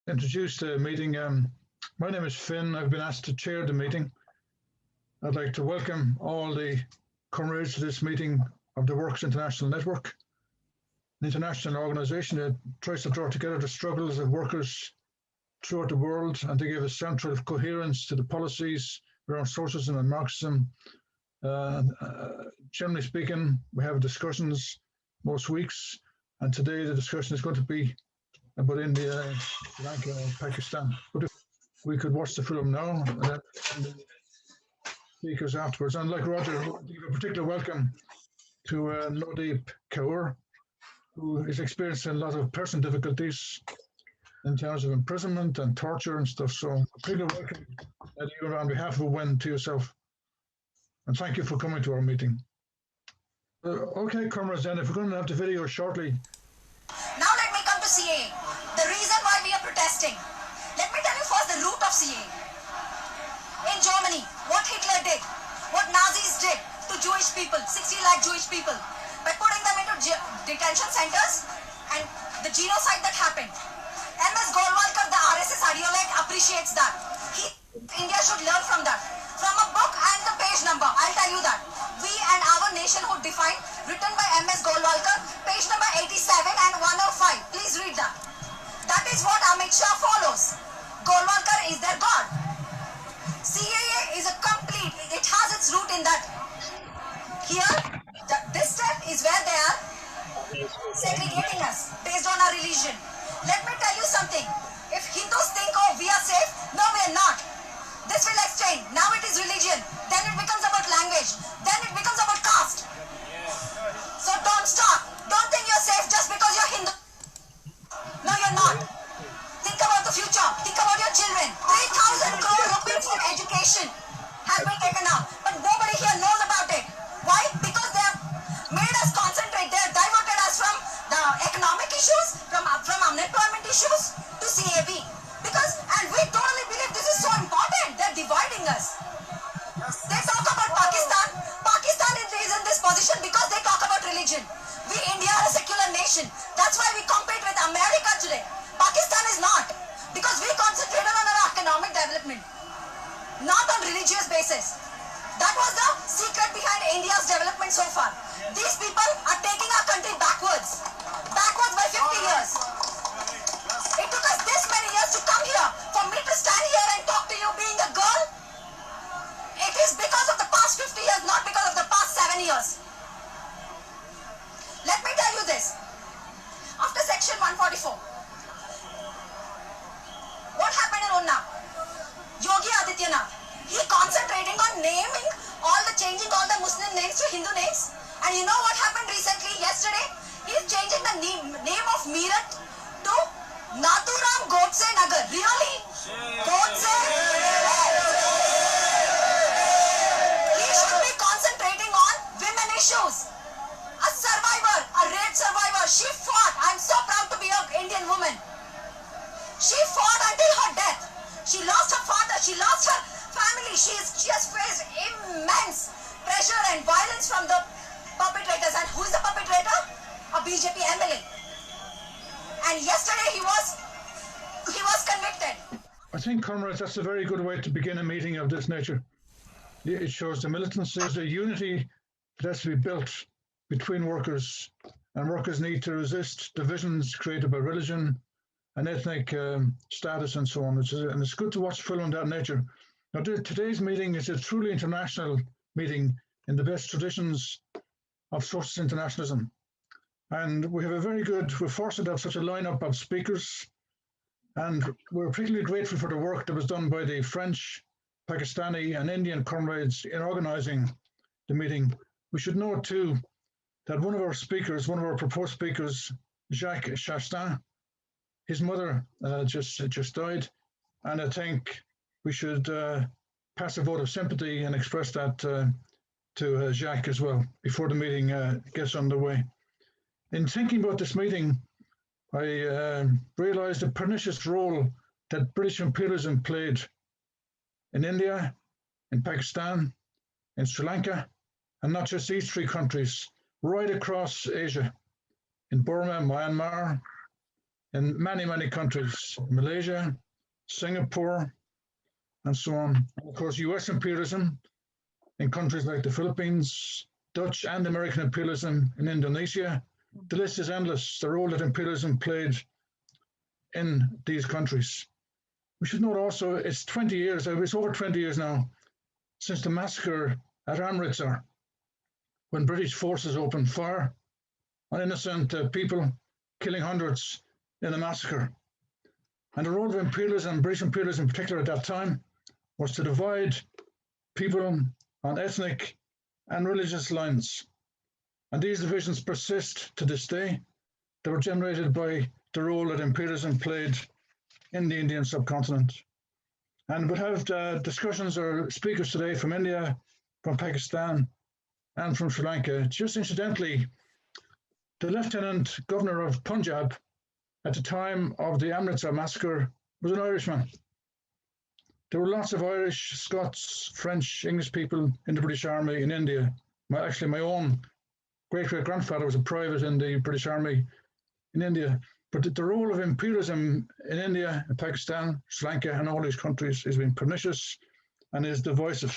introduce the meeting. My name is Finn. I've been asked to chair the meeting. I'd like to welcome all the comrades to this meeting of the Works International Network, an international organisation that tries to draw together the struggles of workers throughout the world and to give a central coherence to the policies around socialism and Marxism. Generally speaking, we have discussions most weeks, and today the discussion is going to be about India, Sri Lanka, and Pakistan. But if we could watch the film now, and then the speakers afterwards. And like Roger, I want to give a particular welcome to Nodeep Kaur, who is experiencing a lot of personal difficulties in terms of imprisonment and torture and stuff. So a particular welcome you on behalf of WIN to yourself. And thank you for coming to our meeting. Okay, comrades, then, if we're going to have the video shortly. Now let me come to CAA, the reason why we are protesting. Let me tell you first the root of CAA. In Germany, what Hitler did, what Nazis did to Jewish people, 60 lakh Jewish people, by putting them into detention centers and the genocide that happened. MS Golwalkar, the RSS ideologue, appreciates that. India should learn from that. From a book and the page number, I'll tell you that. We and our nationhood defined, written by MS Golwalkar, page number 87 and 105. Please read that. That is what Amit Shah follows. Golwalkar is their God. CAA is a complete, it has its root in that. Here, this step is where they are segregating us based on our religion. Let me tell you something. If Hindus think, oh, we are safe, no, we are not. This will exchange. Now it is religion. Then it becomes about language. Then it becomes about caste. So don't stop. Don't think you're safe just because you're Hindu. No, you're not. Think about the future. Think about your children. 3,000 crore rupees for education has been taken out. But nobody here knows about it. Why? Because they have made us concentrate. They have diverted us from the economic issues, from unemployment issues to CAB. And we totally believe this is so important. They're dividing us. They talk about Pakistan. Pakistan is in this position because they talk about religion. We, India, are a secular nation. That's why we compete with America today. Pakistan is not. Because we concentrated on our economic development. Not on religious basis. That was the secret behind India's development so far. These people are taking our country backwards. Backwards by 50 years. It took us this many years to come here. For me to stand here and talk to you being a girl, it is because of the past 50 years, not because of the past 7 years. Let me tell you this. After section 144, what happened in Unnao? Yogi Adityanath, he concentrating on naming changing all the Muslim names to Hindu names. And you know what happened recently, yesterday? He's changing the name of Meerut to Nathuram Godse Nagar. Really? Godse? He should be concentrating on women issues. A survivor, a rape survivor, she fought. I'm so proud to be an Indian woman. She fought until her death. She lost her father, she lost her family. She has faced immense pressure and violence from the perpetrators. And who is the perpetrator? A BJP MLA. And yesterday he was convicted. I think, comrades, that's a very good way to begin a meeting of this nature. It shows the militancy, the unity that has to be built between workers, and workers need to resist divisions created by religion and ethnic status and so on. And it's good to watch a film of that nature. Now, today's meeting is a truly international meeting in the best traditions of socialist internationalism. And we have we're fortunate to have such a lineup of speakers. And we're particularly grateful for the work that was done by the French, Pakistani, and Indian comrades in organizing the meeting. We should note too that one of our proposed speakers, Jacques Chastaing, his mother just died, and I think we should pass a vote of sympathy and express that to Jacques as well before the meeting gets underway. In thinking about this meeting, I realized the pernicious role that British imperialism played in India, in Pakistan, in Sri Lanka, and not just these three countries, right across Asia, in Burma, Myanmar, in many, many countries, Malaysia, Singapore, and so on. And of course, US imperialism in countries like the Philippines, Dutch and American imperialism in Indonesia. The list is endless, the role that imperialism played in these countries. We should note also it's 20 years, it's over 20 years now, since the massacre at Amritsar, when British forces opened fire on innocent people, killing hundreds in a massacre. And the role of imperialism, British imperialism in particular at that time, was to divide people on ethnic and religious lines. And these divisions persist to this day. They were generated by the role that imperialism played in the Indian subcontinent. And we'll have discussions or speakers today from India, from Pakistan, and from Sri Lanka. Just incidentally, the Lieutenant Governor of Punjab at the time of the Amritsar massacre was an Irishman. There were lots of Irish, Scots, French, English people in the British Army in India. Actually, my own great-great-grandfather was a private in the British Army in India. But the role of imperialism in India, in Pakistan, Sri Lanka, and all these countries has been pernicious and is divisive.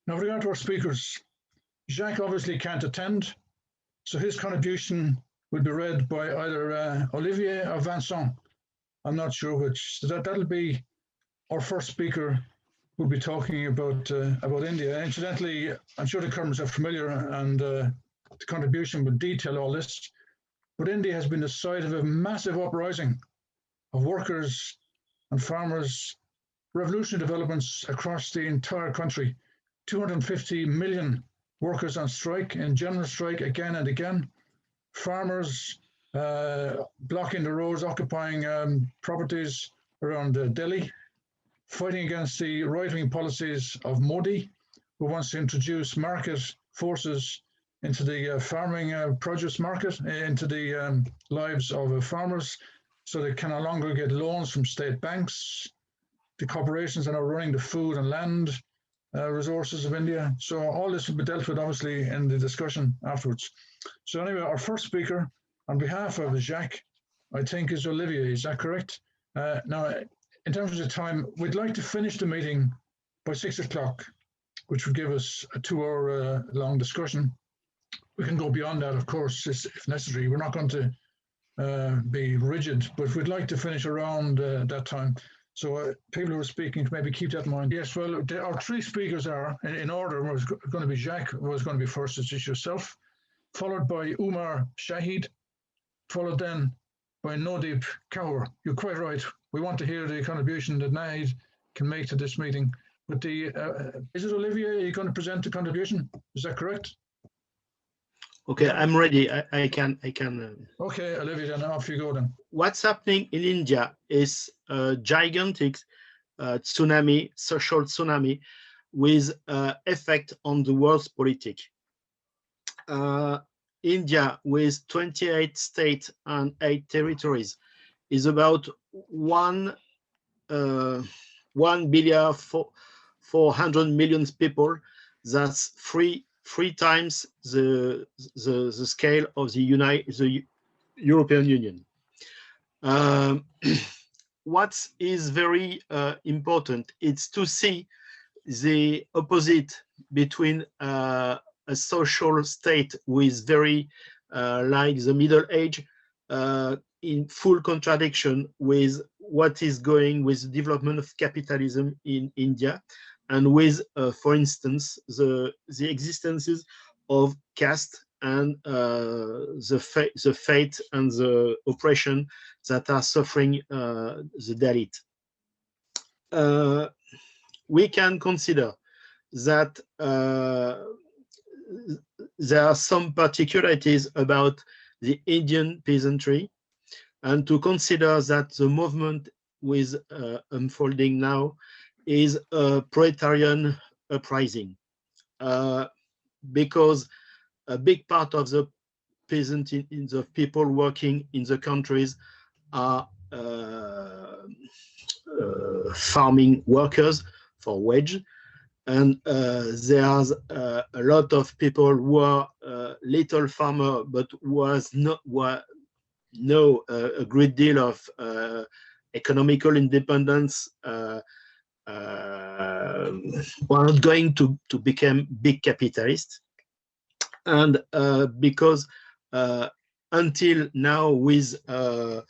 Now, with regard to our speakers, Jacques obviously can't attend, so his contribution will be read by either Olivier or Vincent. I'm not sure which. So that'll be our first speaker who'll be talking about India. Incidentally, I'm sure the currents are familiar and the contribution will detail all this. But India has been the site of a massive uprising of workers and farmers, revolutionary developments across the entire country. 250 million workers on strike, in general strike again and again. Farmers blocking the roads, occupying properties around Delhi, fighting against the right-wing policies of Modi, who wants to introduce market forces into the farming produce market, into the lives of farmers, so they can no longer get loans from state banks. The corporations are now running the food and land resources of India. So all this will be dealt with, obviously, in the discussion afterwards. So anyway, our first speaker, on behalf of Jacques, I think is Olivier. Is that correct? Now, in terms of the time, we'd like to finish the meeting by 6 o'clock, which would give us a 2-hour long discussion. We can go beyond that, of course, if necessary. We're not going to be rigid, but we'd like to finish around that time. So people who are speaking, maybe keep that in mind. Yes, well, our 3 speakers are, in order, was going to be Jacques, was going to be first, it's just yourself, followed by Umar Shahid, followed then by Nodeep Kaur. You're quite right. We want to hear the contribution that Naid can make to this meeting. But is it Olivier, are you going to present the contribution? Is that correct? Okay, I'm ready. I can. Okay, Olivier, then off you go then. What's happening in India is a gigantic tsunami, social tsunami, with effect on the world's politics. India, with 28 states and 8 territories, is about 1 billion 400 million people. That's three times the scale of the European Union. What is very important is to see the opposite between a social state with very like the Middle Age in full contradiction with what is going with the development of capitalism in India, and with, for instance, the existences of caste and the fate and the oppression that are suffering the dalit. We can consider that there are some particularities about the Indian peasantry, and to consider that the movement with unfolding now is a proletarian uprising, because a big part of the peasant in the people working in the countries are farming workers for wage, and there's a lot of people who are little farmer but were know a great deal of economical independence, were not going to become big capitalists. And because until now, with how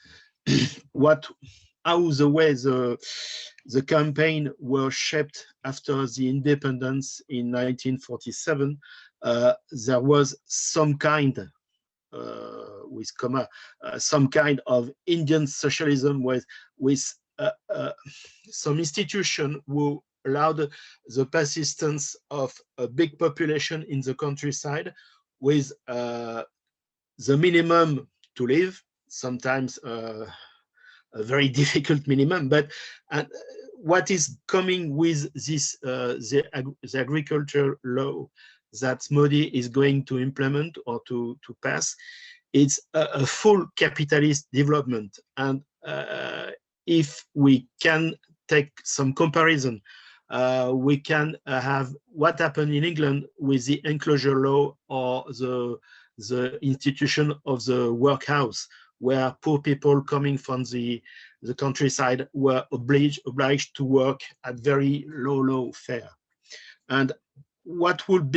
the way the campaign was shaped after the independence in 1947, there was some kind, with comma, some kind of Indian socialism with some institution who allowed the persistence of a big population in the countryside with the minimum to live, sometimes a very difficult minimum, but what is coming with this, the agriculture law that Modi is going to implement or to pass, it's a full capitalist development. And if we can take some comparison, we can have what happened in England with the enclosure law or the institution of the workhouse, where poor people coming from the countryside were obliged to work at very low fare. And what would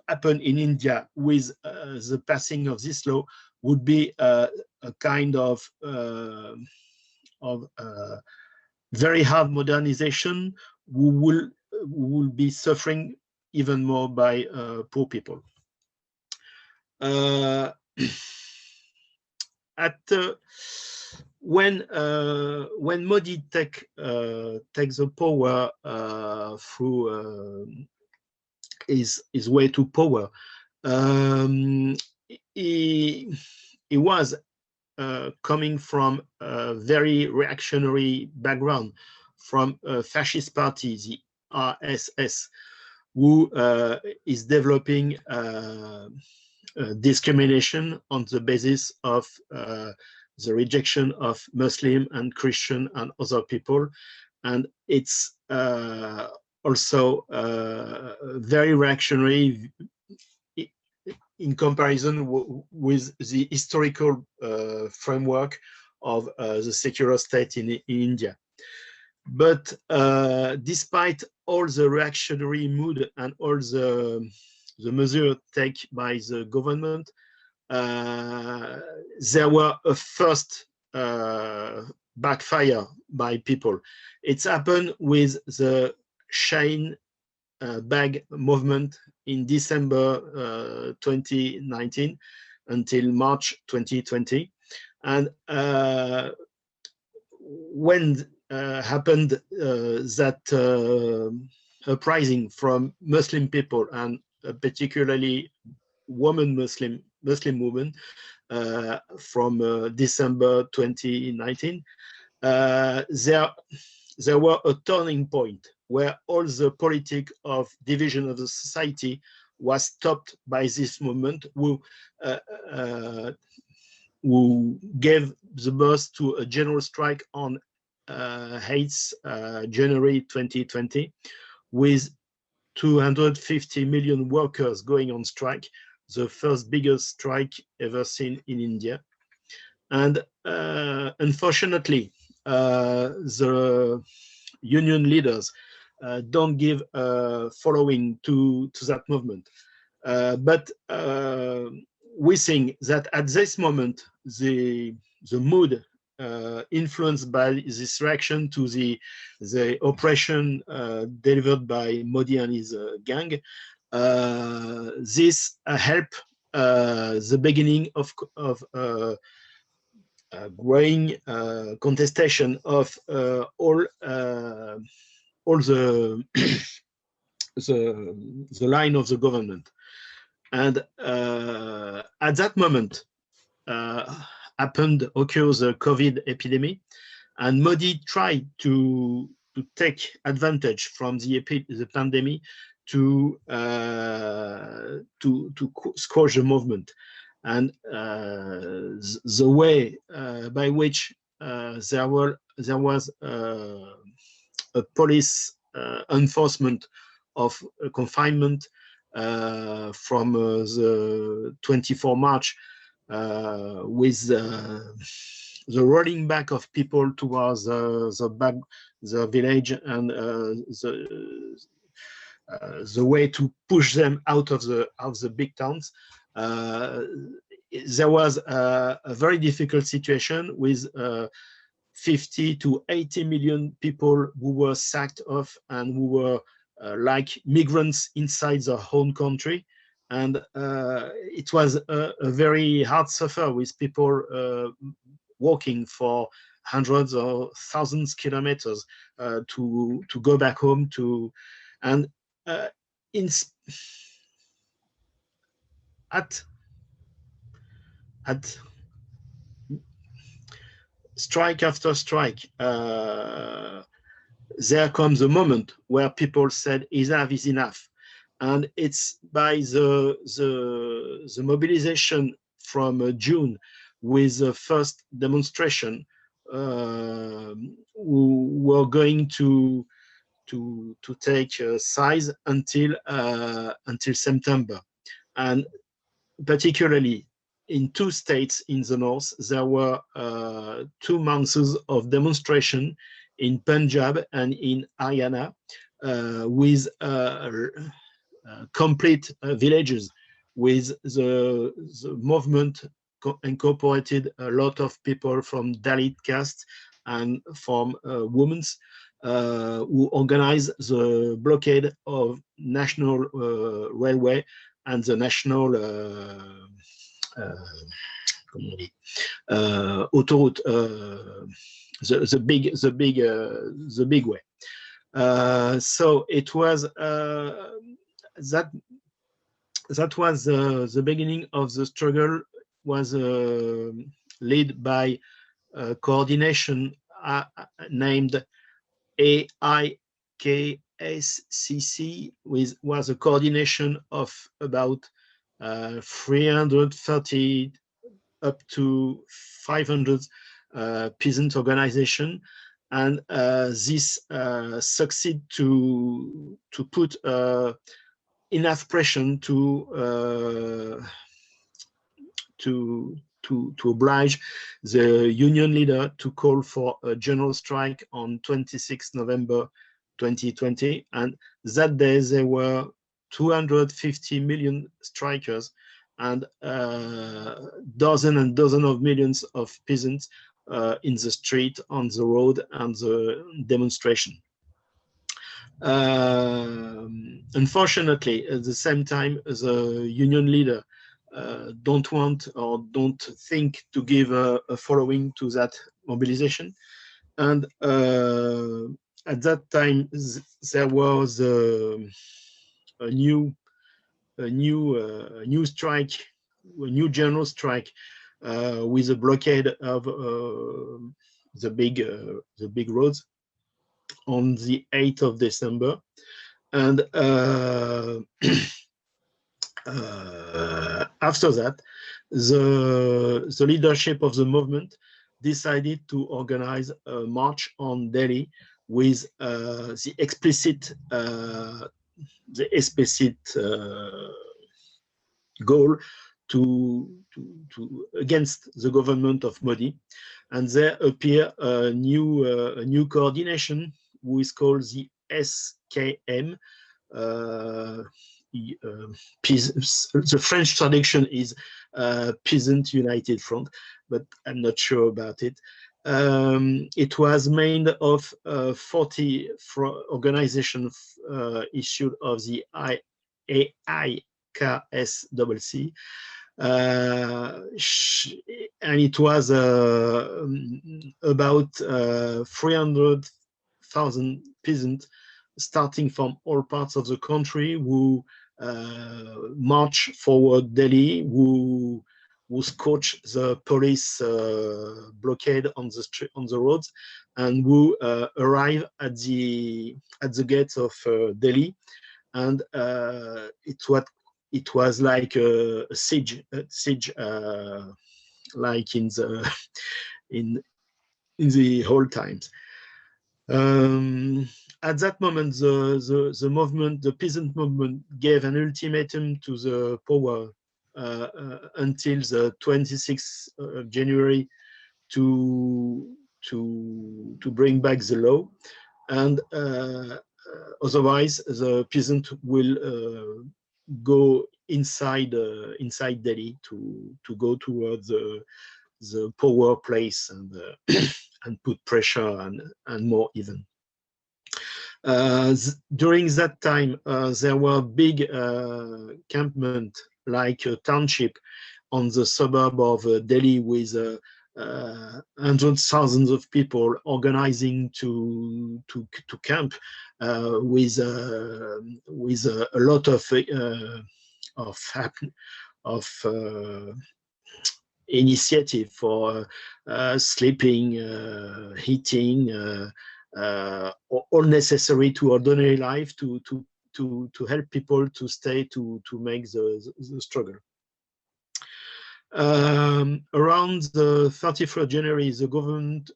happen in India with the passing of this law would be a kind of very hard modernization, who will be suffering even more by poor people. When Modi takes the power through his way to power, he was coming from a very reactionary background, from a fascist party, the RSS, who is developing discrimination on the basis of the rejection of Muslim and Christian and other people. And it's also very reactionary in comparison with the historical framework of the secular state in India. But despite all the reactionary mood and all the measures taken by the government, there were a first backfire by people. It's happened with the Shine bag movement in December 2019 until March 2020. And when happened that uprising from Muslim people, and particularly Muslim women, from December 2019, there were a turning point where all the politic of division of the society was stopped by this movement, who gave the birth to a general strike on 8th January 2020, with 250 million workers going on strike, the first biggest strike ever seen in India. And unfortunately, the union leaders don't give following to that movement. But we think that at this moment, the mood influenced by this reaction to the oppression delivered by Modi and his gang, this helped the beginning of growing contestation of all the the line of the government. And at that moment occurs a COVID epidemic, and Modi tried to take advantage from the pandemic to squash the movement. And the way by which there was a police enforcement of confinement from the 24 March with rolling back of people towards the village, and the way to push them out of the big towns. There was a very difficult situation with 50 to 80 million people who were sacked off and who were like migrants inside their own country. And it was a very hard suffer, with people walking for hundreds or thousands of kilometers to go back home and at strike after strike, there comes a moment where people said enough is enough. And it's by the mobilization from June, with the first demonstration, who were going to take size until September. And particularly in two states in the north, there were 2 months of demonstration in Punjab and in Haryana, with complete villages, with the movement incorporated a lot of people from dalit caste and from women, who organized the blockade of national railway and the national autoroute, the big way. So it was that was the beginning of the struggle. Was led by a coordination named AIKSCC, was a coordination of about 330 up to 500 peasant organization, and this succeed to put enough pressure to oblige the union leader to call for a general strike on 26 November 2020. And that day there were 250 million strikers and dozens and dozens of millions of peasants in the street, on the road, and the demonstration. Unfortunately, at the same time, the union leader don't want or don't think to give a following to that mobilization. And at that time, there was a new strike, a new general strike, with a blockade of the big roads on the 8th of December. And after that, the leadership of the movement decided to organize a march on Delhi with the explicit goal to against the government of Modi. And there appear a new coordination, who is called the SKM. The French traduction is Peasant United Front, but I'm not sure about it. It was made of 40 organizations issued of the AIKSCC, and it was about 300,000 peasants starting from all parts of the country, who march forward Delhi, who scorch the police blockade on the roads, and who arrive at the gates of Delhi. And it was like a siege, like in the old times. At that moment, the movement, the peasant movement, gave an ultimatum to the power until the 26th of January to bring back the law, and otherwise the peasant will go inside Delhi to go towards the power place and and put pressure and more even. During that time, there were big encampment like a township on the suburb of Delhi with hundreds of thousands of people organizing to camp with a lot of initiative for sleeping, heating, all necessary to ordinary life to help people to stay to make the struggle. Around the 31st January, the government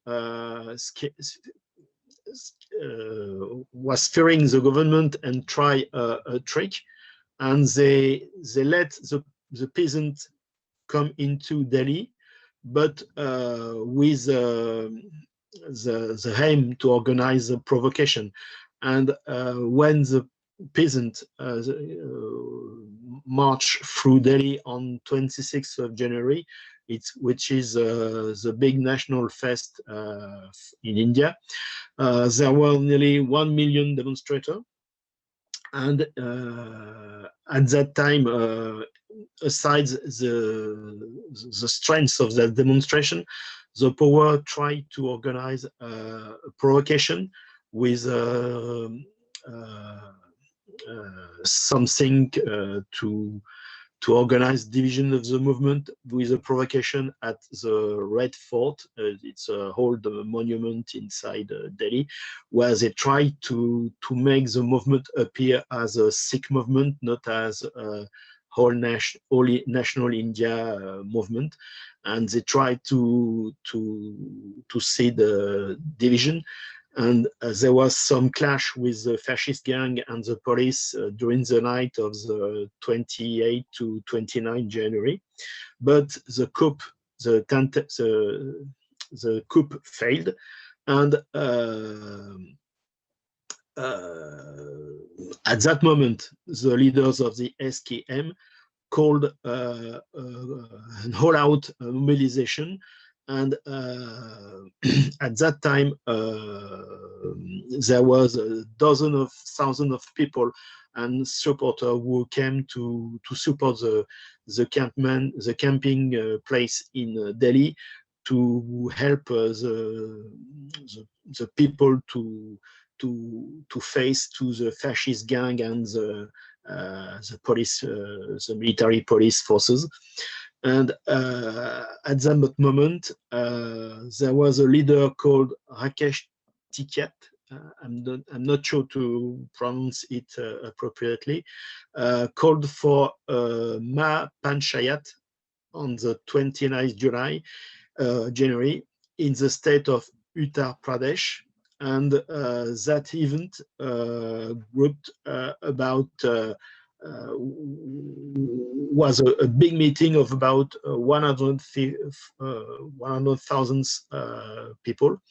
was fearing the government and try a trick, and they let the peasant come into Delhi, but with the aim to organize a provocation. And when the peasant march through Delhi on 26th of January, which is the big national fest in India, there were nearly 1 million demonstrators. And at that time, aside the strength of that demonstration, the power tried to organize a provocation with something to organize division of the movement with a provocation at the Red Fort. It's a old monument inside Delhi, where they tried to make the movement appear as a Sikh movement, not as a whole national India movement. And they tried to see the division. And there was some clash with the fascist gang and the police during the night of the 28 to 29 January. But the coup failed, and at that moment, the leaders of the SKM called an all-out mobilization. And at that time, there was dozens of thousands of people and supporters who came to support the camping place in Delhi, to help the people to face to the fascist gang and the police, the military police forces. And at that moment, there was a leader called Jacques Chastaing. I'm not sure to pronounce it appropriately. Called for Ma Panchayat on the 29th January in the state of Uttar Pradesh, and that event grouped about. Was a big meeting of about 100,000 people.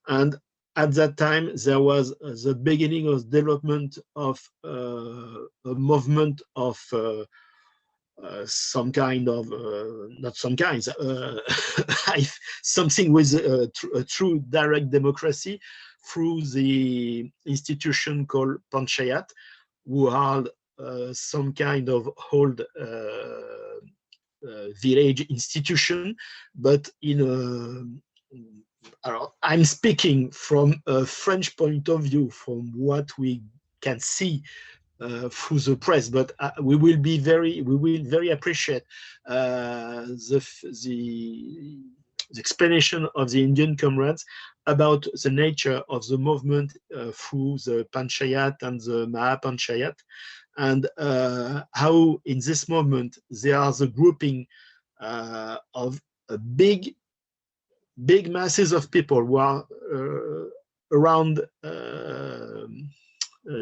And at that time, there was the beginning of development of a movement of some kind of, not some kinds, something with a true direct democracy through the institution called Panchayat, who had some kind of old village institution, but in I'm speaking from a French point of view, from what we can see through the press, but we will very appreciate the explanation of the Indian comrades about the nature of the movement through the Panchayat and the Maha Panchayat, and how in this movement there are the grouping of a big masses of people who are around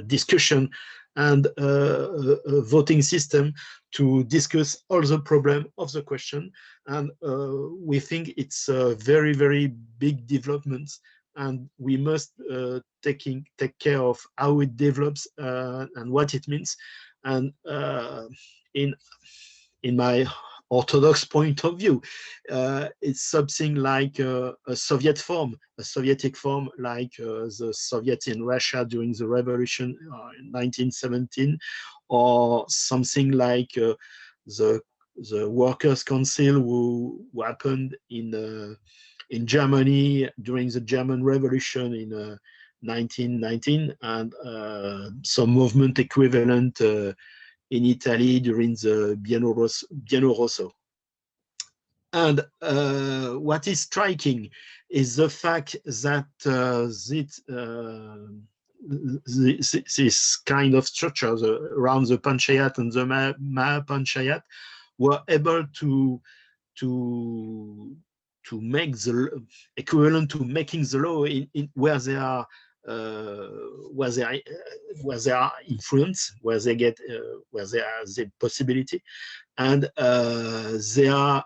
discussion and a voting system to discuss all the problem of the question. And we think it's a very, very big development, and we must take care of how it develops and what it means. And in my orthodox point of view, it's something like a Soviet form, a Sovietic form, like the Soviets in Russia during the revolution in 1917, or something like the Workers' Council who happened in Germany during the German Revolution in 1919, and some movement equivalent in Italy during the Biennio Rosso. And what is striking is the fact that this kind of structures around the Panchayat and the Mahapanchayat were able to make the equivalent to making the law in where they are influence, where they get where they are the possibility, and they are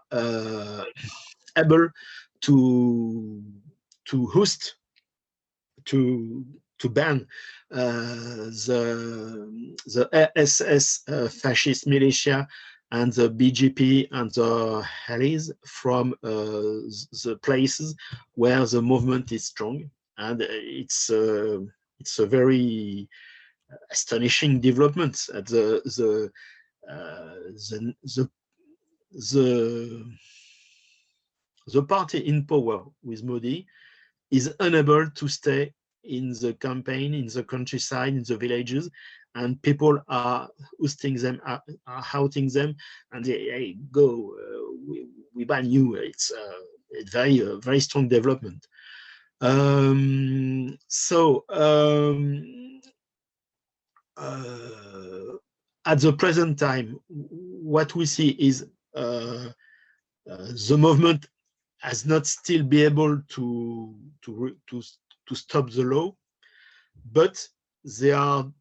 able to host, to ban the SS fascist militia and the BGP and the allies from the places where the movement is strong. And it's a very astonishing development. The party in power with Modi is unable to stay in the campaign, in the countryside, in the villages, and people are hosting them, are outing them, and they go, we ban you. It's a very strong development. At the present time, what we see is the movement has not still be able to stop the law, but they are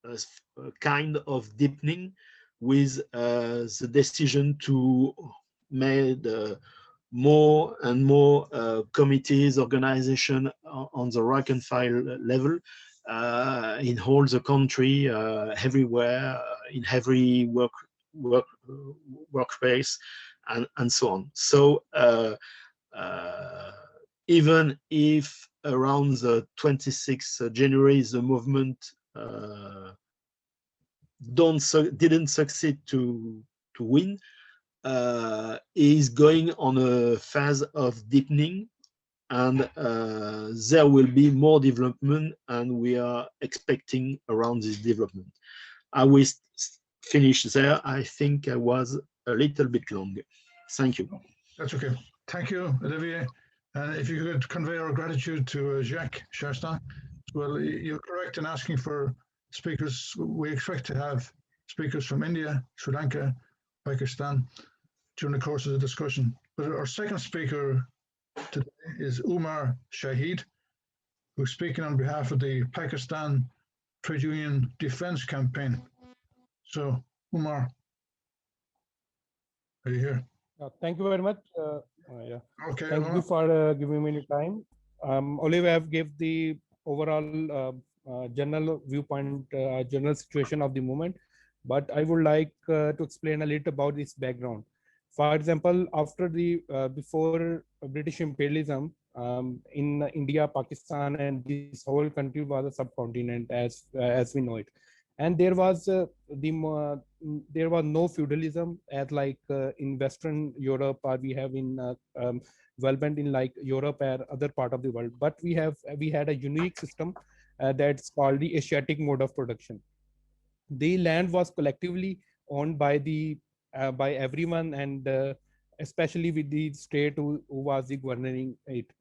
a kind of deepening with the decision to make more and more committees, organization on the rank and file level in all the country, everywhere, in every workplace, and so on. So even if around the 26th January the movement didn't succeed to win, is going on a phase of deepening, and there will be more development, and we are expecting around this development. I will finish there. I think I was a little bit long. Thank you. That's okay. Thank you, Olivier. And if you could convey our gratitude to Jacques Chastaing. Well, you're correct in asking for speakers. We expect to have speakers from India, Sri Lanka, Pakistan during the course of the discussion. But our second speaker today is Umar Shahid, who's speaking on behalf of the Pakistan Trade Union Defense Campaign. So, Umar, are you here? Thank you very much. Okay. Thank you for giving me the time. Olivier, I've gave the overall general viewpoint, general situation of the moment, but I would like to explain a little about this background. For example, after the before British imperialism in India, Pakistan, and this whole country was a subcontinent as we know it, and there was no feudalism as like in Western Europe, or we have in development in like Europe or other part of the world. But we had a unique system that's called the Asiatic mode of production. The land was collectively owned by the by everyone, and especially with the state who was the governing it.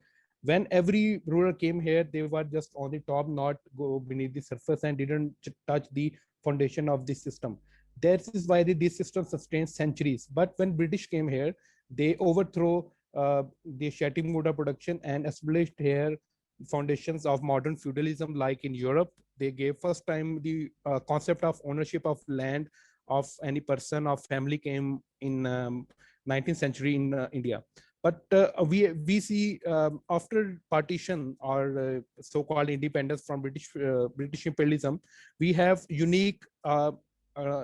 When every ruler came here, they were just on the top, not go beneath the surface, and didn't touch the foundation of the system. That is why this system sustained centuries. But when British came here, they overthrew the Asiatic mode of production and established here foundations of modern feudalism. Like in Europe, they gave first time the concept of ownership of land of any person or family came in 19th century in India. But we see after partition or so-called independence from British imperialism, we have unique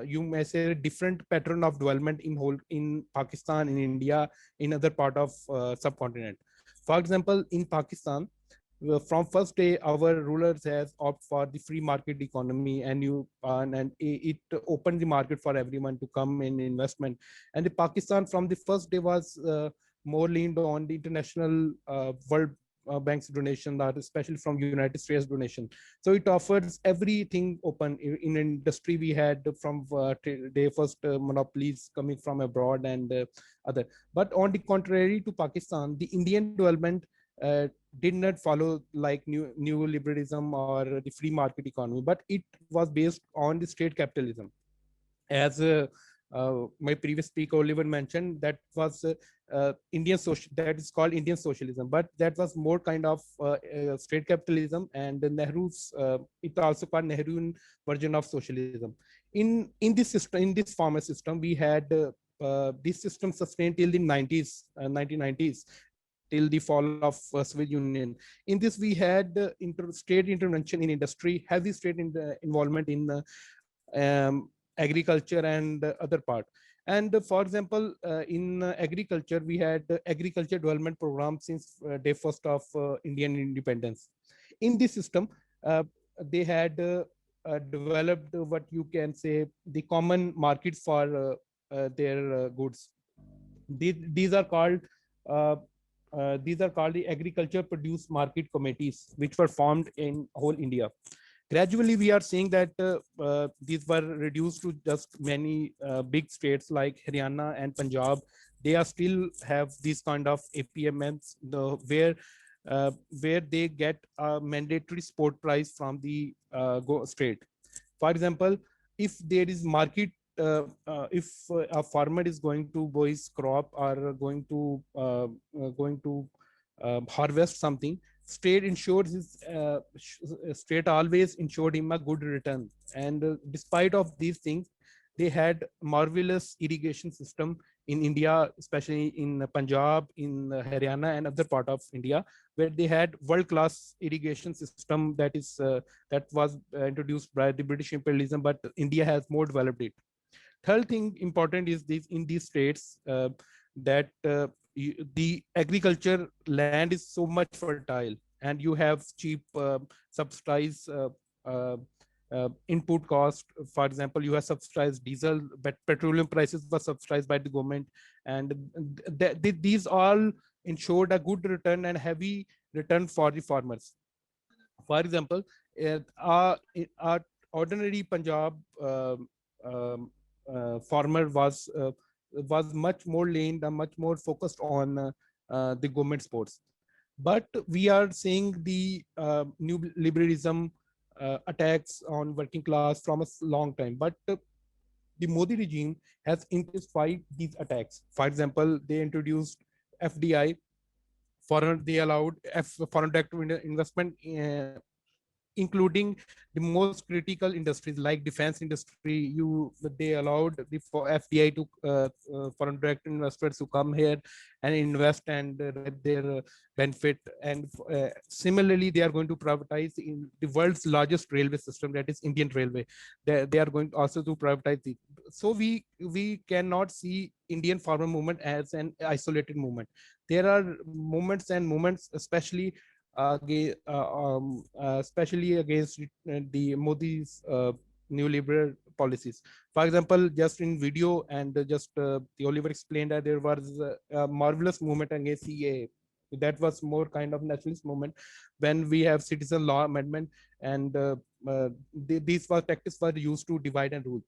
you may say different pattern of development in Pakistan, in India, in other part of subcontinent. For example, in Pakistan, from first day our rulers has opted for the free market economy, and it opened the market for everyone to come in investment. And the Pakistan from the first day was more leaned on the international world bank's donation, that especially from United States donation. So it offers everything open in industry. We had from day first monopolies coming from abroad and other. But on the contrary to Pakistan, the Indian development uh, did not follow like new liberalism or the free market economy, but it was based on the state capitalism. As my previous speaker Olivier mentioned, that was Indian social, that is called Indian socialism, but that was more kind of state capitalism. And Nehru's it also called Nehruvian version of socialism. In this system, in this farmer system, we had this system sustained till the 90s, 1990s, till the fall of Soviet Union. In this, we had state intervention in industry, heavy state involvement in agriculture and other part. And for example, in agriculture, we had agriculture development program since day first of Indian independence. In this system, uh, they had developed what you can say the common markets for their goods. These are called the agriculture produce market committees, which were formed in whole India. Gradually, we are seeing that these were reduced to just many big states like Haryana and Punjab. They are still have these kind of APMNs, where they get a mandatory support price from the state. For example, if there is market, if a farmer is going to buy his crop or going to harvest something, state ensures his state always ensured him a good return. And despite of these things, they had marvelous irrigation system in India, especially in Punjab, in Haryana, and other part of India, where they had world-class irrigation system that was introduced by the British imperialism, but India has more developed it. Third thing important is this: in these states, that the agriculture land is so much fertile, and you have cheap subsidized input cost. For example, you have subsidized diesel, but petroleum prices were subsidized by the government. And these all ensured a good return and heavy return for the farmers. For example, our ordinary Punjab farmer was much more leaned and much more focused on the government sports. But we are seeing the new liberalism attacks on working class from a long time. But the Modi regime has intensified these attacks. For example, they introduced FDI, they allowed foreign direct investment, including the most critical industries like defense industry. They allowed the FDI to foreign direct investors to come here and invest and get their benefit. And similarly, they are going to privatize in the world's largest railway system, that is Indian Railway. They are going also to privatize it. So we cannot see Indian farmer movement as an isolated movement. There are movements, especially against the Modi's new liberal policies. For example, just in video and just the Oliver explained that there was a marvelous movement against CAA. That was more kind of nationalist movement when we have citizen law amendment, and these were tactics were used to divide and rule.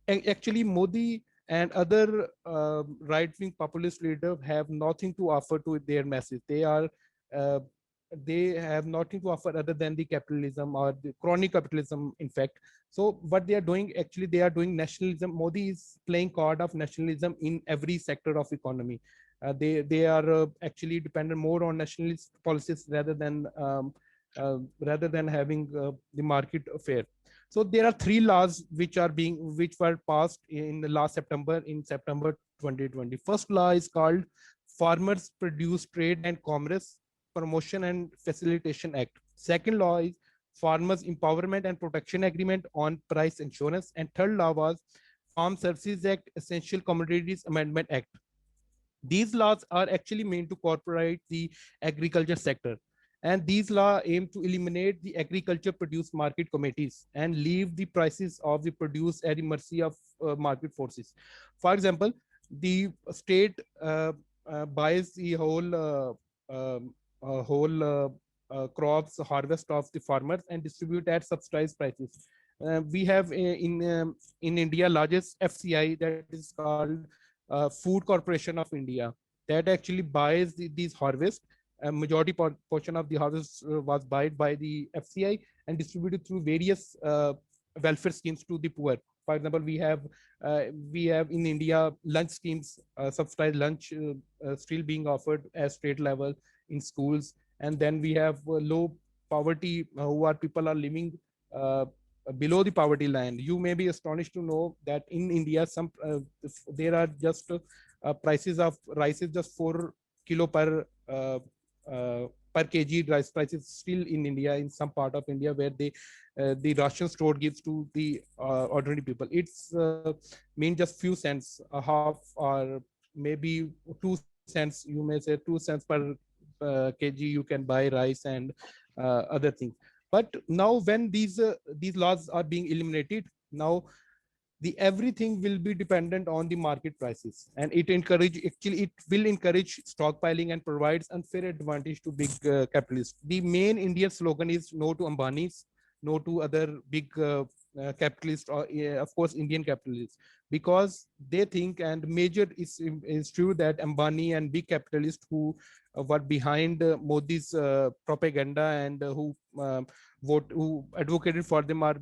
Actually, Modi and other right-wing populist leaders have nothing to offer to their message. Uh, they have nothing to offer other than the capitalism or the crony capitalism, in fact. So what they are doing, actually, they are doing nationalism. Modi is playing card of nationalism in every sector of economy. They are actually dependent more on nationalist policies rather than having the market affair. So there are three laws which were passed in the last September, in September 2020. First law is called Farmers Produce Trade and Commerce Promotion and Facilitation Act. Second law is Farmers Empowerment and Protection Agreement on Price Insurance. And third law was Farm Services Act, Essential Commodities Amendment Act. These laws are actually meant to cooperate the agriculture sector. And these laws aim to eliminate the agriculture produce market committees and leave the prices of the produce at the mercy of market forces. For example, the state buys the whole crops harvest of the farmers and distribute at subsidized prices. We have in India largest FCI, that is called Food Corporation of India, that actually buys these harvests. A majority portion of the harvest was bought by the FCI and distributed through various welfare schemes to the poor. For example, we have in India lunch schemes, subsidized lunch still being offered at state level in schools. And then we have low poverty, who are people are living below the poverty line. You may be astonished to know that in India, there are just prices of rice is just 4 kilo per kg rice prices still in India, in some part of India, where the ration store gives to the ordinary people. It's mean just few cents, a half or maybe 2 cents. You may say 2 cents per kg you can buy rice and other things. But now when these laws are being eliminated, now the everything will be dependent on the market prices, and it will encourage stockpiling and provides unfair advantage to big capitalists. The main Indian slogan is no to Ambani's, no to other big capitalists, or of course Indian capitalists, because they think, and major is true, that Ambani and big capitalists who were behind Modi's propaganda and who advocated for them are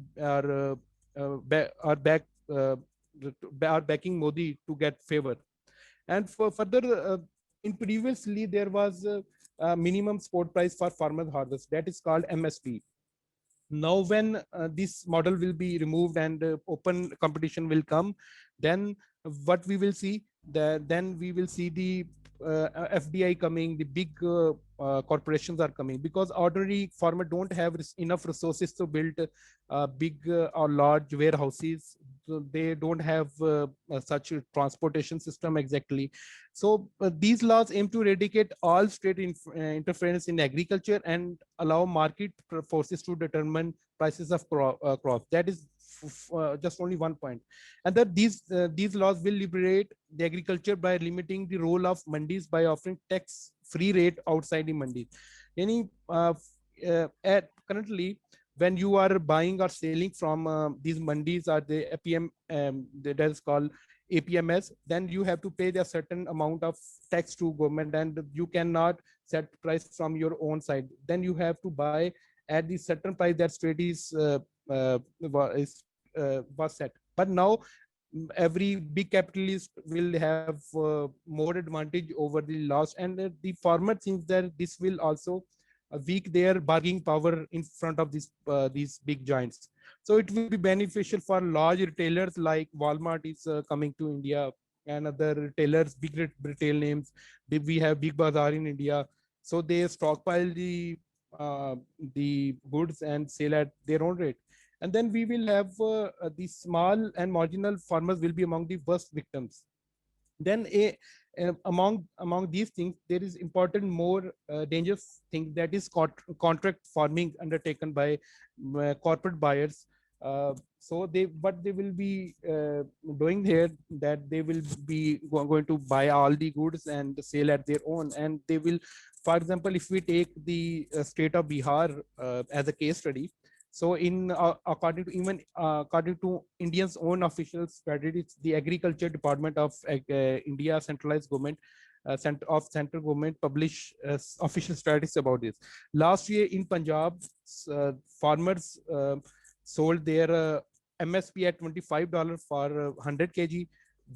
backing Modi to get favor. And for further, in previously there was a minimum support price for farmers harvest, that is called MSP. Now when this model will be removed and open competition will come, then what we will see, then we will see the FDI coming, the big corporations are coming, because ordinary farmer don't have enough resources to build big or large warehouses. So they don't have such a transportation system exactly. So these laws aim to eradicate all state interference in agriculture and allow market forces to determine prices of crops. That is just only one point. And that these laws will liberate the agriculture by limiting the role of mandis by offering tax free rate outside the mandis. Currently, when you are buying or selling from these mandis or the APM, that is called APMS, then you have to pay a certain amount of tax to government, and you cannot set price from your own side. Then you have to buy at the certain price that state was set. But now every big capitalist will have more advantage over the loss, and the farmer thinks that this will also weak their bargaining power in front of these big giants. So it will be beneficial for large retailers like Walmart is coming to India, and other retailers, big retail names. We have Big Bazaar in India, so they stockpile the goods and sell at their own rate. And then we will have the small and marginal farmers will be among the worst victims. Then among these things, there is important more dangerous thing, that is contract farming undertaken by corporate buyers. So what they will be doing here, that they will be going to buy all the goods and sell at their own. And they will, for example, if we take the state of Bihar as a case study, so according to India's own official strategies, the Agriculture Department of India centralized government central government publish official statistics about this. Last year in Punjab, farmers sold their MSP at $25 for 100 kg,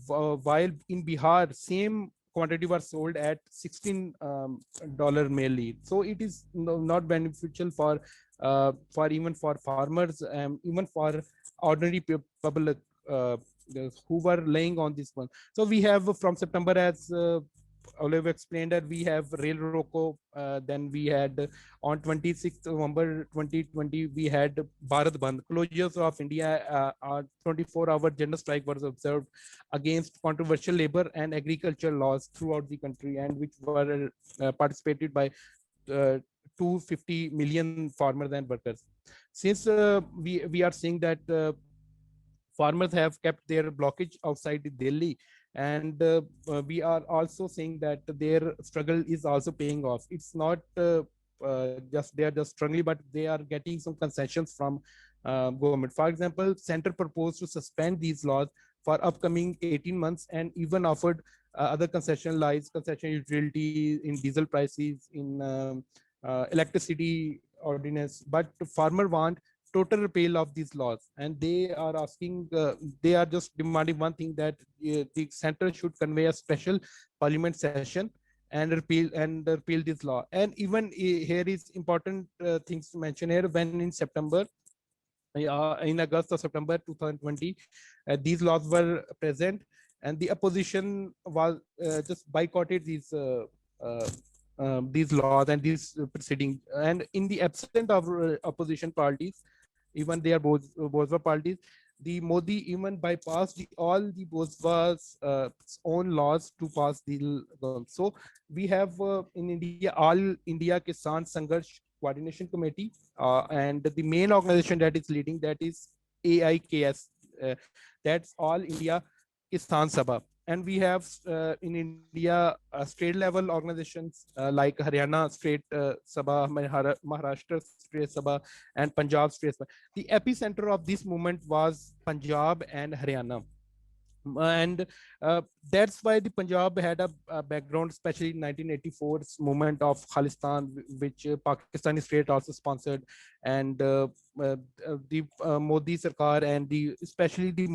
while in Bihar, same quantity were sold at $16 mainly. So it is not beneficial for even for farmers, even for ordinary public who were laying on this one. So we have from September, as Olivier explained, that we have Rail Roko. Then we had on 26th November 2020, we had Bharat Bandh, closures of India. 24-hour general strike was observed against controversial labor and agriculture laws throughout the country, and which were participated by 250 million farmers and workers. Since we are seeing that farmers have kept their blockage outside Delhi, and we are also seeing that their struggle is also paying off. It's not just they are just struggling, but they are getting some concessions from government. For example, center proposed to suspend these laws for upcoming 18 months, and even offered other concession lies, concession utility in diesel prices, in electricity ordinance. But farmer want total repeal of these laws, and they are asking, they are just demanding one thing, that the center should convey a special parliament session and repeal this law. And even here is important things to mention here. When in September, in August or September 2020, these laws were present, and the opposition was just boycotted these laws and these proceedings. And in the absence of opposition parties, even they are bourgeois parties, the Modi even bypassed all the bourgeois own laws to pass the law. So we have in India All India Kisan Sangharsh Coordination Committee, and the main organization that is leading, that is AIKS, that's All India Kisan Sabha. And we have in India state level organizations like Haryana State Sabha, Maharashtra State Sabha, and Punjab State Sabha. The epicenter of this movement was Punjab and Haryana. And that's why the Punjab had a background, especially in 1984's movement of Khalistan, which Pakistani state also sponsored. And the Modi Sarkar and especially the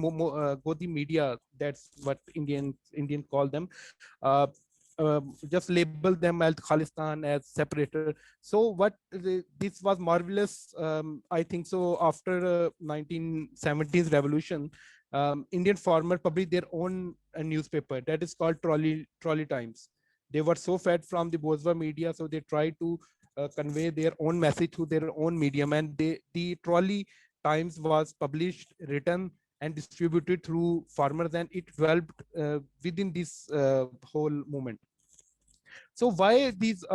Godi media, that's what Indian call them, uh, just label them as Khalistan, as separator. So this was marvelous, I think so. After 1970s revolution, Indian farmers published their own newspaper that is called Trolley Times. They were so fed from the bourgeois media, so they tried to convey their own message through their own medium. And the Trolley Times was published, written, and distributed through farmers, and it developed within this whole movement. So why these?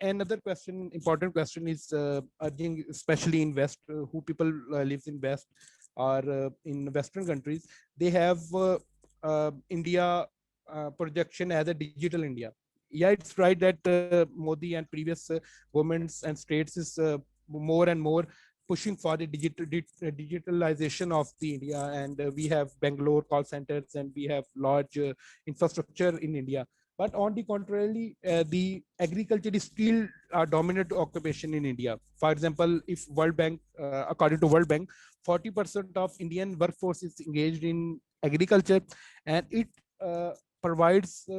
Another question, important question, is urging, especially in West, who people lives in West or in Western countries, they have India projection as a digital India. Yeah, it's right that Modi and previous governments and states is more and more pushing for the digitalization of the India, and we have Bangalore call centers, and we have large infrastructure in India. But on the contrary, the agriculture is still a dominant occupation in India. For example, if World Bank, according to World Bank, 40% of Indian workforce is engaged in agriculture, and it provides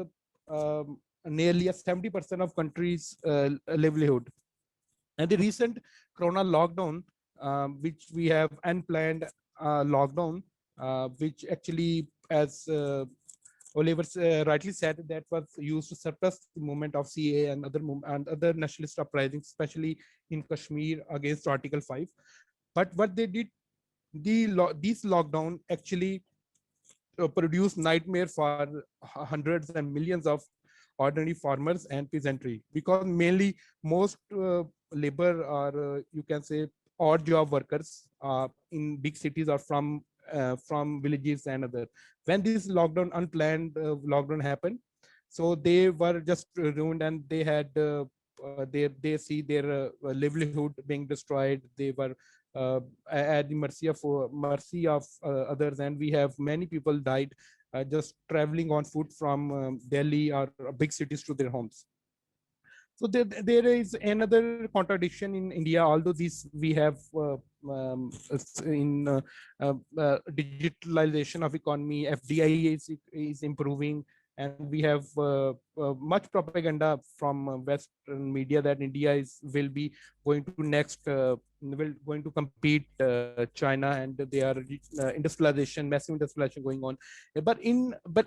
nearly 70% of country's livelihood. And the recent Corona lockdown, which we have unplanned lockdown, which actually, as Olivier rightly said, that was used to suppress the movement of CA and other nationalist uprisings, especially in Kashmir against Article 5. But what they did, this lockdown actually produced nightmare for hundreds and millions of ordinary farmers and peasantry, because mainly most labor, or you can say odd job workers in big cities, are from villages and other. When this lockdown, unplanned lockdown happened, so they were just ruined, and they had they see their livelihood being destroyed. They were at the mercy of others, and we have many people died just traveling on foot from Delhi or big cities to their homes. So there is another contradiction in India, although this we have in digitalization of economy, FDI is improving, and we have much propaganda from Western media that India is will be going to next will going to compete China, and they are industrialization, massive industrialization going on. But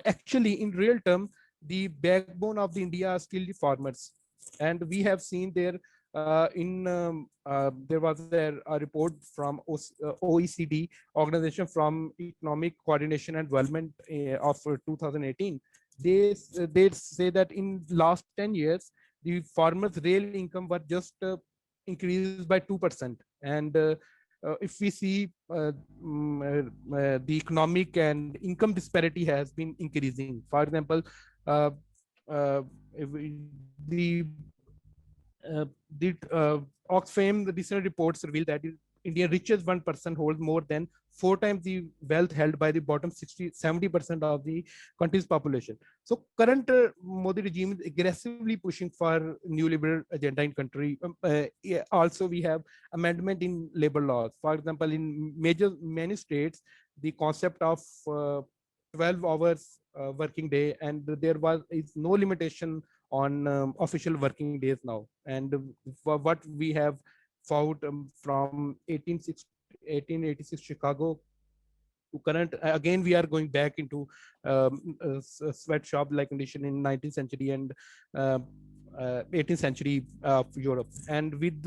actually in real term, the backbone of the India are still the farmers, and we have seen there there was a report from OECD organization from Economic Coordination and Development of 2018. They say that in last 10 years the farmers real income were just increased by 2%, and if we see the economic and income disparity has been increasing. For example, uh, the Oxfam, the recent reports reveal that India richest 1% holds more than 4 times the wealth held by the bottom 60-70% of the country's population. So current Modi regime is aggressively pushing for new liberal agenda in country. Yeah, also we have amendment in labor laws. For example, in many states, the concept of 12 hours working day, and there was is no limitation on official working days now. And for what we have found from 1886 Chicago to current, again we are going back into sweatshop like condition in 19th century and uh, 18th century of Europe. And with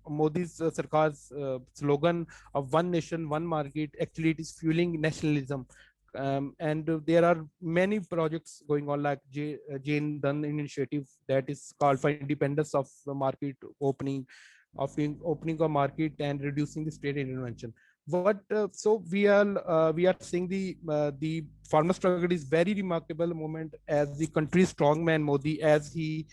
Modi's Sarkar's slogan of one nation, one market, actually it is fueling nationalism. And there are many projects going on like Jane Dunn initiative that is called for independence of the market, opening a market and reducing the state intervention. But so we are seeing the farmer struggle is very remarkable moment as the country's strongman Modi, as he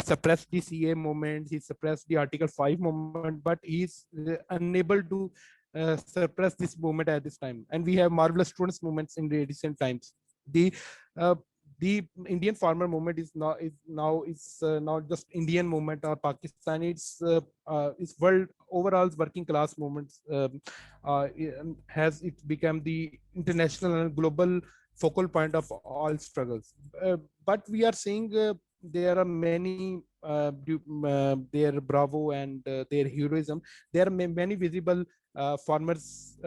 suppressed the CA movement, he suppressed the Article 5 movement, but he's unable to suppress this movement at this time. And we have marvelous students movements in the recent times. The uh, the Indian farmer movement is not just Indian movement or Pakistan. It's world overall working class movements. Has it become the international and global focal point of all struggles. But we are seeing there are many their bravo and their heroism. There are many visible farmers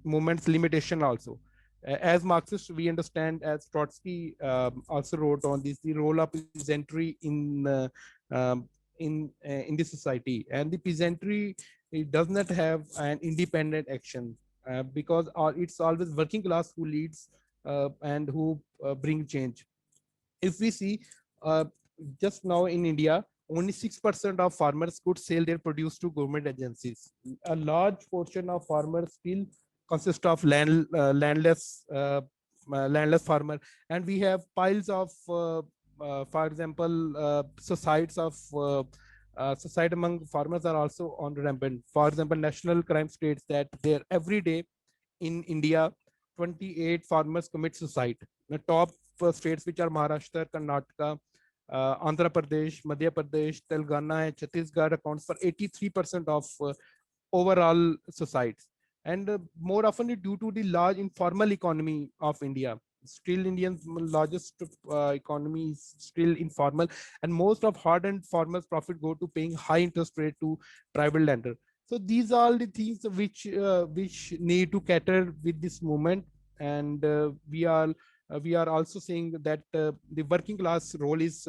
movements limitation also. As Marxists, we understand, as Trotsky also wrote on this, the role of peasantry um, in the society, and the peasantry, it does not have an independent action because it's always working class who leads and who bring change. If we see uh, just now in India, only 6% of farmers could sell their produce to government agencies. A large portion of farmers still consist of landless farmer, and we have piles of, for example, societies of society among farmers are also on rampant. For example, national crime states that there every day in India, 28 farmers commit suicide. The top states, which are Maharashtra, Karnataka, Andhra Pradesh, Madhya Pradesh, Telangana, and Chhattisgarh, accounts for 83% of overall suicides. And more often due to the large informal economy of India. Still, India's largest economy is still informal, and most of hardened farmers' profit go to paying high interest rate to private lender. So these are all the things which need to cater with this movement. And we are also saying that the working class role is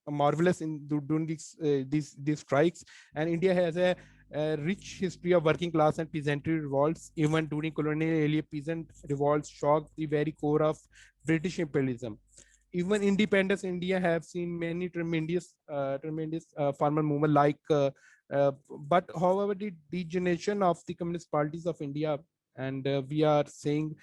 marvelous in doing these strikes. And India has a rich history of working class and peasantry revolts. Even during colonial area, peasant revolts shocked the very core of British imperialism. Even independence India have seen many tremendous farmer movement like but however the degeneration of the communist parties of India, and we are saying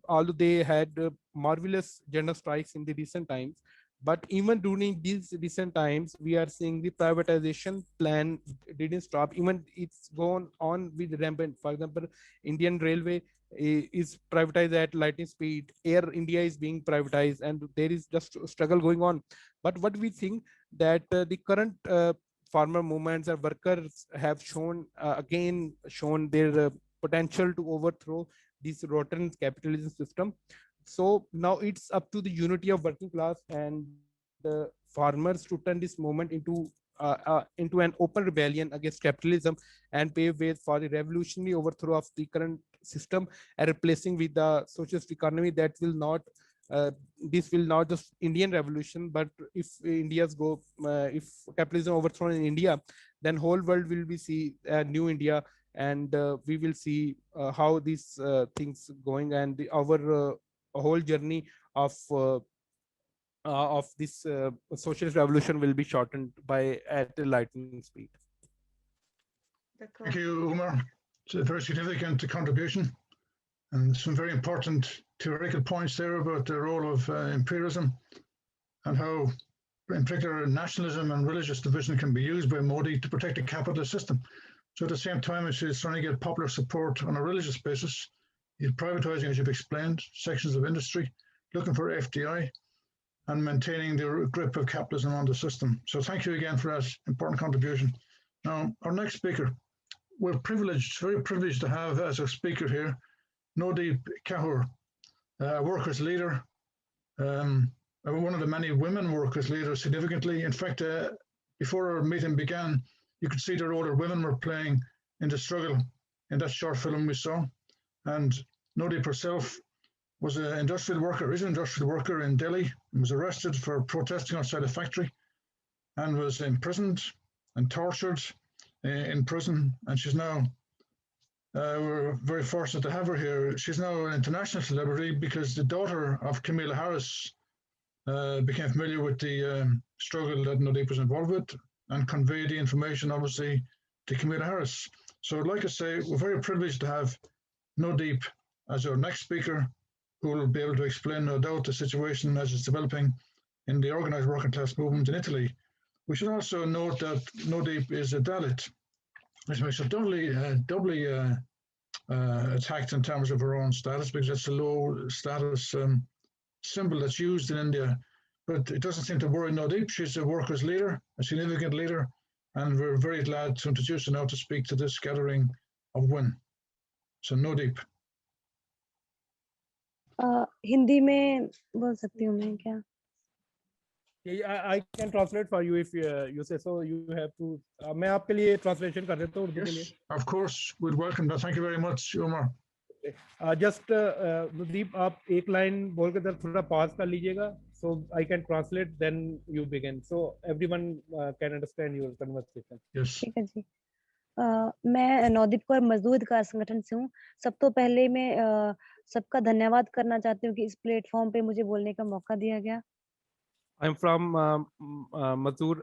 although they had marvelous general strikes in the recent times, but even during these recent times we are seeing the privatization plan didn't stop. Even it's gone on with rampant. For example, Indian railway is privatized at lightning speed. Air India is being privatized, and there is just a struggle going on. But what we think that the current farmer movements and workers have shown shown their potential to overthrow this rotten capitalism system. So now it's up to the unity of working class and farmers to turn this movement into an open rebellion against capitalism and pave way for the revolutionary overthrow of the current system and replacing with the socialist economy that will not this will not just Indian revolution, but if India's go if capitalism overthrown in India, then whole world will be see a new India, and we will see how these things going, and our whole journey of this socialist revolution will be shortened by at a lightning speed. Thank you, Umar. It's a very significant contribution and some very important theoretical points there about the role of imperialism and how, in particular, nationalism and religious division can be used by Modi to protect the capitalist system. So at the same time as he's trying to get popular support on a religious basis, he's privatizing, as you've explained, sections of industry, looking for FDI, and maintaining the grip of capitalism on the system. So thank you again for that important contribution. Now, our next speaker, we're privileged, very privileged to have as our speaker here, Nodeep Kaur, a workers' leader, one of the many women workers' leaders significantly. In fact, before our meeting began, you could see the role that women were playing in the struggle in that short film we saw. And Nodeep herself was an industrial worker, is an industrial worker in Delhi, and was arrested for protesting outside a factory and was imprisoned and tortured in prison. And she's now, we're very fortunate to have her here. She's now an international celebrity because the daughter of Kamala Harris became familiar with the struggle that Nodeep was involved with and conveyed the information, obviously, to Kamala Harris. So I'd like to say we're very privileged to have Nodeep as our next speaker, who will be able to explain, no doubt, the situation as it's developing in the organized working class movement in Italy. We should also note that Nodeep is a dalit, which makes her doubly attacked in terms of her own status, because it's a low status symbol that's used in India. But it doesn't seem to worry Nodeep. She's a workers' leader, a significant leader, and we're very glad to introduce her now to speak to this gathering of women. So Nodeep. Hindi में बोल सकती हूँ मैं क्या? I can translate for you if you say so. You have to. मैं आपके लिए translation कर देता हूँ उर्दू के लिए. Yes, of course, we'd welcome that. Thank you very much, Umar. Just Nodeep, आप एक line बोल के थोड़ा pause कर लीजिएगा, so I can translate. Then you begin, so everyone can understand your conversation. Yes. ठीक है जी. मैं नवदीप कौर मजदूर अधिकार संगठन से हूँ. सब तो पहले मैं सबका धन्यवाद करना चाहती हूँ कि इस प्लेटफॉर्म पे मुझे बोलने का मौका दिया गया. I'm from Mazdoor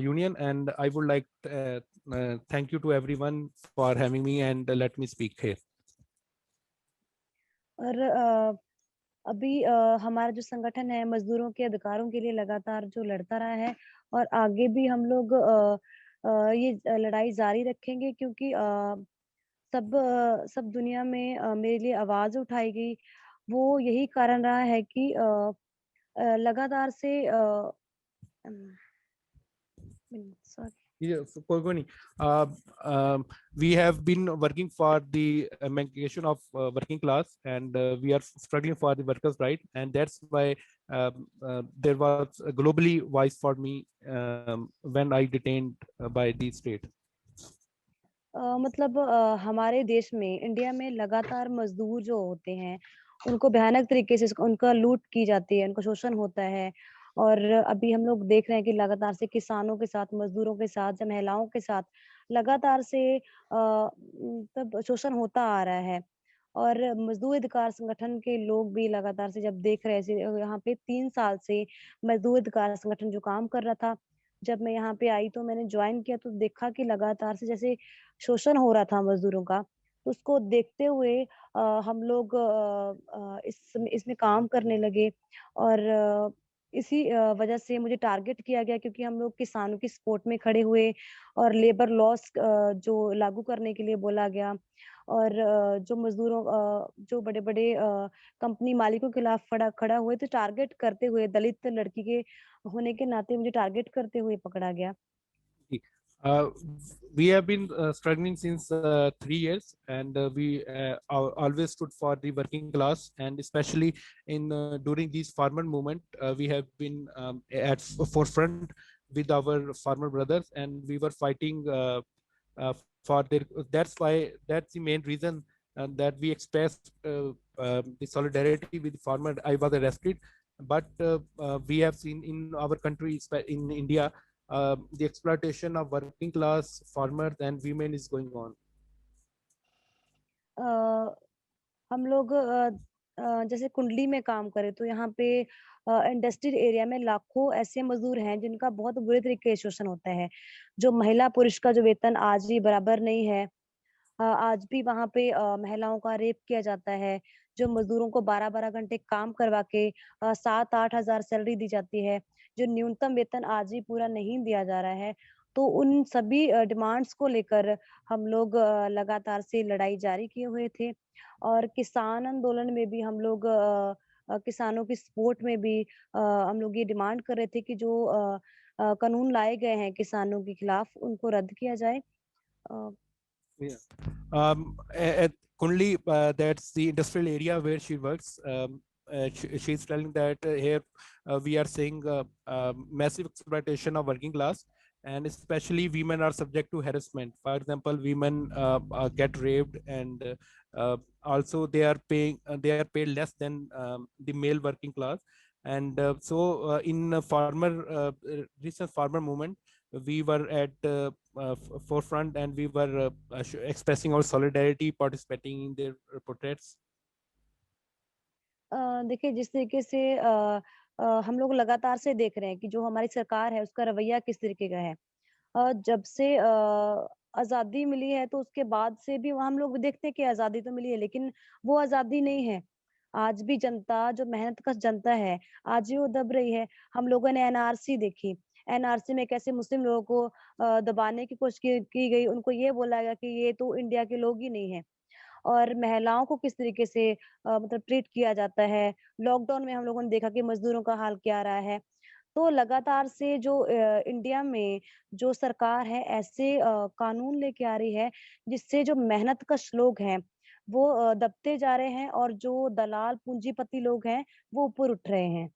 Union, and I would like thank you to everyone for having me and let me speak here. और अभी हमारा जो संगठन है मजदूरों के अधिकारों के लिए लगातार जो लड़ता रहा है, और आगे भी हम लोग ये लड़ाई जारी रखेंगे, क्योंकि सब दुनिया में मेरे लिए आवाज उठाई गई. वो यही कारण रहा है कि लगातार से we have been working for the emancipation of working class, and we are struggling for the workers' right, and that's why there was a globally voice for me when I detained by the state. मतलब हमारे देश में, India में लगातार मजदूर जो होते हैं उनको भयानक तरीके से उनका लूट की जाती है, उनका शोषण होता है. और अभी हम लोग देख रहे हैं कि लगातार से किसानों के साथ, मजदूरों के साथ, महिलाओं के साथ लगातार से तब शोषण होता आ रहा है. और मजदूर अधिकार संगठन के लोग भी लगातार से जब देख रहे हैं, यहाँ पे 3 साल से मजदूर अधिकार संगठन जो काम कर रहा था, जब मैं यहाँ पे आई तो मैंने ज्वाइन किया तो देखा कि लगातार से जैसे शोषण हो रहा था मजदूरों का. तो उसको देखते हुए हम लोग इसमें काम करने लगे. और इसी वजह से मुझे टारगेट किया गया, क्योंकि हम लोग किसानों की सपोर्ट में खड़े हुए और लेबर लॉस जो लागू करने के लिए बोला गया. और जो मजदूरों जो बड़े बड़े कंपनी मालिकों के खिलाफ खड़ा हुए, तो टारगेट करते हुए दलित लड़की के होने के नाते मुझे टारगेट करते हुए पकड़ा गया. Uh, we have been struggling since 3 years, and we always stood for the working class, and especially in during these farmer movement, we have been at forefront with our farmer brothers, and we were fighting for their. That's the main reason that we expressed the solidarity with the farmer. I was arrested, but we have seen in our country, in India, the exploitation of working class farmers and women is going on. हम लोग जैसे कुंडली में काम करें तो यहाँ पे इंडस्ट्रियल एरिया में लाखों ऐसे मजदूर हैं जिनका बहुत बुरे तरीके से शोषण होता है। जो महिला पुरुष का जो वेतन आज भी बराबर नहीं है। आज भी वहाँ पे महिलाओं का रेप किया जाता है। जो मजदूरों को 12-12 घंटे काम करवा के 7-8 हज़ार सैलरी दी जाती है। जो न्यूनतम वेतन आज भी पूरा नहीं दिया जा रहा है। तो उन सभी डिमांड्स को लेकर हम लोग लगातार से लड़ाई जारी किए हुए थे और किसान आंदोलन में भी हम लोग किसानों की सपोर्ट में भी हम लोग ये डिमांड कर रहे थे कि जो कानून लाए गए हैं किसानों के खिलाफ उनको रद्द किया जाए। Yeah. At Kundli, that's the industrial area where she works. She's telling that here we are seeing massive exploitation of working class, and especially women are subject to harassment. For example, women get raped, and also they are paid less than the male working class. And in recent farmer movement, we were at forefront, and we were expressing our solidarity, participating in their protests. देखिए जिस तरीके से हम लोग लगातार से देख रहे हैं कि जो हमारी सरकार है उसका रवैया किस तरीके का है। जब से आज़ादी मिली है तो उसके बाद से भी हम लोग देखते हैं कि आज़ादी तो मिली है लेकिन वो आज़ादी नहीं है। आज भी जनता जो मेहनतकश जनता है, आज भी वो दब रही है। हम लोगों ने एनआरसी देखी। एनआरसी में कैसे मुस्लिम लोगों को दबाने की कोशिश की गई। उनको ये बोला गया कि ये तो इंडिया के लोग ही नहीं हैं। और महिलाओं को किस तरीके से मतलब ट्रीट किया जाता है। लॉकडाउन में हम लोगों ने देखा कि मज़दूरों का हाल क्या रहा है। तो लगातार से जो इंडिया में जो सरकार है ऐसे कानून लेके आ रही है जिससे जो मेहनतकश लोग हैं वो दबते जा रहे हैं और जो दलाल पूंजीपति लोग हैं वो ऊपर उठ रहे हैं।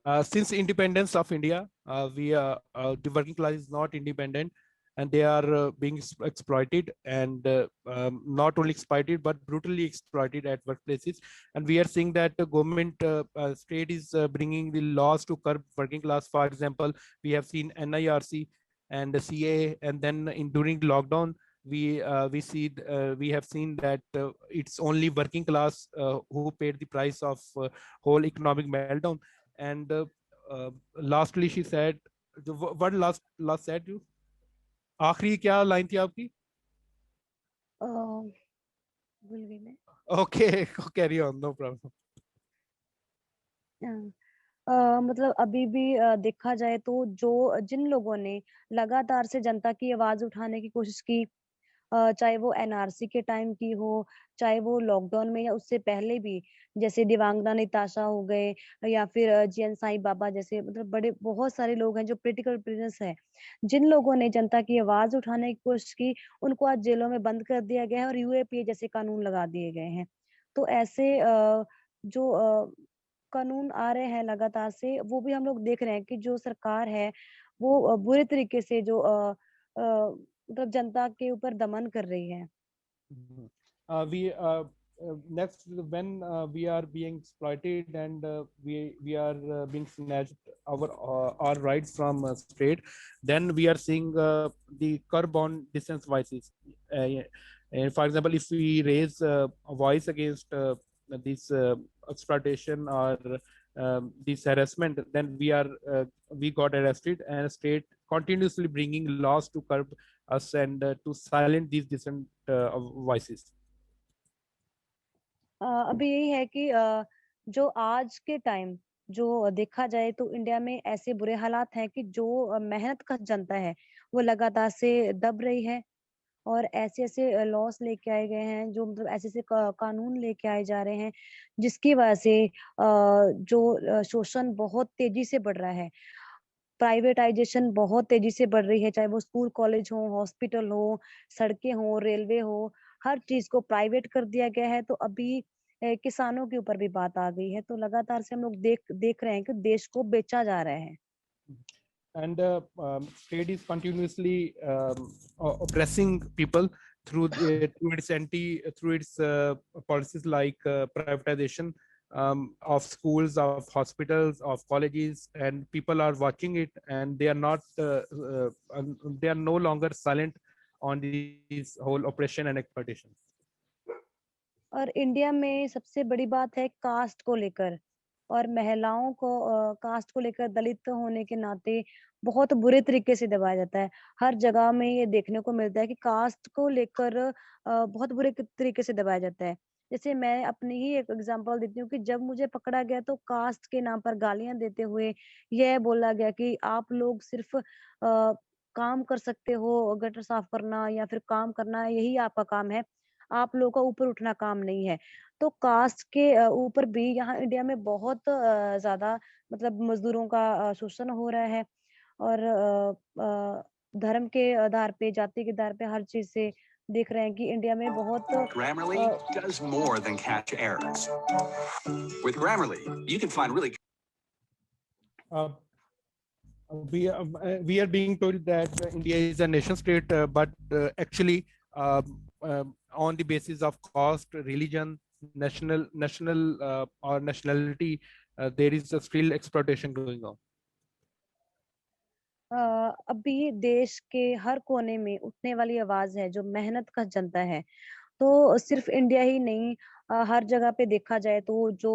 Since independence of India, the working class is not independent, and they are being exploited, and not only exploited but brutally exploited at workplaces. And we are seeing that the government state is bringing the laws to curb working class. For example, we have seen NIRC and the CA, and then during lockdown, we have seen that it's only working class who paid the price of whole economic meltdown. And lastly she said, what last said you? आखिरी क्या line थी आपकी? भूल गई मैं। Okay, carry on, no problem. मतलब अभी भी देखा जाए तो जिन लोगों ने लगातार से जनता की आवाज उठाने की कोशिश की, चाहे वो एनआरसी के टाइम की हो, चाहे वो लॉकडाउन में या उससे पहले भी, जैसे दिव्यांगना निताशा हो गए या फिर जीएन साईं बाबा जैसे मतलब बड़े बहुत सारे लोग हैं जो पॉलिटिकल प्रिजनर्स हैं। जिन लोगों ने जनता की आवाज उठाने की कोशिश की, उनको आज जेलों में बंद कर दिया गया है और यूएपीए जैसे कानून लगा दिए गए हैं। तो ऐसे जो कानून आ रहे हैं लगातार से, वो भी हम लोग देख रहे हैं कि जो सरकार है, वो बुरे तरीके से जो मतलब जनता के ऊपर दमन कर रही है। We next, when we are being exploited, and we are being snatched our rights from state, then we are seeing the curb on dissent voices. And for example, if we raise a voice against this exploitation or this harassment, then we got arrested, and state continuously bringing laws to curb us and to silence these dissent voices. अभी यही है कि जो आज के time जो देखा जाए तो इंडिया में ऐसे बुरे हालात हैं कि जो मेहनत का जनता है वो लगातार से दब रही है और ऐसे-ऐसे लॉस लेके आए गए हैं जो मतलब ऐसे-ऐसे कानून लेके आए जा रहे हैं जिसकी वजह से जो शोषण बहुत तेजी से बढ़ रहा है। प्राइवेटाइजेशन बहुत तेजी से बढ़ रही है, चाहे वो स्कूल कॉलेज हो, हॉस्पिटल हो, सड़कें हो, रेलवे हो, हर चीज को प्राइवेट कर दिया गया है। तो अभी किसानों के ऊपर भी बात आ गई है। तो लगातार से हम लोग देख रहे हैं कि देश को बेचा जा रहा है। And state is continuously oppressing people through its policies like privatization of schools, of hospitals, of colleges, and people are watching it, and they are not they are no longer silent on these whole oppression and exploitation. और India में सबसे बड़ी बात है cast को लेकर, और महिलाओं को कास्ट को लेकर दलित होने के नाते बहुत बुरे तरीके से दबाया जाता है। हर जगह में ये देखने को मिलता है कि कास्ट को लेकर बहुत बुरे तरीके से दबाया जाता है। जैसे मैं अपनी ही एक एग्जांपल देती हूँ कि जब मुझे पकड़ा गया तो कास्ट के नाम पर गालियां देते हुए यह बोला गया कि आप लोग सिर्फ काम कर सकते हो, गटर साफ करना या फिर काम करना, यही आपका काम है, आप लोगों का ऊपर उठना काम नहीं है। तो कास्ट के ऊपर भी यहाँ इंडिया में बहुत ज़्यादा मतलब मज़दूरों का शोषण हो रहा है, और धर्म के आधार पे, जाति के आधार पे हर चीज़ से देख रहे हैं कि इंडिया में बहुत Grammarly does more than catch errors. With Grammarly, you can find really Uh, we are being told that India is a nation state, but actually on the basis of caste, religion, national or nationality, there is a still exploitation going on. अभी देश के हर कोने में उठने वाली आवाज है जो मेहनत का जनता है। तो सिर्फ इंडिया ही नहीं, हर जगह पे देखा जाए तो जो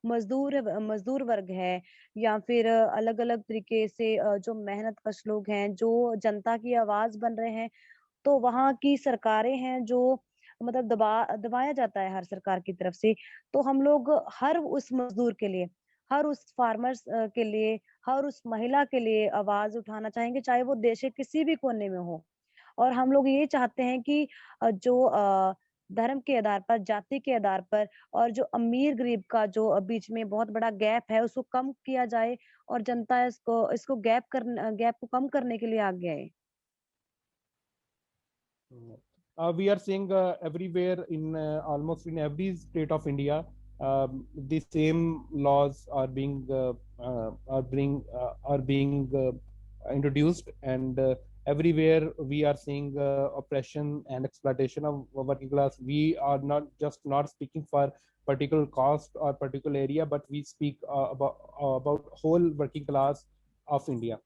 मजदूर वर्ग है या फिर अलग-अलग तरीके से जो मेहनत कश लोग हैं, जो जनता की आवाज बन रहे हैं, तो वहाँ की सरकारें हैं जो मतलब दबाया जाता है हर सरकार की तरफ से। तो हम लोग हर उस मजदूर के लिए, हर उस फार्मर्स के लिए, हर उस महिला के लिए आवाज उठाना चाहेंगे, चाहे वो देश के किसी भी कोने में हो। और हम लोग ये चाहते हैं कि जो धर्म के आधार पर, जाति के आधार पर और जो अमीर-गरीब का जो बीच में बहुत बड़ा गैप है, उसको कम किया जाए और जनता इसको गैप को कम करने के लिए आगे आए। We are seeing everywhere in almost in every state of India, the same laws are being introduced, and everywhere we are seeing oppression and exploitation of working class. We are not speaking for particular caste or particular area, but we speak about whole working class of India.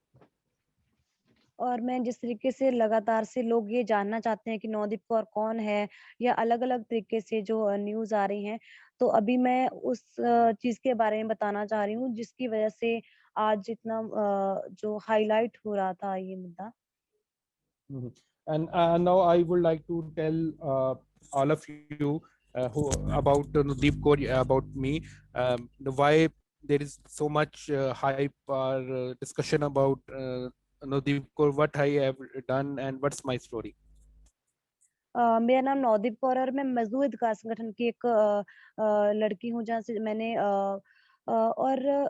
और मैं जिस तरीके से लगातार से लोग ये जानना चाहते हैं कि नवदीप कौर कौन है, या अलग-अलग तरीके से जो न्यूज़ आ रही हैं, तो अभी मैं उस चीज़ के बारे में बताना चाह रही हूँ जिसकी वजह से आज इतना जो हाईलाइट हो रहा था ये मुद्दा। And now I would like to tell all of you who about Nodeep Kaur, about me, why there is so much hype or discussion about Nodeep Kaur, what I have done and what's my story. मेरा नाम नवदीप कौर है और मैं मजदूर अधिकार संगठन की एक लड़की हूँ, जहाँ से मैंने और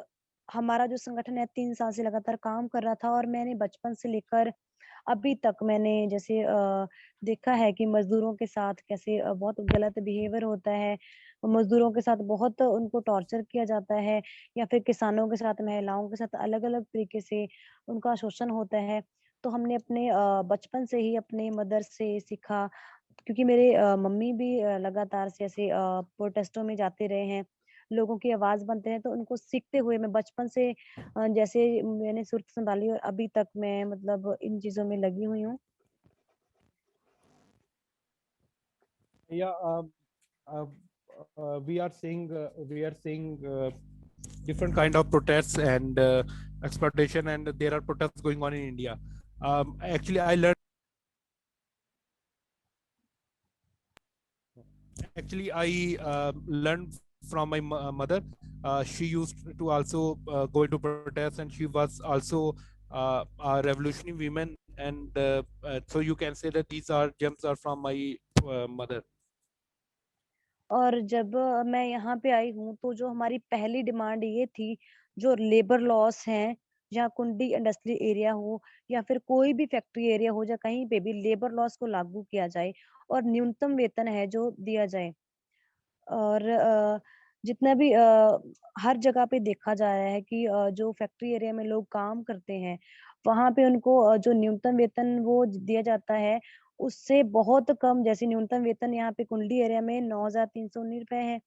हमारा जो संगठन है 3 साल से लगातार काम कर रहा था, और मैंने बचपन से लेकर अभी तक मैंने जैसे देखा है कि मजदूरों के साथ कैसे बहुत गलत बिहेवियर होता है, मजदूरों के साथ बहुत उनको टॉर्चर किया जाता है, या फिर किसानों के साथ, महिलाओं के साथ अलग-अलग तरीके से उनका शोषण होता है। तो हमने अपने बचपन से ही अपने मदर से सीखा, क्योंकि मेरे मम्मी भी लगातार से ऐसे प्रोटेस्टों में जाते रहे हैं, लोगों की आवाज बनते हैं, तो उनको सीखते हुए मैं बचपन से जैसे मैंने सुर्ख संभाली और अभी तक मैं मतलब इन चीजों में लगी हुई हूँ। Yeah, we are seeing different kind of protests and exploitation, and there are protests going on in India. Actually, I learned from my mother. She used to also go into protests, and she was also a revolutionary woman. And so you can say that these are gems are from my mother. और जब मैं यहाँ पे आई हूँ तो जो हमारी पहली डिमांड ये थी, जो लेबर लॉस हैं जहाँ कुंडी इंडस्ट्रियल एरिया हो या फिर कोई भी फैक्ट्री एरिया हो, या कहीं पे भी लेबर लॉस को लागू किया जाए और न्यूनतम वेतन है जो दिया जाए। और जितना भी हर जगह पे देखा जा रहा है कि जो फैक्ट्री एरिया में लोग काम करते हैं, वहाँ पे उनको जो न्यूनतम वेतन वो दिया जाता है, उससे बहुत कम। जैसे न्यूनतम वेतन यहाँ पे कुंडी एरिया में 9,319 रुपए है,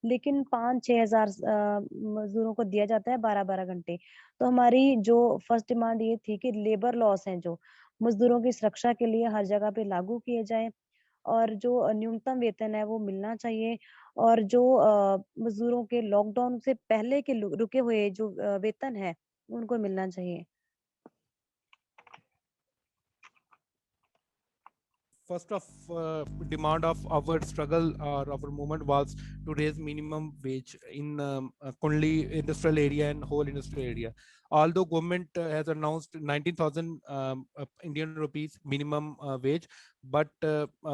लेकिन 5-6 हज़ार मज़दूरों को दिया जाता है 12-12 घंटे। तो हमारी जो फर्स्ट डिमांड ये थी कि लेबर लॉस हैं जो, मज़दूरों की सुरक्षा के लिए हर जगह पे लागू किए जाएँ, और जो न्यूनतम वेतन है वो मिलना चाहिए, और जो मज़दूरों के लॉकडाउन से पहले के रुके हुए जो वेतन है, उनको मिलना चाहिए। First of demand of our struggle or our movement was to raise minimum wage in Kunli industrial area and whole industrial area. Although government has announced 19,000 Indian rupees minimum wage, but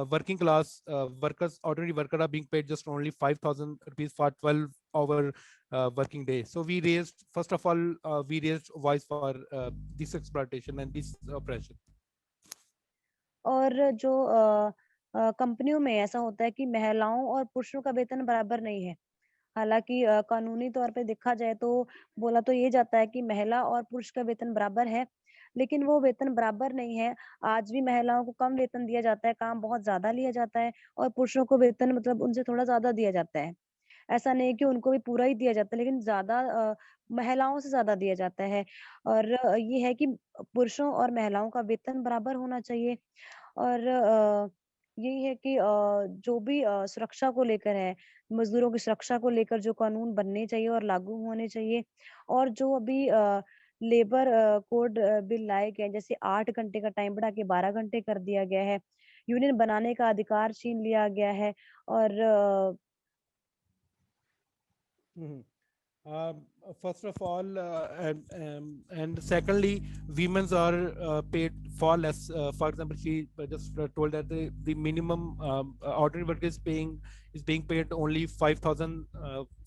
working class workers, ordinary workers are being paid just only 5,000 rupees for 12-hour working day. So we raised, first of all, we raised voice for this exploitation and this oppression. और जो कंपनियों में ऐसा होता है कि महिलाओं और पुरुषों का वेतन बराबर नहीं है। हालाँकि कानूनी तौर पे देखा जाए तो बोला तो ये जाता है कि महिला और पुरुष का वेतन बराबर है, लेकिन वो वेतन बराबर नहीं है। आज भी महिलाओं को कम वेतन दिया जाता है, काम बहुत ज़्यादा लिया जाता है, और पुरुषों को वेतन मतलब उनसे थोड़ा ज़्यादा दिया जाता है। ऐसा नहीं है कि उनको भी पूरा ही दिया जाता है, लेकिन ज़्यादा महिलाओं से ज़्यादा दिया जाता है। और ये है कि पुरुषों और महिलाओं का वेतन बराबर होना चाहिए। और यही है कि जो भी सुरक्षा को लेकर है, मज़दूरों की सुरक्षा को लेकर जो कानून बनने चाहिए और लागू होने चाहिए, और जो अभी लेबर कोड बिल लाए गए हैं, जैसे 8 घंटे का टाइम बढ़ा के 12 घंटे कर दिया गया है, यूनियन बनाने का अधिकार छीन लिया गया है, और Mhm. Um, First of all, and secondly, women's are paid far less. For example, she just told that the minimum ordinary worker is being paid only 5,000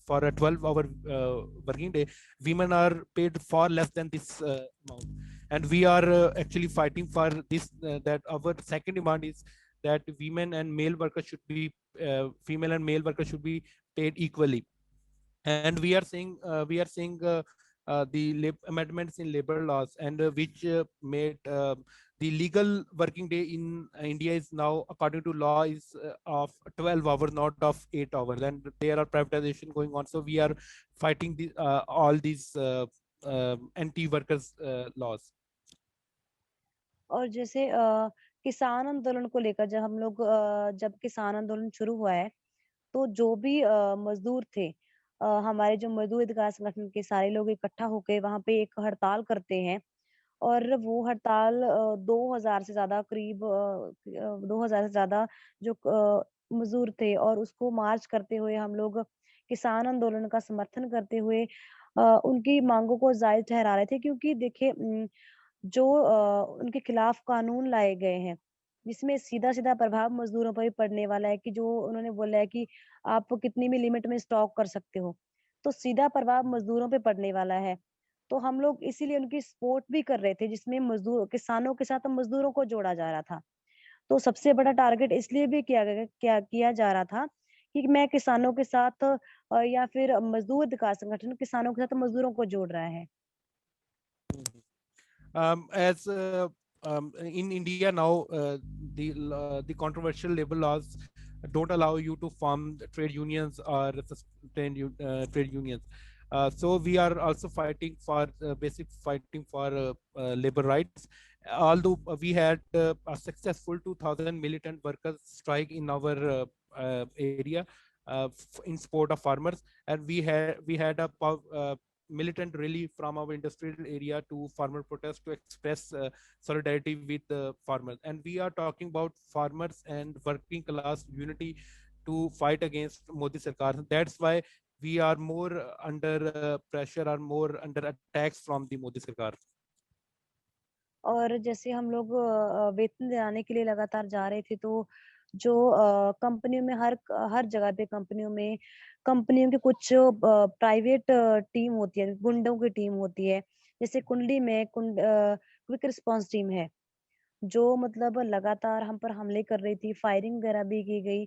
for a 12-hour working day. Women are paid far less than this amount, and we are actually fighting for this. That our second demand is that women and male workers should be female and male workers should be paid equally. And we are seeing the amendments in labor laws, and which made the legal working day in India is now, according to law, is of 12 hours, not of 8 hours, and there are privatization going on. So we are fighting all these anti-workers laws. और जैसे किसान आंदोलन को लेकर जब किसान आंदोलन शुरू हुआ है, तो जो भी मजदूर थे, हमारे जो मजदूर अधिकार संगठन के सारे लोग इकट्ठा होके वहाँ पे एक हड़ताल करते हैं, और वो हड़ताल 2000 से ज़्यादा करीब 2000 से ज़्यादा जो मजदूर थे, और उसको मार्च करते हुए हम लोग किसान आंदोलन का समर्थन करते हुए उनकी मांगों को जायज़ ठहरा रहे थे, क्योंकि देखिए जो उनके खिलाफ कानून लाए गए हैं, जिसमें सीधा-सीधा प्रभाव मज़दूरों पर भी पड़ने वाला है, कि जो उन्होंने बोला है कि आप कितनी भी लिमिट में स्टॉक कर सकते हो, तो सीधा प्रभाव मज़दूरों पे पड़ने वाला है। तो हम लोग इसीलिए उनकी सपोर्ट भी कर रहे थे, जिसमें मज़दूर किसानों के साथ मज़दूरों को जोड़ा जा रहा था। तो सबसे बड़ा टारगेट इसलिए भी किया जा रहा था कि मैं किसानों के साथ या फिर मज़दूर अधिकार संगठन किसानों के साथ मज़दूरों को जोड़ रहा है। As in India now, the controversial labor laws don't allow you to form trade unions or sustain trade unions. So we are also fighting for fighting for labor rights. Although we had a successful 2,000 militant workers strike in our area in support of farmers, and we had a militant rally from our industrial area to farmer protest to express solidarity with the farmers. And we are talking about farmers and working class unity to fight against Modi Sarkar. That's why we are more under pressure or more under attacks from the Modi Sarkar. और जैसे हम लोग वेतन दिलाने के लिए लगातार जा रहे थे, तो जो कंपनियों में हर जगह पे कंपनियों के कुछ प्राइवेट टीम होती है, गुंडों की टीम होती है, जैसे कुंडली में क्विक रिस्पांस टीम है, जो मतलब लगातार हम पर हमले कर रही थी, फायरिंग वगैरह भी की गई।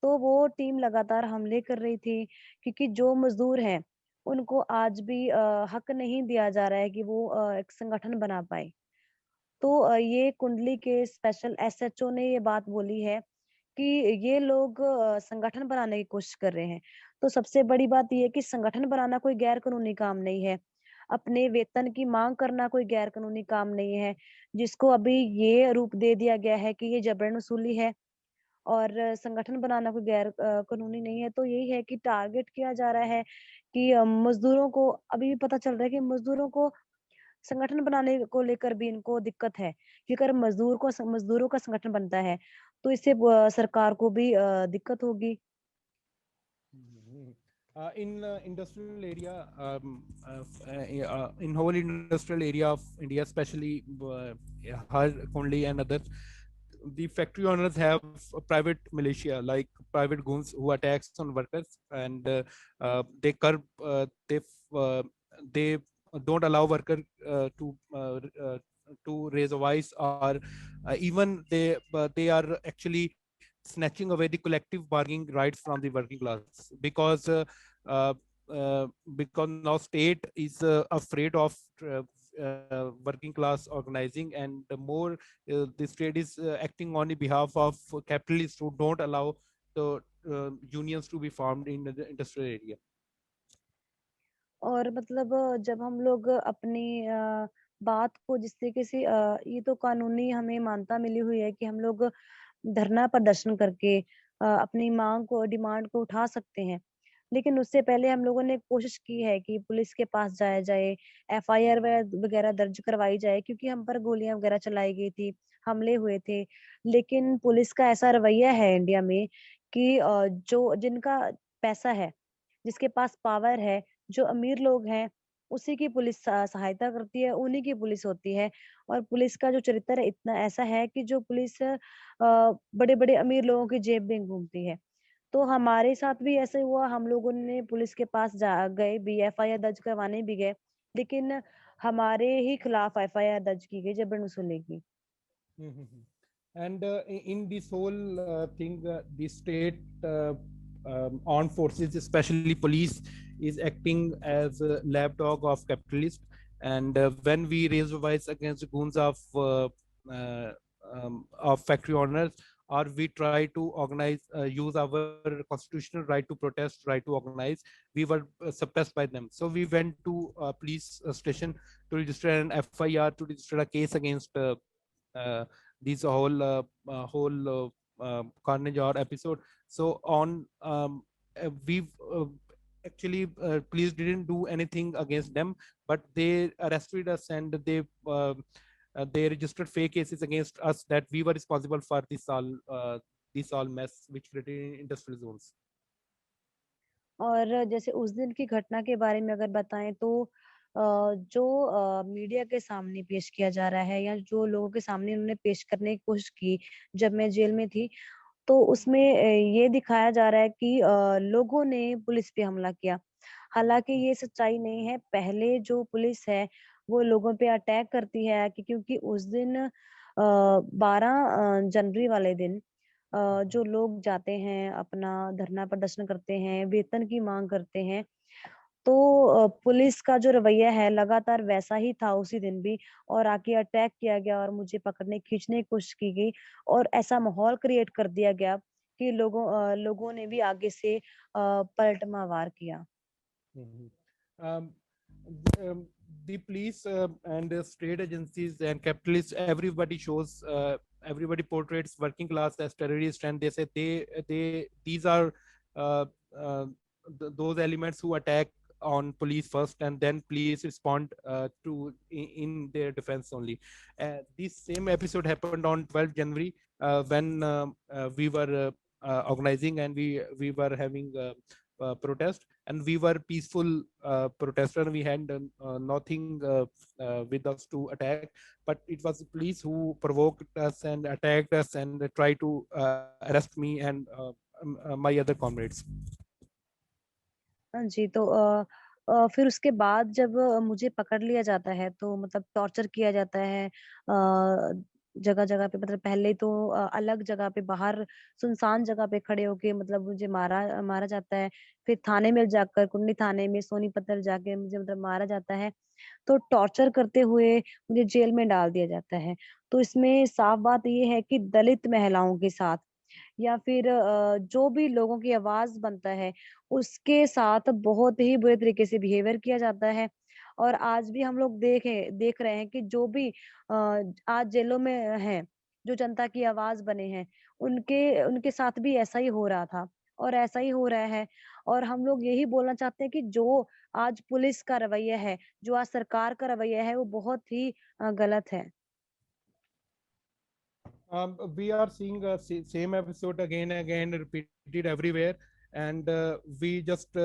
तो वो टीम लगातार हमले कर रही थी, क्योंकि जो मजदूर हैं उनको आज भी हक नहीं दिया जा रहा है कि वो एक संगठन बना पाए। तो ये कुंडली के स्पेशल एसएचओ ने ये बात बोली है कि ये लोग संगठन बनाने की कोशिश कर रहे हैं। तो सबसे बड़ी बात ये है कि संगठन बनाना कोई गैर कानूनी काम नहीं है। अपने वेतन की मांग करना कोई गैर कानूनी काम नहीं है, जिसको अभी ये रूप दे दिया गया है कि ये जबरन वसूली है। और संगठन बनाना कोई गैर कानूनी नहीं है। तो यही है कि टारगेट किया जा रहा है कि मजदूरों को अभी भी पता चल रहा है कि मजदूरों को संगठन बनाने को लेकर भी इनको दिक्कत है, कि अगर मजदूरों का संगठन बनता है तो इससे सरकार को भी दिक्कत होगी। In industrial area, in whole industrial area of India, especially Har, Kondli and others, the factory owners have a private militia, like private goons who attacks on workers, and they curb, they don't allow worker to raise a voice, or even they are actually snatching away the collective bargaining rights from the working class, uh, because now state is afraid of working class organizing, and the more the state is acting on the behalf of capitalists who don't allow the unions to be formed in the industrial area. और मतलब जब हम लोग अपनी बात को जिस तरीके से ये तो कानूनी हमें मान्यता मिली हुई है कि हम लोग धरना प्रदर्शन करके अपनी मांग को डिमांड को उठा सकते हैं। लेकिन उससे पहले हम लोगों ने कोशिश की है कि पुलिस के पास जाया जाए, एफआईआर वगैरह दर्ज करवाई जाए, क्योंकि हम पर गोलियां वगैरह चलाई गई थी, हमले हुए थे। लेकिन पुलिस का ऐसा रवैया है इंडिया में कि जो जिनका पैसा है, जिसके पास पावर है, जो अमीर लोग हैं, उसी की पुलिस सहायता करती है, उन्हीं की पुलिस होती है। और पुलिस का जो चरित्र है इतना ऐसा है कि जो पुलिस बड़े-बड़े अमीर लोगों की जेब में घूमती है। तो हमारे साथ भी ऐसे हुआ, हम लोगों ने पुलिस के पास जा गए भी, एफआईआर दर्ज करवाने भी गए, लेकिन हमारे ही खिलाफ एफआईआर दर्ज की गई जबरन वसूली की। And in this whole thing, the state armed forces, especially police, is acting as a lapdog of capitalists. And when we raise a voice against goons of factory owners, or we try to organize, use our constitutional right to protest, right to organize, we were suppressed by them. So we went to a police station to register an FIR, to register a case against this whole carnage or episode. So on we actually police didn't do anything against them, but they arrested us, and they registered fake cases against us, that we were responsible for this all mess which created in industrial zones. और जैसे उस दिन की घटना के बारे में अगर बताएं तो जो मीडिया के सामने पेश किया जा रहा है, या जो लोगों के सामने उन्होंने पेश करने की कोशिश की जब मैं जेल में थी, तो उसमें ये दिखाया जा रहा है कि लोगों ने पुलिस पे हमला किया। हालांकि ये सच्चाई नहीं है। पहले जो पुलिस है वो लोगों पे अटैक करती है, कि क्योंकि उस दिन 12 जनवरी वाले दिन जो लोग जाते हैं, अपना धरना प्रदर्शन करते हैं, वेतन की मांग करते हैं, तो पुलिस का जो रवैया है लगातार वैसा ही था उसी दिन भी, और आके अटैक किया गया और मुझे पकड़ने खींचने की कोशिश की गई, और ऐसा माहौल क्रिएट कर दिया गया कि लोगों ने भी आगे से पलटवार वार किया। Um, the police and state agencies and capitalists, everybody portrays working class as terrorists, and they say these are uh, uh, those elements who attack on police first, and then police respond in their defense only. This same episode happened on 12th January, when we were organizing, and we were having protest, and we were peaceful protesters. We had nothing with us to attack, but it was the police who provoked us and attacked us and tried to arrest me and my other comrades. हाँ जी, तो फिर उसके बाद जब मुझे पकड़ लिया जाता है तो मतलब टॉर्चर किया जाता है जगह-जगह पे, मतलब पहले तो अलग जगह पे बाहर सुनसान जगह पे खड़े होके मतलब मुझे मारा मारा जाता है। फिर थाने में जाकर कुंडली थाने में सोनीपत जाके मुझे मतलब मारा जाता है। तो टॉर्चर करते हुए मुझे जेल में डाल दिया जाता है। तो इसमें साफ बात ये है कि दलित महिलाओं के साथ या फिर जो भी लोगों की आवाज़ बनता है, उसके साथ बहुत ही बुरे तरीके से बिहेवियर किया जाता है। और आज भी हम लोग देख रहे हैं कि जो भी आज जेलों में हैं, जो जनता की आवाज़ बने हैं, उनके उनके साथ भी ऐसा ही हो रहा था और ऐसा ही हो रहा है। और हम लोग यही बोलना चाहते हैं कि जो आज पुलिस का रवैया है, जो आज सरकार का रवैया है, वो बहुत ही गलत है। We are seeing same episode again and again repeated everywhere, and we just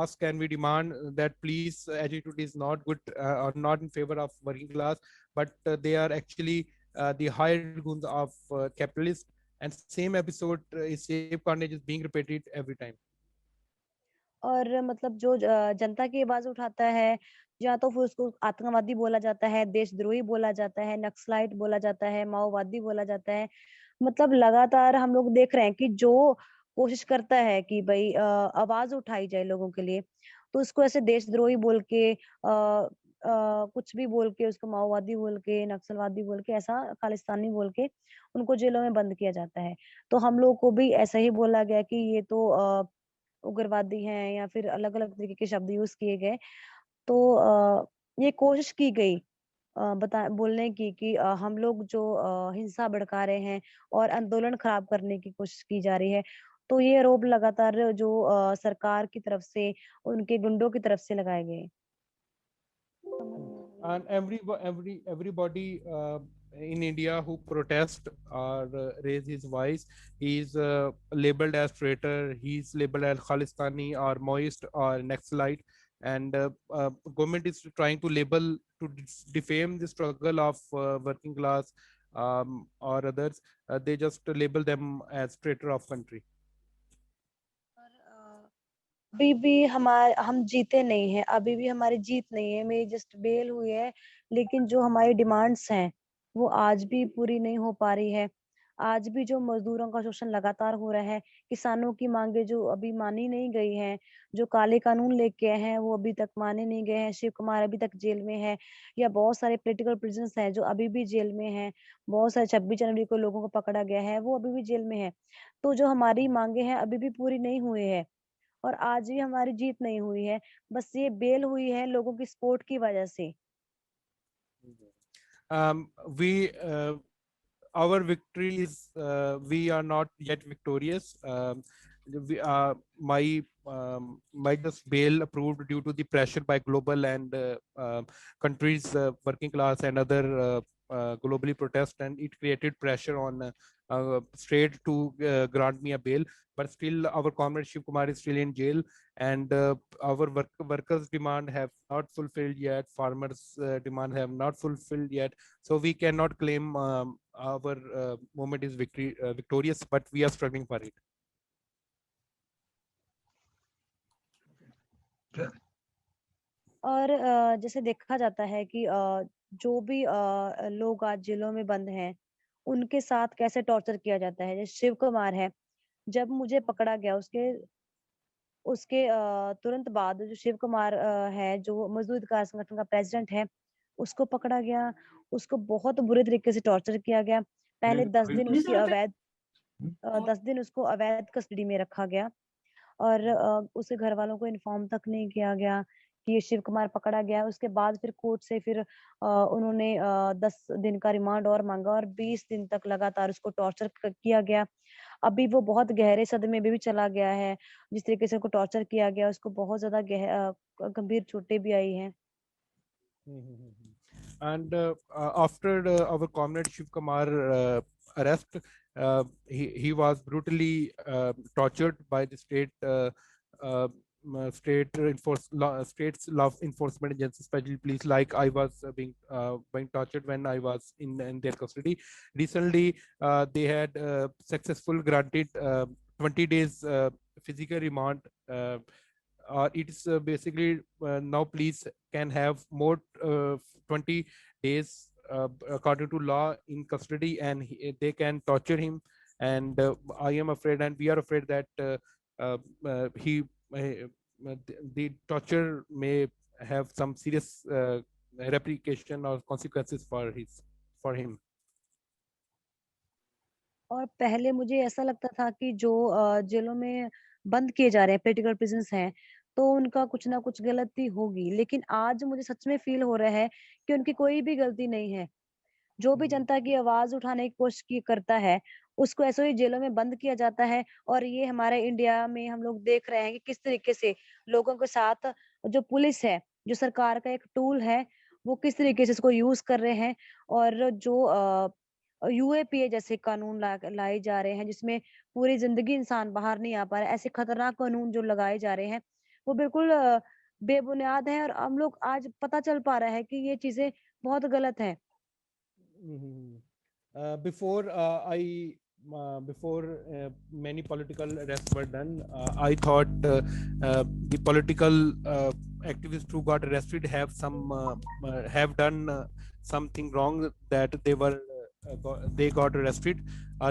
ask and we demand that police attitude is not good or not in favor of working class, but they are actually the hired guns of capitalists. And same episode is same carnage is being repeated every time. और मतलब जो जनता की आवाज़ उठाता है, या तो फिर उसको आतंकवादी बोला जाता है, देशद्रोही बोला जाता है, नक्सलाइट बोला जाता है, माओवादी बोला जाता है। मतलब लगातार हम लोग देख रहे हैं कि जो कोशिश करता है कि भई आवाज़ उठाई जाए लोगों के लिए, तो उसको ऐसे देशद्रोही बोल के कुछ भी बोल के, उसको माओवादी बोल के, नक्सलवादी बोल के, ऐसा खालिस्तानी बोल के उनको जेलों में बंद किया जाता है। तो हम लोग को भी ऐसा ही बोला गया कि ये तो उग्रवादी हैं या फिर अलग-अलग तरीके के शब्द यूज़ किए गए। तो ये कोशिश की गई बता बोलने की कि हम लोग जो हिंसा भड़का रहे हैं और आंदोलन खराब करने की कोशिश की जा रही है। तो ये आरोप लगातार जो सरकार की तरफ से, उनके गुंडों की तरफ से लगाए गए। And everybody in India who protest or raise his voice, he's labeled as traitor, he's labeled as Khalistani or Maoist or Naxalite, and government is trying to label to defame the struggle of working class or others. They just label them as traitor of country. अभी भी हम जीते नहीं हैं, अभी भी हमारी जीत नहीं है, मेरी जस्ट बेल हुई है, लेकिन जो हमारी डिमांड्स हैं, वो आज भी पूरी नहीं हो पा रही है। आज भी जो मज़दूरों का शोषण लगातार हो रहा है, किसानों की माँगें जो अभी मानी नहीं गई हैं, जो काले कानून लेके आए हैं, वो अभी तक माने नहीं गए हैं, शिव कुमार अभी तक जेल में है, या बहुत सारे पॉलिटिकल प्रिजनर्स हैं, जो अभी भी जेल में हैं, बहुत सारे 26 जनवरी को लोगों को पकड़ा गया है, वो अभी भी जेल में हैं। तो जो हमारी माँगें हैं, अभी भी पूरी नहीं हुई है। और आज भी हमारी जीत नहीं हुई है। बस ये बेल हुई है लोगों की सपोर्ट की वजह से। We our victory is we are not yet victorious. My just bail approved due to the pressure by global and countries, working class and other globally protest, and it created pressure on state to grant me a bail. But still, our comrade Shiv Kumar is still in jail, and our workers' demand have not fulfilled yet. Farmers' demand have not fulfilled yet. So we cannot claim our movement is victorious, but we are struggling for it. और जैसे देखा जाता है कि जो भी लोग आज जेलों में बंद हैं, उनके साथ कैसे टॉर्चर किया जाता है। जैसे शिव कुमार है, जब मुझे पकड़ा गया उसके उसके तुरंत बाद जो शिव कुमार है, जो मजदूर अधिकार संगठन का प्रेसिडेंट है, उसको पकड़ा गया, उसको बहुत बुरे तरीके से टॉर्चर किया गया। पहले 10 दिन उसकी 10 दिन उसको अवैध कस्टडी में रखा गया और उसके घर वालों को इन्फॉर्म तक नहीं किया गया कि ये शिव कुमार पकड़ा गया है। उसके बाद फिर कोर्ट से फिर उन्होंने 10 दिन का रिमांड और माँगा और 20 दिन तक लगातार उसको टॉर्चर किया गया। अभी वो बहुत गहरे सदमे में भी चला गया है। जिस तरीके से उसको टॉर्चर किया गया, उसको बहुत ज़्यादा गंभीर चोटें भी आई हैं। And after our comrade Shiv Kumar arrest, he was brutally tortured by the uh, state's law enforcement agencies, especially police. Like I was being tortured when I was in their custody. Recently, they had successful granted 20 days physical remand it's basically now police can have more 20 days according to law in custody, and they can torture him. And I am afraid, and we are afraid that he the torture may have some serious replication or consequences for him. और पहले मुझे ऐसा लगता था कि जो जेलों में बंद किए जा रहे हैं, पोलिटिकल प्रिजन्स हैं, तो उनका कुछ ना कुछ गलती होगी। लेकिन आज मुझे सच में फ़ील हो रहा है कि उनकी कोई भी गलती नहीं है। जो भी जनता की आवाज़ उठाने की कोशिश की करता है, उसको ऐसे ही जेलों में बंद किया जाता है। और ये हमारे इंडिया में हम लोग देख रहे हैं कि किस तरीके से लोगों के साथ जो पुलिस है, जो सरकार का एक टूल है, वो किस तरीके से इसको यूज़ कर रहे हैं। और जो यूएपीए जैसे कानून लाए जा रहे हैं, जिसमें पूरी ज़िंदगी इंसान बाहर नहीं आ पा रहा है, ऐसे खतरनाक कानून जो लगाए जा रहे हैं, वो बिल्कुल बेबुनियाद हैं। और हम लोग आज पता चल पा रहा है कि ये चीज़ें बहुत गलत हैं। Before many political arrests were done, I thought the political activists who got arrested have done something wrong, that they got arrested,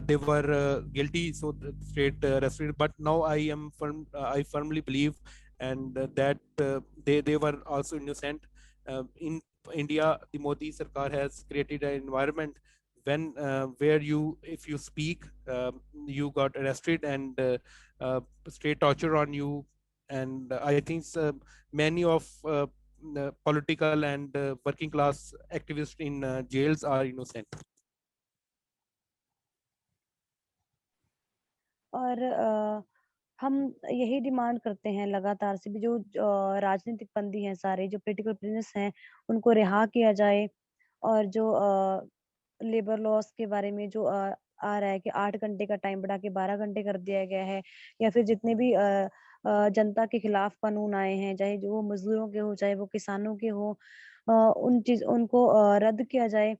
they were guilty, so straight arrested. But now I firmly believe and that they were also innocent. In India, the Modi Sarkar has created an environment when where if you speak, you got arrested and straight torture on you. And I think many of political and working class activists in jails are innocent. और हम यही demand करते हैं लगातार से भी, जो राजनीतिक बंदी हैं सारे, जो पोलिटिकल प्रिजनर्स हैं, उनको रिहा किया जाए। और जो लेबर लॉस के बारे में जो आ रहा है कि 8 घंटे का टाइम बढ़ा के 12 घंटे कर दिया गया है, या फिर जितने भी जनता के खिलाफ कानून आए हैं, चाहे जो वो मजदूरों के हो, चाहे वो किसानों के हो, उनको रद्द किया जाए।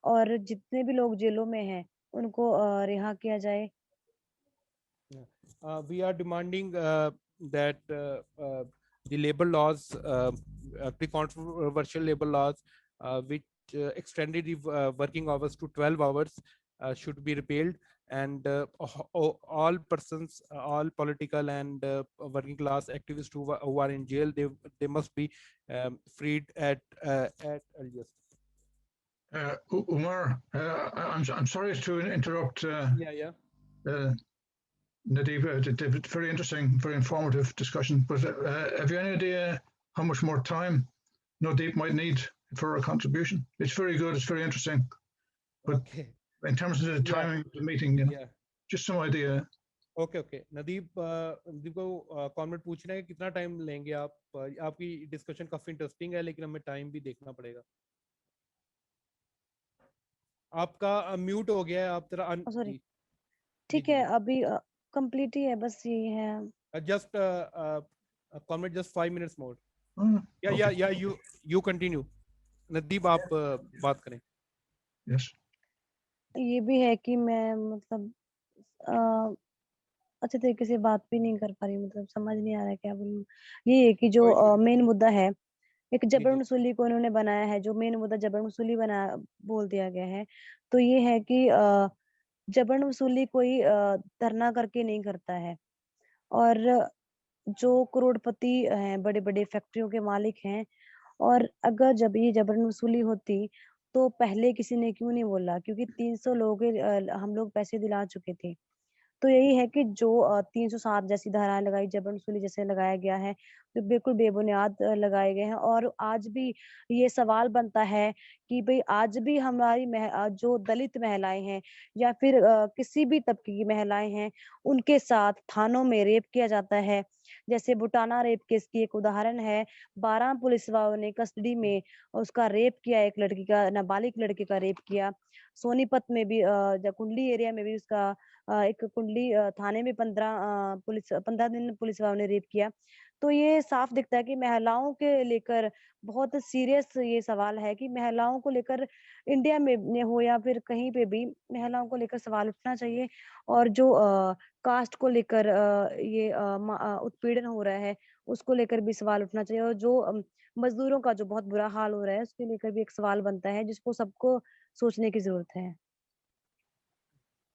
और जितने भी लोग जेलों में हैं, उनको रिहा किया जाए। We are demanding that the labor laws, the controversial labor laws, which extended the working hours to 12 hours, should be repealed. And all persons, all political and working class activists who are in jail, they must be freed at earliest. Umar, I'm sorry to interrupt. Yeah. Nodeep, very interesting, very informative discussion. But have you any idea how much more time Nodeep might need for a contribution? It's very good. It's very interesting. But okay, in terms of the timing of the meeting, just some idea. Okay. नदीप को comment पूछना है कितना time लेंगे आप? आपकी discussion काफी interesting है, लेकिन हमें टाइम भी देखना पड़ेगा। आपका म्यूट हो गया है, आप जरा सॉरी। ठीक है, अभी कंप्लीट ही है, बस ये है। Just comment just 5 minutes more. या यू कंटिन्यू। नदीप आप बात करें। यस। ये भी है कि मैं मतलब अच्छे तरीके से बात भी नहीं कर पा रही, मतलब समझ नहीं आ रहा है क्या बोलूं। ये है कि जो मेन मुद्दा है, एक जबरन वसूली को उन्होंने बनाया है, जो मेन मुद्दा जबरन वसूली बोल दिया गया है। तो ये है कि जबरन वसूली कोई धरना करके नहीं करता है। और जो करोड़पति हैं, बड़े बड़े फैक्ट्रियों के मालिक हैं, और अगर जब ये जबरन वसूली होती तो पहले किसी ने क्यों नहीं बोला? क्योंकि 300 लोगों के हम लोग पैसे दिला चुके थे। तो यही है कि जो 307 जैसी धाराएं लगाई, जबरन वसूली जैसे लगाया गया है, जो बिल्कुल बेबुनियाद लगाए गए हैं। और आज भी ये सवाल बनता है कि भाई आज भी हमारी जो दलित महिलाएं हैं, या फिर किसी भी तबके की महिलाएं हैं, उनके साथ थानों में रेप किया जाता है। जैसे बुटाना रेप केस की एक उदाहरण है, 12 पुलिस वालों ने कस्टडी में उसका रेप किया, एक लड़की का, नाबालिग लड़के का रेप किया। सोनीपत में भी कुंडली एरिया में भी उसका एक कुंडली थाने में 15 दिन पुलिस वालों ने रेप किया। तो ये साफ दिखता है कि महिलाओं के लेकर बहुत सीरियस ये सवाल है कि महिलाओं को लेकर इंडिया में हो या फिर कहीं पे भी महिलाओं को लेकर सवाल उठना चाहिए। और जो कास्ट को लेकर ये उत्पीड़न हो रहा है, उसको लेकर भी सवाल उठना चाहिए। और जो मजदूरों का जो बहुत बुरा हाल हो रहा है उसके लेकर भी एक सवाल बनता है जिसको सबको सोचने की जरूरत है।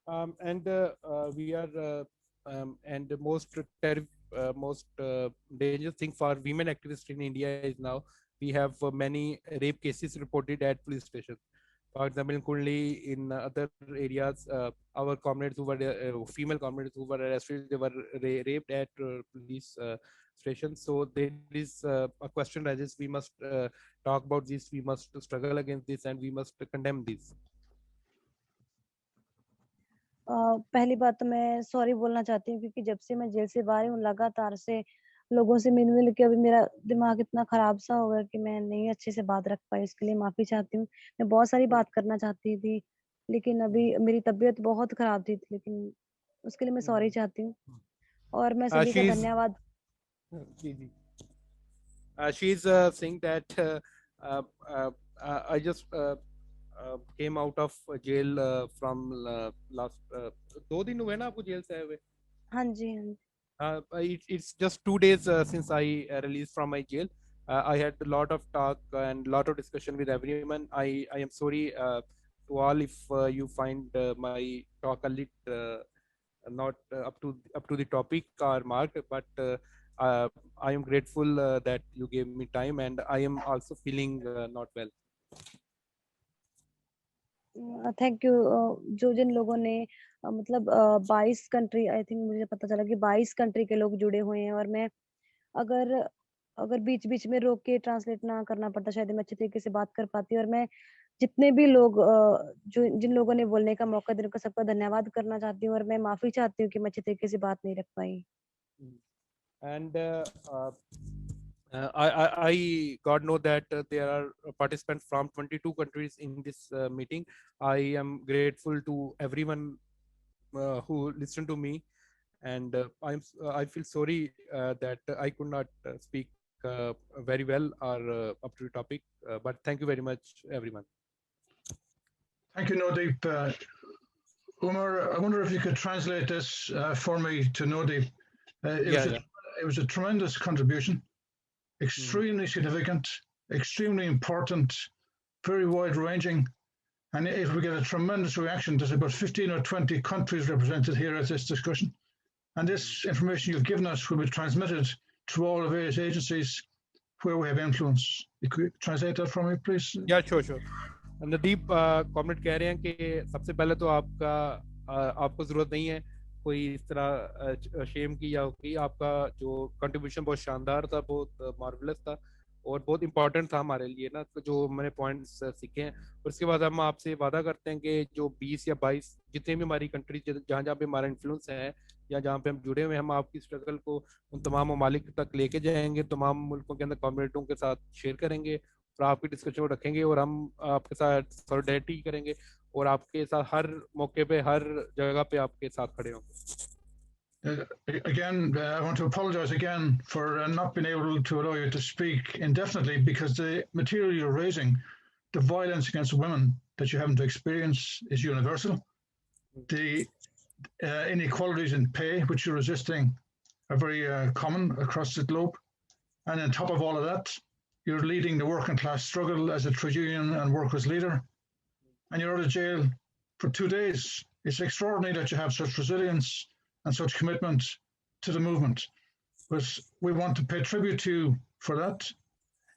And we are and the most dangerous thing for women activists in India is now we have many rape cases reported at police stations. For example, in Kundli, in other areas, our comrades who were female comrades who were arrested, they were raped at police stations. So there is a question arises: we must talk about this, we must struggle against this, and we must condemn this. पहली बात तो मैं sorry बोलना चाहती हूँ क्योंकि जब से मैं जेल से बाहर हूँ लगातार से लोगों से मिल के अभी मेरा दिमाग इतना खराब सा हो गया कि मैं नहीं अच्छे से बात रख पाई, इसके लिए माफी चाहती हूँ। मैं बहुत सारी बात करना चाहती थी लेकिन अभी मेरी तबीयत बहुत खराब थी, लेकिन उसके लिए मैं सॉरी चाहती हूँ और मैं सभी का She's धन्यवाद। she's saying that I just came out of jail from last 2 दिन हुए ना आपको जेल से आए हुए? हाँ जी, हाँ जी। It's just 2 days since I released from my jail. I had a lot of talk and lot of discussion with everyone. I am sorry to all if you find my talk a little not up to the topic or mark, but I am grateful that you gave me time, and I am also feeling not well. Thank you. जो जिन लोगों ने मतलब 22 country, I think मुझे पता चला कि 22 country के लोग जुड़े हुए हैं और मैं अगर अगर बीच बीच में रोक के ट्रांसलेट ना करना पड़ता शायद मैं अच्छे तरीके से बात कर पाती। और मैं जितने भी लोग जो जिन लोगों ने बोलने का मौका दिया उनका सबका धन्यवाद करना चाहती हूँ और मैं माफी चाहती हूँ कि मैं अच्छे तरीके से बात नहीं रख पाई। And I got know that there are participants from 22 countries in this meeting. I am grateful to everyone who listened to me, and I feel sorry that I could not speak very well or up to the topic. But thank you very much, everyone. Thank you, Nodeep. Umar, I wonder if you could translate this for me to Nodeep. It was a tremendous contribution, extremely significant, extremely important, very wide-ranging, and if we get a tremendous reaction, there's about 15 or 20 countries represented here at this discussion, and this information you've given us will be transmitted to all the various agencies where we have influence. You could translate that for me, please? Yeah, sure. Nadeep comrade कह रहे हैं कि सबसे पहले तो आपको जरूरत नहीं है कोई इस तरह शेम की या की, आपका जो कंट्रीब्यूशन बहुत शानदार था, बहुत मार्वलस था और बहुत इंपॉर्टेंट था हमारे लिए ना, तो जो मैंने पॉइंट्स सीखे हैं। और उसके बाद हम आपसे वादा करते हैं कि जो 20 या 22 जितने भी हमारी कंट्री जहाँ जहाँ पे हमारा इन्फ्लुएंस है या जहाँ पे हम जुड़े हुए, हम आपकी स्ट्रगल को उन तमाम ममालिक तक लेके जाएंगे, तमाम मुल्कों के अंदर कम्युनिटियों के साथ शेयर करेंगे और आपकी डिस्कशन रखेंगे और हम आपके साथ सॉलिडेरिटी करेंगे और आपके साथ हर मौके पे हर जगह पे आपके साथ खड़े होंगे। Again, I want to apologize again for not being able to allow you to speak indefinitely because the material you're raising, the violence against women that you happen to experience is universal. The inequalities in pay, which you're resisting, are very common across the globe. And on top of all of that, you're leading the working class struggle as a trade union and workers leader. And you're out of jail for 2 days. It's extraordinary that you have such resilience and such commitment to the movement. But we want to pay tribute to you for that,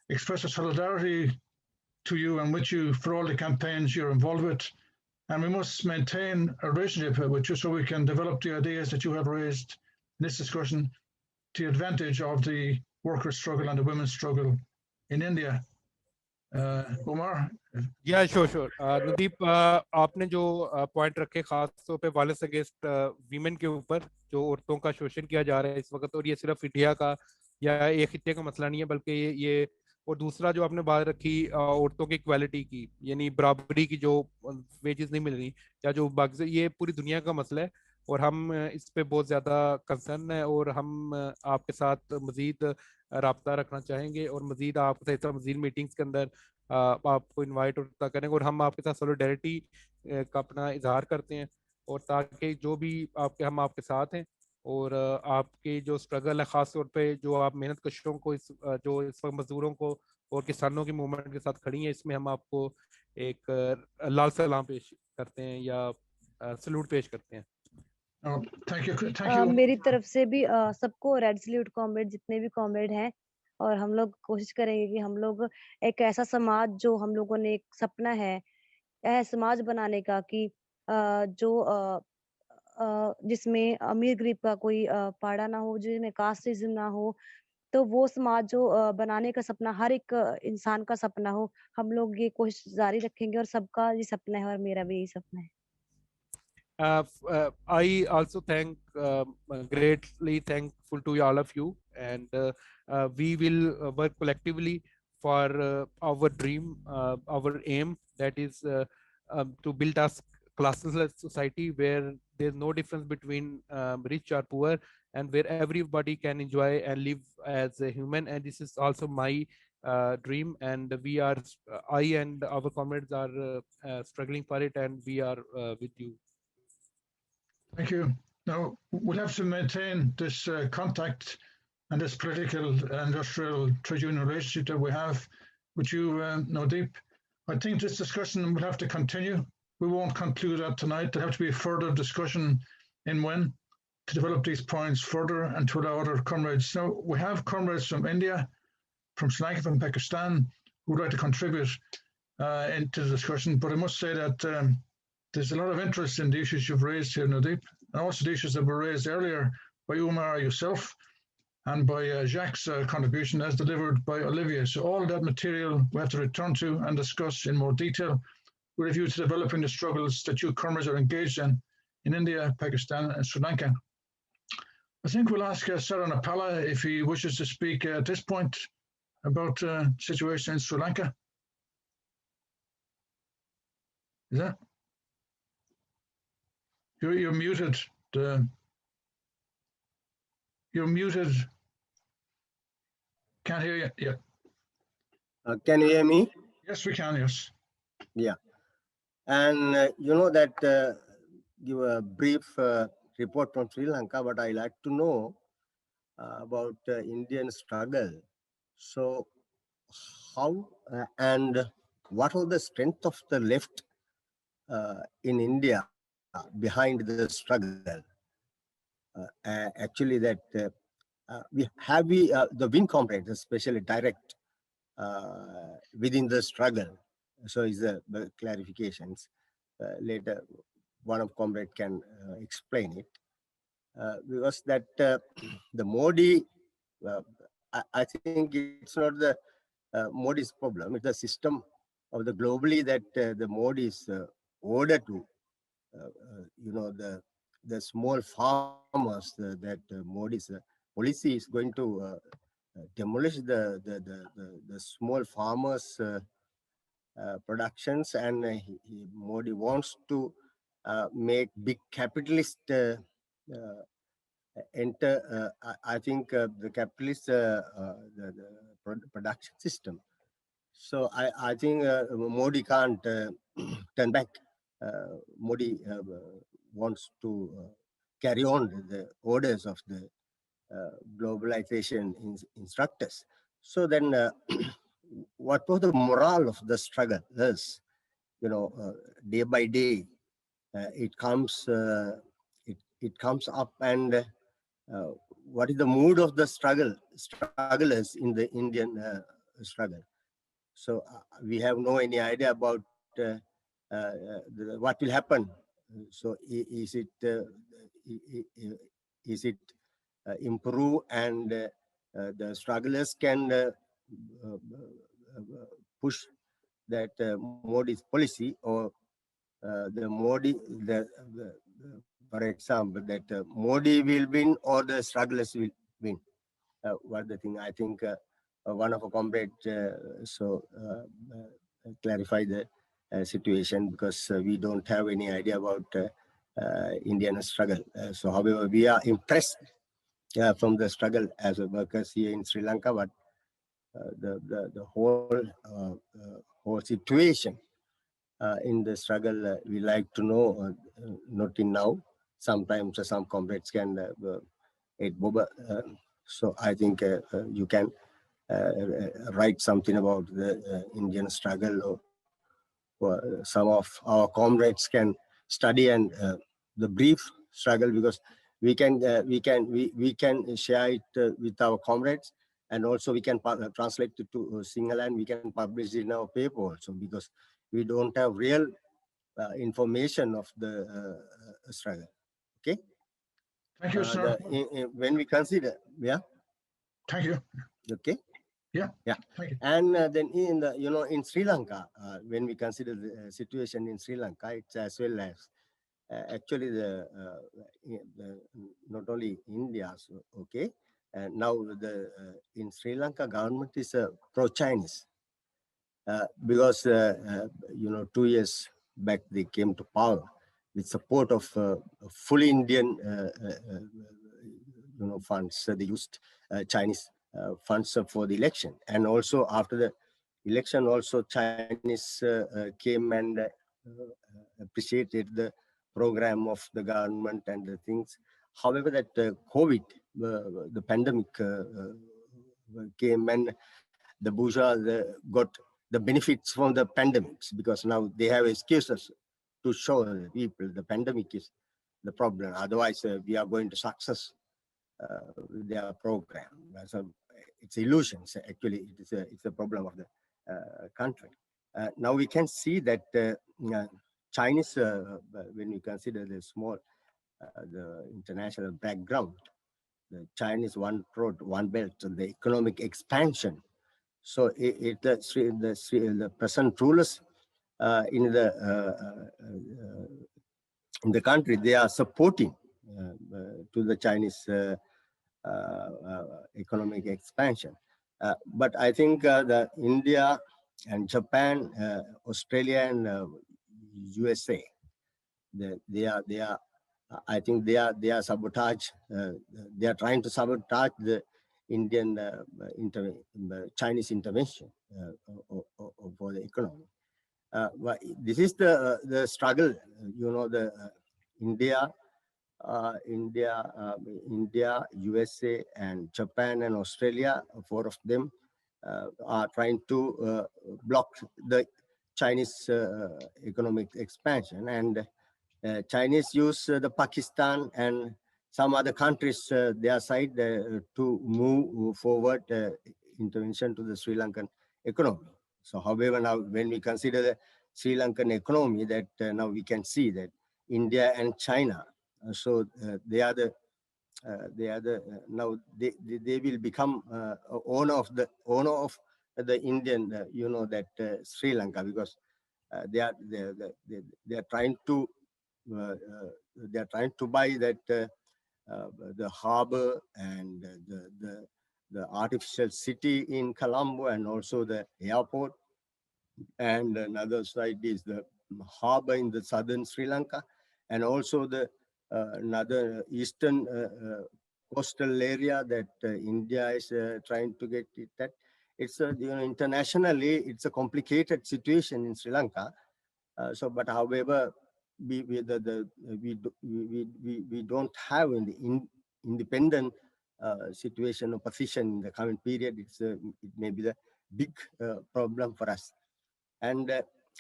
express our solidarity to you and with you for all the campaigns you're involved with. And we must maintain a relationship with you so we can develop the ideas that you have raised in this discussion to the advantage of the workers' struggle and the women's struggle in India. Umar? Yeah, sure. नदीप, आपने जो point रखे खास तौर पे violence against women के ऊपर जो औरतों का शोषण किया जा रहा है इस वक्त, और ये सिर्फ इंडिया का या एक खित्ते का मसला नहीं है बल्कि ये और दूसरा जो आपने बात रखी औरतों की इक्वालिटी की, यानी बराबरी की, जो वेजेस नहीं मिल रही या जो बाकी, ये पूरी दुनिया का मसला है और हम इस पे बहुत ज़्यादा कंसर्न है और हम आपके साथ मज़ीद राब्ता रखना चाहेंगे और मज़ीद आपके साथ मज़ीद मीटिंग्स के अंदर आपको इनवाइट करेंगे और हम आपके साथ सॉलिडेरिटी का अपना इजहार करते हैं और ताकि जो भी हम आपके साथ हैं और आपकी जो स्ट्रगल है, ख़ास तौर पे जो आप मेहनत कशों को जो इस वक्त मजदूरों को और किसानों की मूवमेंट के साथ खड़ी हैं, इसमें हम आपको एक लाल सलाम पेश करते हैं या सल्यूट पेश करते हैं। Thank you. मेरी तरफ से भी सबको रेड सल्यूट कॉमरेड, जितने भी कॉमरेड हैं, और हम लोग कोशिश करेंगे कि हम लोग एक ऐसा समाज, जो हम लोगों ने एक सपना है समाज बनाने का, कि जिसमें अमीर गरीब का कोई पाड़ा ना हो, जिसमें कास्टिज्म ना हो, तो वो समाज जो बनाने का सपना हर एक इंसान का सपना हो, हम लोग ये कोशिश जारी रखेंगे, और सबका ये सपना है और मेरा भी यही सपना है। I also greatly thankful to all of you, and we will work collectively for our dream, our aim, that is to build a classless society where there's no difference between rich or poor, and where everybody can enjoy and live as a human. And this is also my dream, and I and our comrades are struggling for it, and we are with you. Thank you. Now, we'll have to maintain this contact and this political industrial trade union relationship that we have with you, Nodeep. I think this discussion will have to continue. We won't conclude that tonight. There'll have to be further discussion in when to develop these points further and to allow other comrades. Now, we have comrades from India, from Sri Lanka, from Pakistan, who would like to contribute into the discussion. But I must say that there's a lot of interest in the issues you've raised here, Nodeep, and also the issues that were raised earlier by Umar, yourself, and by Jacques' contribution as delivered by Olivier. So all that material we have to return to and discuss in more detail with a view to developing the struggles that you comrades are engaged in India, Pakistan, and Sri Lanka. I think we'll ask Saranapala if he wishes to speak at this point about the situation in Sri Lanka. Is that? You're muted. You're muted. Can't hear you. Yeah. Can you hear me? Yes, we can. Yes. Yeah. And you know that give a brief report from Sri Lanka, but I like to know about Indian struggle. So how and what was the strength of the left in India behind the struggle? Actually, that the Wing comrades, especially direct within the struggle. So is the clarifications. Later, one of comrade can explain it. Because that the Modi, I think it's not the Modi's problem. It's the system of the globally that the Modi is ordered to, the small farmers that Modi's policy is going to demolish the small farmers productions, and Modi wants to make big capitalist enter. I think the capitalist the production system. So I think Modi can't turn back. Modi wants to carry on the orders of the globalization instructors. So then what was the morale of the struggle? Yes, day by day it comes up, and what is the mood of the strugglers in the Indian struggle? So we have no any idea about what will happen. So is it improve, and the strugglers can push that Modi's policy, or the Modi, for example, that Modi will win or the strugglers will win. What the thing? I think one of our comrades clarify the situation, because we don't have any idea about Indian struggle. So, however, we are impressed from the struggle as a workers here in Sri Lanka, but the whole situation in the struggle we like to know, not in now. Sometimes some comrades can So I think you can write something about the Indian struggle, or some of our comrades can study and the brief struggle, because we can share it with our comrades, and also we can translate it to Sinhala, and we can publish it in our paper also, because we don't have real information of the struggle. Okay. Thank you, sir. When we consider, yeah. Thank you. Okay. Yeah. Yeah. Thank you. And then in the in Sri Lanka, when we consider the situation in Sri Lanka, it's as well as actually the not only India. So, okay. And now the in Sri Lanka government is pro-Chinese, because 2 years back they came to power with support of fully Indian funds. They used Chinese funds for the election, and also after the election, also Chinese came and appreciated the program of the government and the things. However, that COVID, the pandemic came, and the bourgeois got the benefits from the pandemics, because now they have excuses to show the people the pandemic is the problem. Otherwise, we are going to success their program. So it's illusions. Actually, it's a problem of the country. Now we can see that Chinese, when you consider the small, the international background, the Chinese one road, one belt, and the economic expansion. So the present rulers in the country, they are supporting to the Chinese economic expansion. But I think the India and Japan, Australia and USA, I think they are sabotage. They are trying to sabotage the Indian Chinese intervention for the economy. But this is the struggle. The India, USA, and Japan and Australia, 4 of them are trying to block the Chinese economic expansion, and Chinese use the Pakistan and some other countries their side to move forward intervention to the Sri Lankan economy. So, however, now when we consider the Sri Lankan economy, that now we can see that India and China, so they are the now they will become owner of the Indian that Sri Lanka, because they are trying to buy that the harbor and the artificial city in Colombo, and also the airport, and another side is the harbor in the southern Sri Lanka, and also the another eastern coastal area that India is trying to get it. That it's internationally it's a complicated situation in Sri Lanka. So, but however, we don't have an independent situation or position in the current period. It may be the big problem for us, and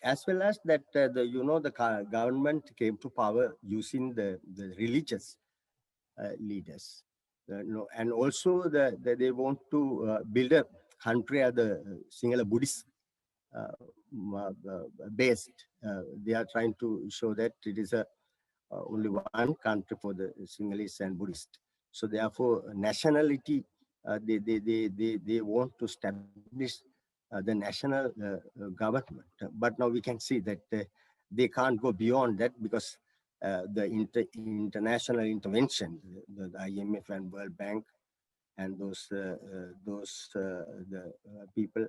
as well as that the government came to power using the religious leaders, and also they want to build a country as the Sinhala Buddhist based. They are trying to show that it is only one country for the Sinhalese and Buddhist. So therefore, nationality, they want to establish the national government. But now we can see that they can't go beyond that, because the international intervention, the IMF and World Bank, and those people,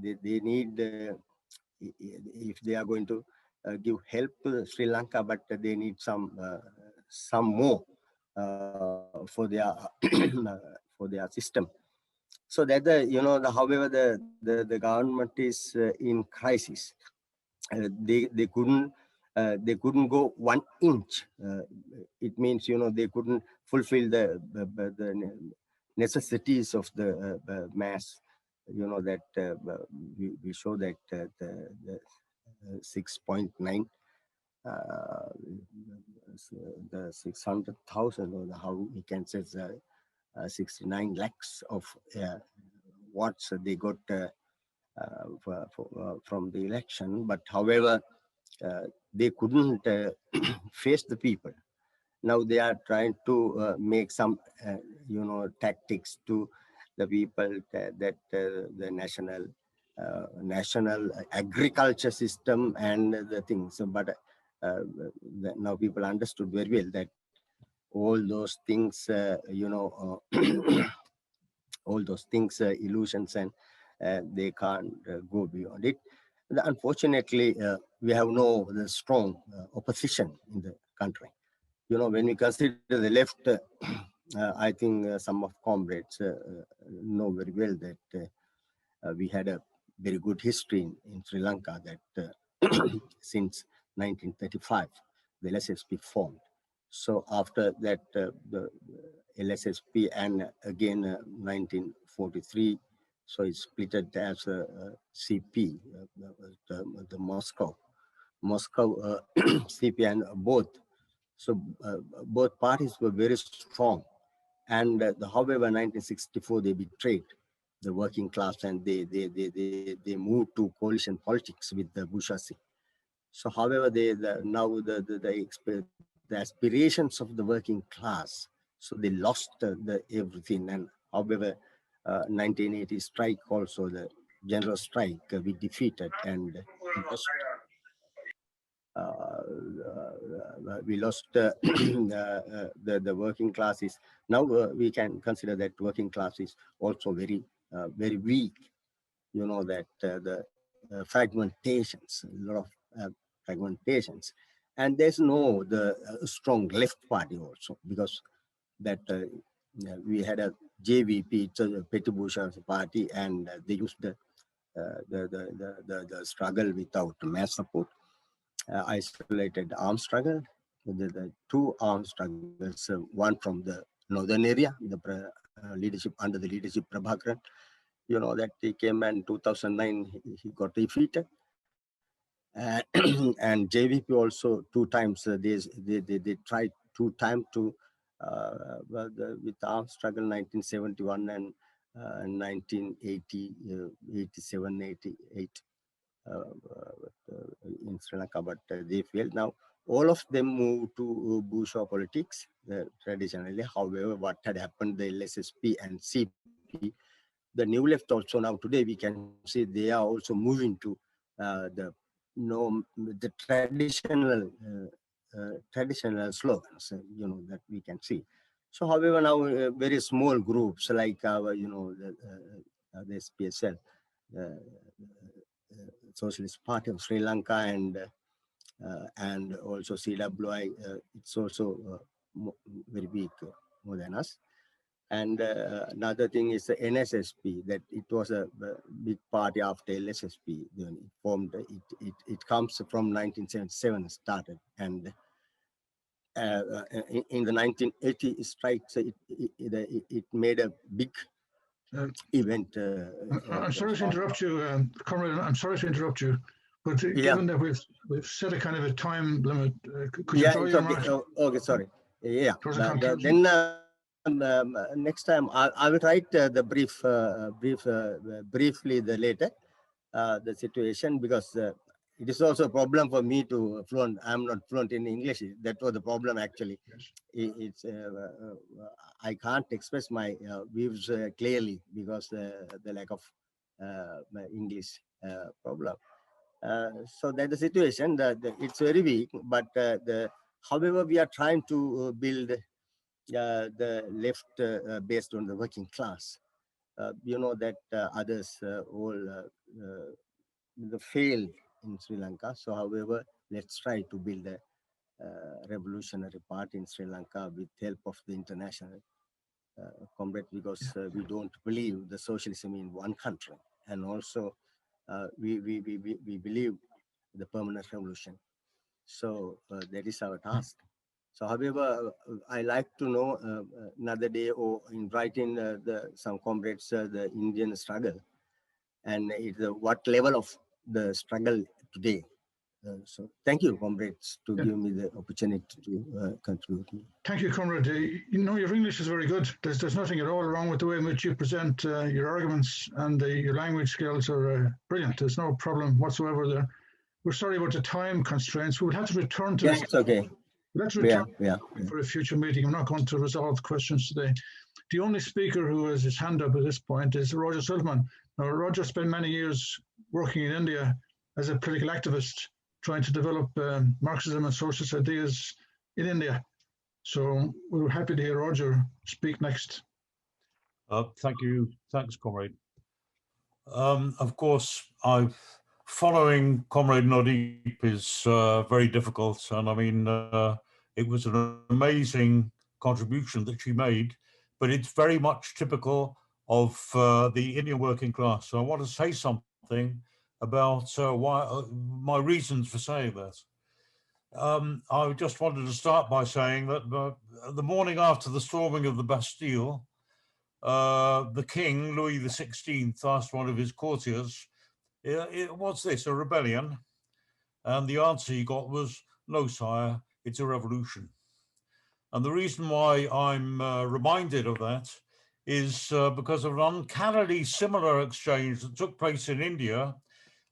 they need, if they are going to give help to Sri Lanka, but they need some more for their system. So that however the government is in crisis. They couldn't they couldn't go 1 inch. It means, they couldn't fulfill the necessities of the mass. That we show that the 6.9, the 600,000, or how we can say 69 lakhs of watts they got from the election. But however, they couldn't face the people. Now they are trying to make some, tactics to the people, that the national agriculture system and the things. But now people understood very well that all those things, all those things, illusions, and they can't go beyond it. Unfortunately, we have no strong opposition in the country. When we consider the left, I think some of comrades know very well that we had a very good history in Sri Lanka, that since 1935, the LSSP formed. So after that, the LSSP, and again 1943, so it's split as a CP, the Moscow CP, and both. So both parties were very strong. And however, 1964, they betrayed the working class, and they moved to coalition politics with the bourgeoisie. So however, now the aspirations of the working class, so they lost the everything. And however, 1980 strike also, the general strike, we defeated, and we lost the working classes. Now we can consider that working class is also very weak. That the fragmentations, a lot of fragmentations, and there's no the strong left party also, because that we had a JVP, it's a petty bourgeois party, and they used the struggle without mass support, isolated armed struggle, the two armed struggles, one from the northern area, the leadership, under the leadership Prabhakaran, that he came, and 2009 he got defeated. And JVP also 2 times, they tried 2 times to with armed struggle, 1971 and 1980, 87, 88. In Sri Lanka, but they failed. Now all of them moved to bourgeois politics traditionally. However, what had happened, the LSSP and CP, the new left also, now today we can see they are also moving to the traditional slogans, that we can see. So however, now very small groups like our, the SPSL, Socialist Party of Sri Lanka, and also CWI, it's also very big, more than us. And another thing is the NSSP, that it was a big party after LSSP. Then it formed. It comes from 1977 started, and in the 1980 strikes, it made a big event. I'm sorry to interrupt you, Comrade. I'm sorry to interrupt you, but given that we've set a kind of a time limit, could you draw your remarks? Okay, sorry. Yeah. Then next time I will write the briefly the later the situation, because it is also a problem for me to fluent. I'm not fluent in English. That was the problem actually. Yes. It's I can't express my views clearly because the lack of my English problem. So that's the situation. It's very weak, but however, we are trying to build the left based on the working class. That others all failed in Sri Lanka. So however, let's try to build a revolutionary party in Sri Lanka with help of the international comrades, because we don't believe the socialism in one country, and also we believe the permanent revolution. So that is our task. So, however, I like to know another day or inviting some comrades the Indian struggle and what level of the struggle today. So, thank you, comrades, to give me the opportunity to contribute. Thank you, comrade. You know, your English is very good. There's nothing at all wrong with the way in which you present your arguments, and your language skills are brilliant. There's no problem whatsoever there. We're sorry about the time constraints. We would have to return to this. It's okay. Let's return for a future meeting. I'm not going to resolve questions today. The only speaker who has his hand up at this point is Roger Sullivan. Now, Roger spent many years working in India as a political activist, trying to develop Marxism and socialist ideas in India. So we're happy to hear Roger speak next. Thank you. Thanks, comrade. Of course, following Comrade Nodeep is very difficult. And I mean, it was an amazing contribution that she made, but it's very much typical of the Indian working class. So I want to say something about my reasons for saying that. I just wanted to start by saying that the morning after the storming of the Bastille, the king, Louis XVI, asked one of his courtiers, what's this, a rebellion? And the answer he got was, no, sire, it's a revolution. And the reason why I'm reminded of that is because of an uncannily similar exchange that took place in India,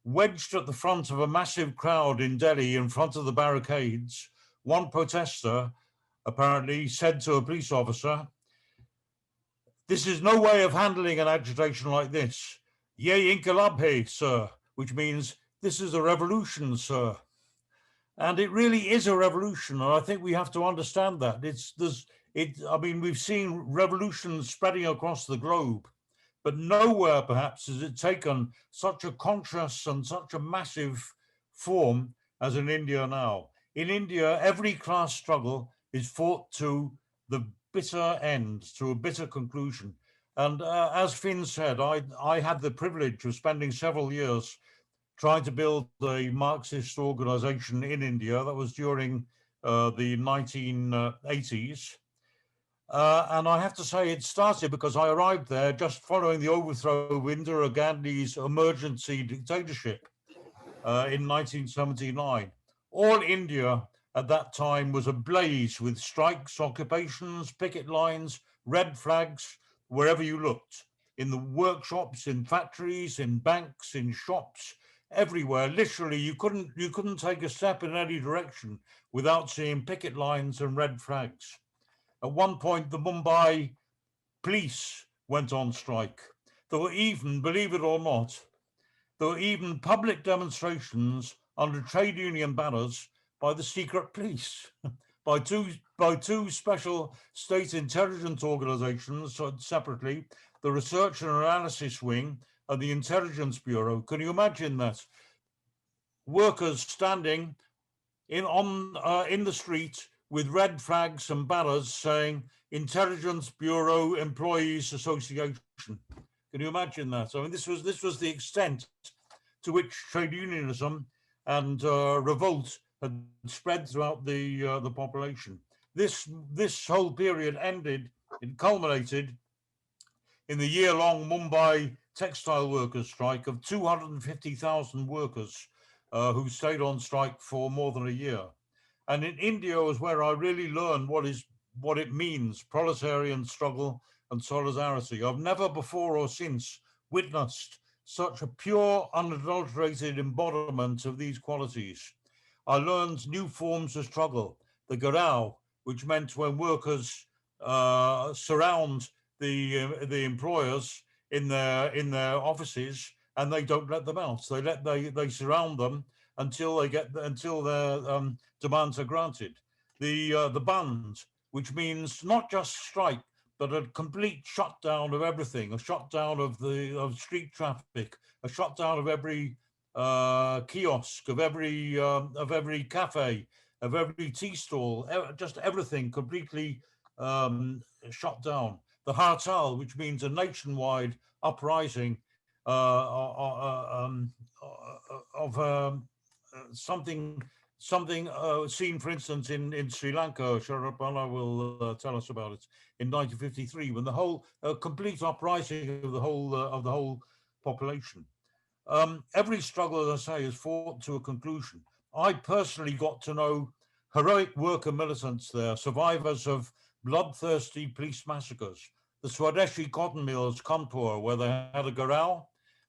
wedged at the front of a massive crowd in Delhi in front of the barricades. One protester apparently said to a police officer, "This is no way of handling an agitation like this. Ye inqilab hai, sir," which means this is a revolution, sir. And it really is a revolution, and I think we have to understand that. I mean, we've seen revolutions spreading across the globe, but nowhere perhaps has it taken such a conscious and such a massive form as in India now. In India, every class struggle is fought to the bitter end, to a bitter conclusion. And as Finn said, I had the privilege of spending several years trying to build a Marxist organization in India. That was during the 1980s. And I have to say it started because I arrived there just following the overthrow of Indira Gandhi's emergency dictatorship in 1979. All India at that time was ablaze with strikes, occupations, picket lines, red flags, wherever you looked, in the workshops, in factories, in banks, in shops, everywhere. Literally, you couldn't take a step in any direction without seeing picket lines and red flags. At one point, the Mumbai police went on strike. There were even, believe it or not, there were even public demonstrations under trade union banners by the secret police, by two special state intelligence organizations separately, the Research and Analysis Wing and the Intelligence Bureau. Can you imagine that? Workers standing in the street with red flags and banners saying Intelligence Bureau Employees Association. Can you imagine that? I mean, this was the extent to which trade unionism and revolt had spread throughout the population. This whole period it culminated in the year-long Mumbai textile workers strike of 250,000 workers who stayed on strike for more than a year. And in India was where I really learned what it means, proletarian struggle and solidarity. I've never before or since witnessed such a pure, unadulterated embodiment of these qualities. I learned new forms of struggle, the garao, which meant when workers surround the employers in their offices and they don't let them out. They surround them until their demands are granted. The band, which means not just strike, but a complete shutdown of everything, a shutdown of street traffic, a shutdown of every kiosk, of every cafe, of every tea stall, just everything completely shut down. The Hartal, which means a nationwide uprising of something something seen, for instance, in Sri Lanka. Sharapala will tell us about it in 1953, when the whole complete uprising of the whole population. Every struggle, as I say, is fought to a conclusion. I personally got to know heroic worker militants there, survivors of bloodthirsty police massacres. The Swadeshi cotton mills, Kanpur, where they had a garage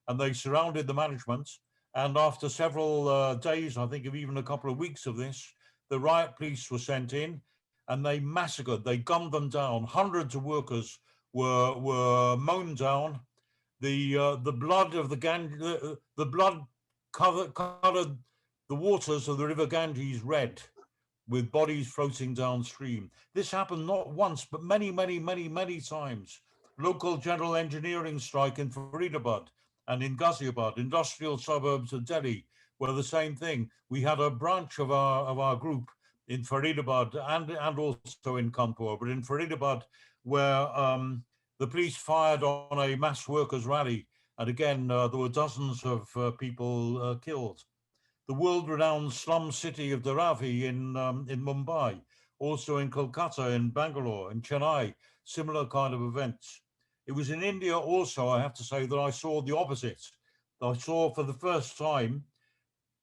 and they surrounded the management. And after several days, I think of even a couple of weeks of this, the riot police were sent in and they massacred, they gunned them down. Hundreds of workers were mown down. The blood of the blood colored the waters of the river Ganges red, with bodies floating downstream. This happened not once, but many, many, many, many times. Local general engineering strike in Faridabad and in Ghaziabad, industrial suburbs of Delhi, were the same thing. We had a branch of our group in Faridabad and also in Kanpur, but in Faridabad, where the police fired on a mass workers' rally, and again there were dozens of people killed. The world-renowned slum city of Dharavi in Mumbai, also in Kolkata, in Bangalore, in Chennai, similar kind of events. It was in India also, I have to say, that I saw the opposite. I saw for the first time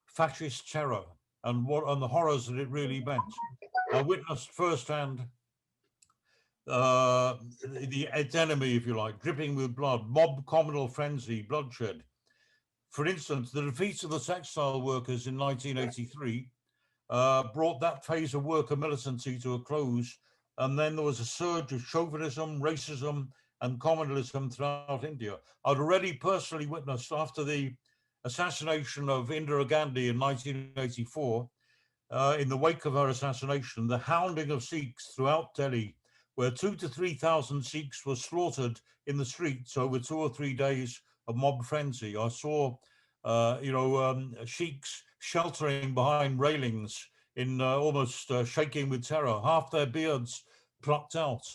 fascist terror and the horrors that it really meant. I witnessed firsthand its enemy, if you like, dripping with blood, mob communal frenzy, bloodshed. For instance, the defeat of the textile workers in 1983 brought that phase of worker militancy to a close. And then there was a surge of chauvinism, racism, and communalism throughout India. I'd already personally witnessed, after the assassination of Indira Gandhi in 1984, in the wake of her assassination, the hounding of Sikhs throughout Delhi, where 2,000 to 3,000 Sikhs were slaughtered in the streets over 2 or 3 days of mob frenzy. I saw, Sikhs sheltering behind railings in almost shaking with terror, half their beards plucked out.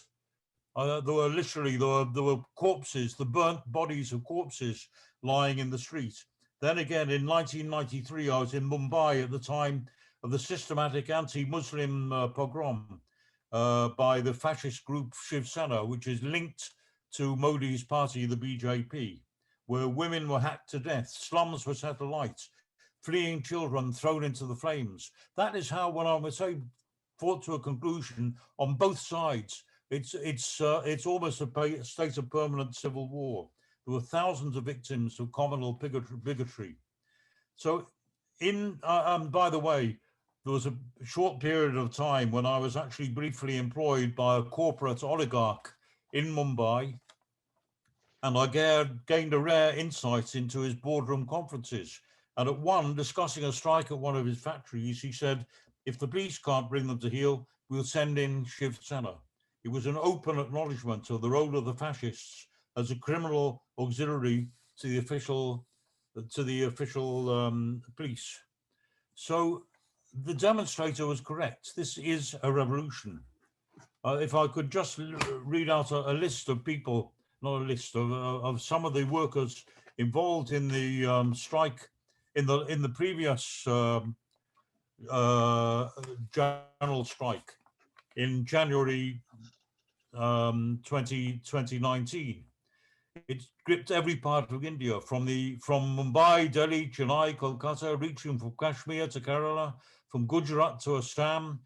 There were corpses, the burnt bodies of corpses lying in the street. Then again, in 1993, I was in Mumbai at the time of the systematic anti-Muslim pogrom by the fascist group Shiv Sena, which is linked to Modi's party, the BJP, where women were hacked to death, slums were set alight, fleeing children thrown into the flames. That is how, when I would say, fought to a conclusion on both sides, it's almost a state of permanent civil war. There were thousands of victims of communal bigotry. So, by the way, there was a short period of time when I was actually briefly employed by a corporate oligarch in Mumbai, and I gained a rare insight into his boardroom conferences. And at one, discussing a strike at one of his factories, he said, if the police can't bring them to heel, we'll send in Shiv Sena. It was an open acknowledgement of the role of the fascists as a criminal auxiliary to the official police. So the demonstrator was correct. This is a revolution. If I could just read out a list of people, not a list of some of the workers involved in the strike in the previous general strike in January 2019. It gripped every part of India, from Mumbai, Delhi, Chennai, Kolkata, reaching from Kashmir to Kerala, from Gujarat to Assam,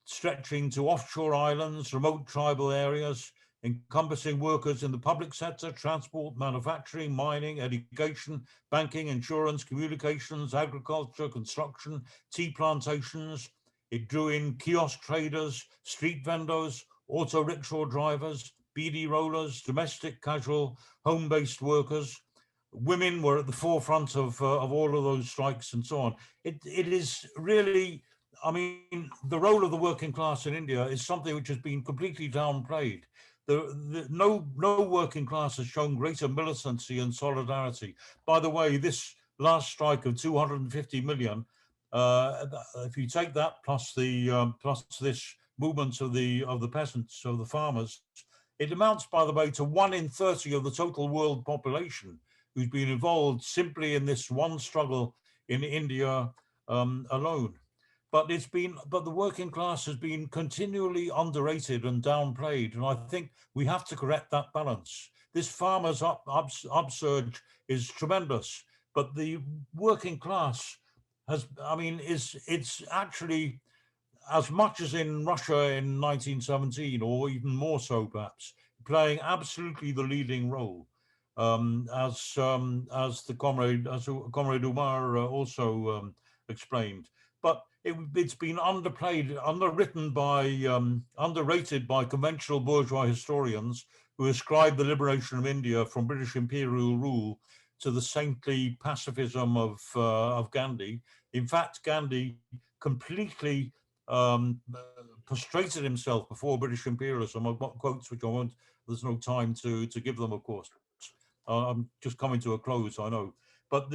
stretching to offshore islands, remote tribal areas, encompassing workers in the public sector, transport, manufacturing, mining, education, banking, insurance, communications, agriculture, construction, tea plantations. It drew in kiosk traders, street vendors, auto rickshaw drivers, beady rollers, domestic, casual, home-based workers. Women were at the forefront of all of those strikes and so on. It is really, I mean, the role of the working class in India is something which has been completely downplayed. No working class has shown greater militancy and solidarity. By the way, this last strike of 250 million, if you take that plus this movement of the peasants, of the farmers, it amounts, by the way, to 1 in 30 of the total world population who's been involved simply in this one struggle in India alone. but the working class has been continually underrated and downplayed, and I think we have to correct that balance. This farmers' upsurge is tremendous, but the working class it's actually, as much as in Russia in 1917, or even more so perhaps, playing absolutely the leading role, as Comrade Umar also explained. But it's been underplayed, underrated by conventional bourgeois historians who ascribe the liberation of India from British imperial rule to the saintly pacifism of Gandhi. In fact, Gandhi completely prostrated himself before British imperialism. I've got quotes which I won't, there's no time to give them, of course. I'm just coming to a close, I know. But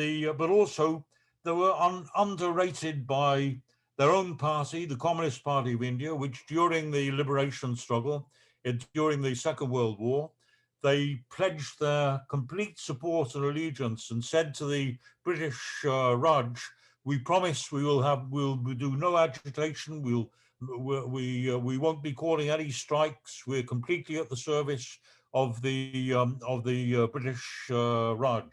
also they were underrated by their own party, the Communist Party of India, which during the liberation struggle, during the Second World War, they pledged their complete support and allegiance and said to the British Raj, we promise we'll do no agitation, we won't be calling any strikes, we're completely at the service of the British Raj.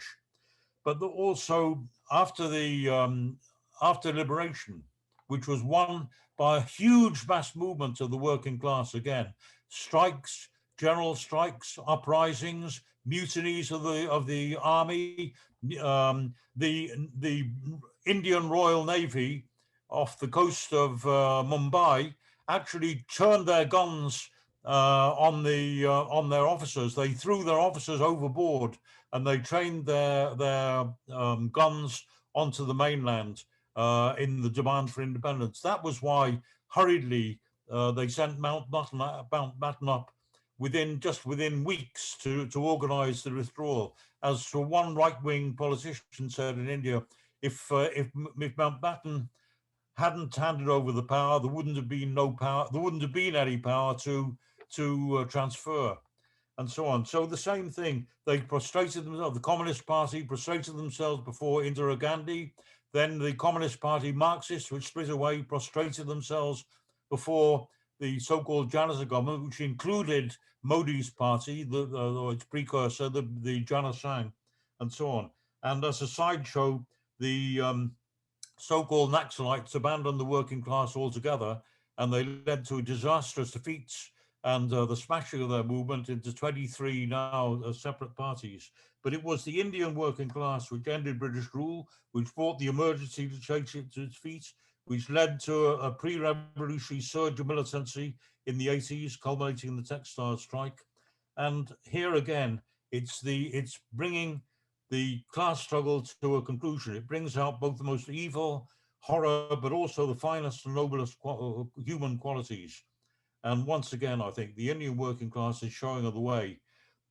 But also after liberation, which was won by a huge mass movement of the working class again, strikes, general strikes, uprisings, mutinies of the army, the Indian Royal Navy off the coast of Mumbai actually turned their guns on their officers. They threw their officers overboard and they trained their guns onto the mainland in the demand for independence. That was why hurriedly they sent Mountbatten up within weeks to organize the withdrawal. As for one right-wing politician said in India, if Mountbatten hadn't handed over the power, there wouldn't have been any power to transfer, and so on. So the same thing, they prostrated themselves, the Communist Party prostrated themselves before Indira Gandhi, then the Communist Party Marxists, which split away, prostrated themselves before the so-called Janata government, which included Modi's party, its precursor, the Jana Sangh, and so on. And as a sideshow, the so-called Naxalites abandoned the working class altogether, and they led to disastrous defeats and the smashing of their movement into 23 now separate parties. But it was the Indian working class which ended British rule, which brought the emergency to change it to its feet, which led to a pre-revolutionary surge of militancy in the 80s, culminating in the textile strike. And here again, it's bringing the class struggle to a conclusion. It brings out both the most evil, horror, but also the finest and noblest human qualities. And once again, I think the Indian working class is showing the way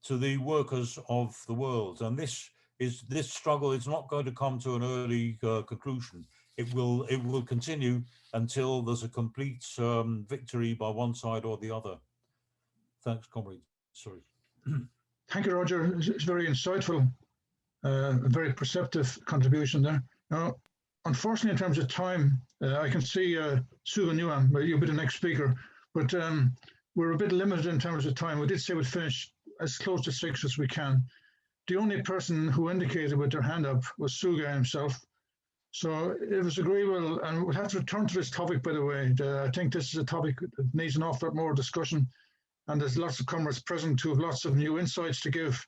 to the workers of the world. And this struggle is not going to come to an early conclusion. It will continue until there's a complete victory by one side or the other. Thanks, comrade. Sorry. Thank you, Roger. It's very insightful, a very perceptive contribution there. Now, unfortunately, in terms of time, I can see Suga Nguyen, you'll be the next speaker, but we're a bit limited in terms of time. We did say we'd finish as close to 6 as we can. The only person who indicated with their hand up was Suga himself. So it was agreeable, and we'll have to return to this topic, by the way. I think this is a topic that needs an awful lot more discussion, and there's lots of comrades present who have lots of new insights to give.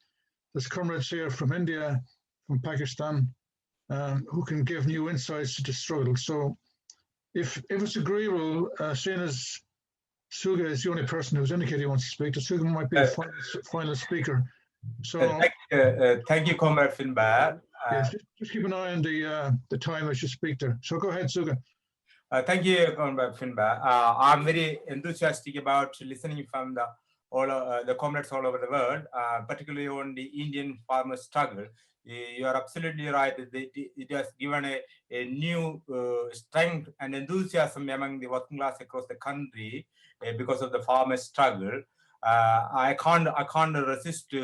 There's comrades here from India, from Pakistan, who can give new insights to the struggle. So if it's agreeable, seeing as Suga is the only person who's indicated he wants to speak, Suga might be the final speaker. So thank you, Comrade Finbar. Yes, just keep an eye on the time as you speak there. So go ahead, Suga. Thank you, Comrade Finbar. I'm very enthusiastic about listening from the comrades all over the world, particularly on the Indian farmer struggle. You are absolutely right. It has given a new strength and enthusiasm among the working class across the country because of the farmer struggle. I can't resist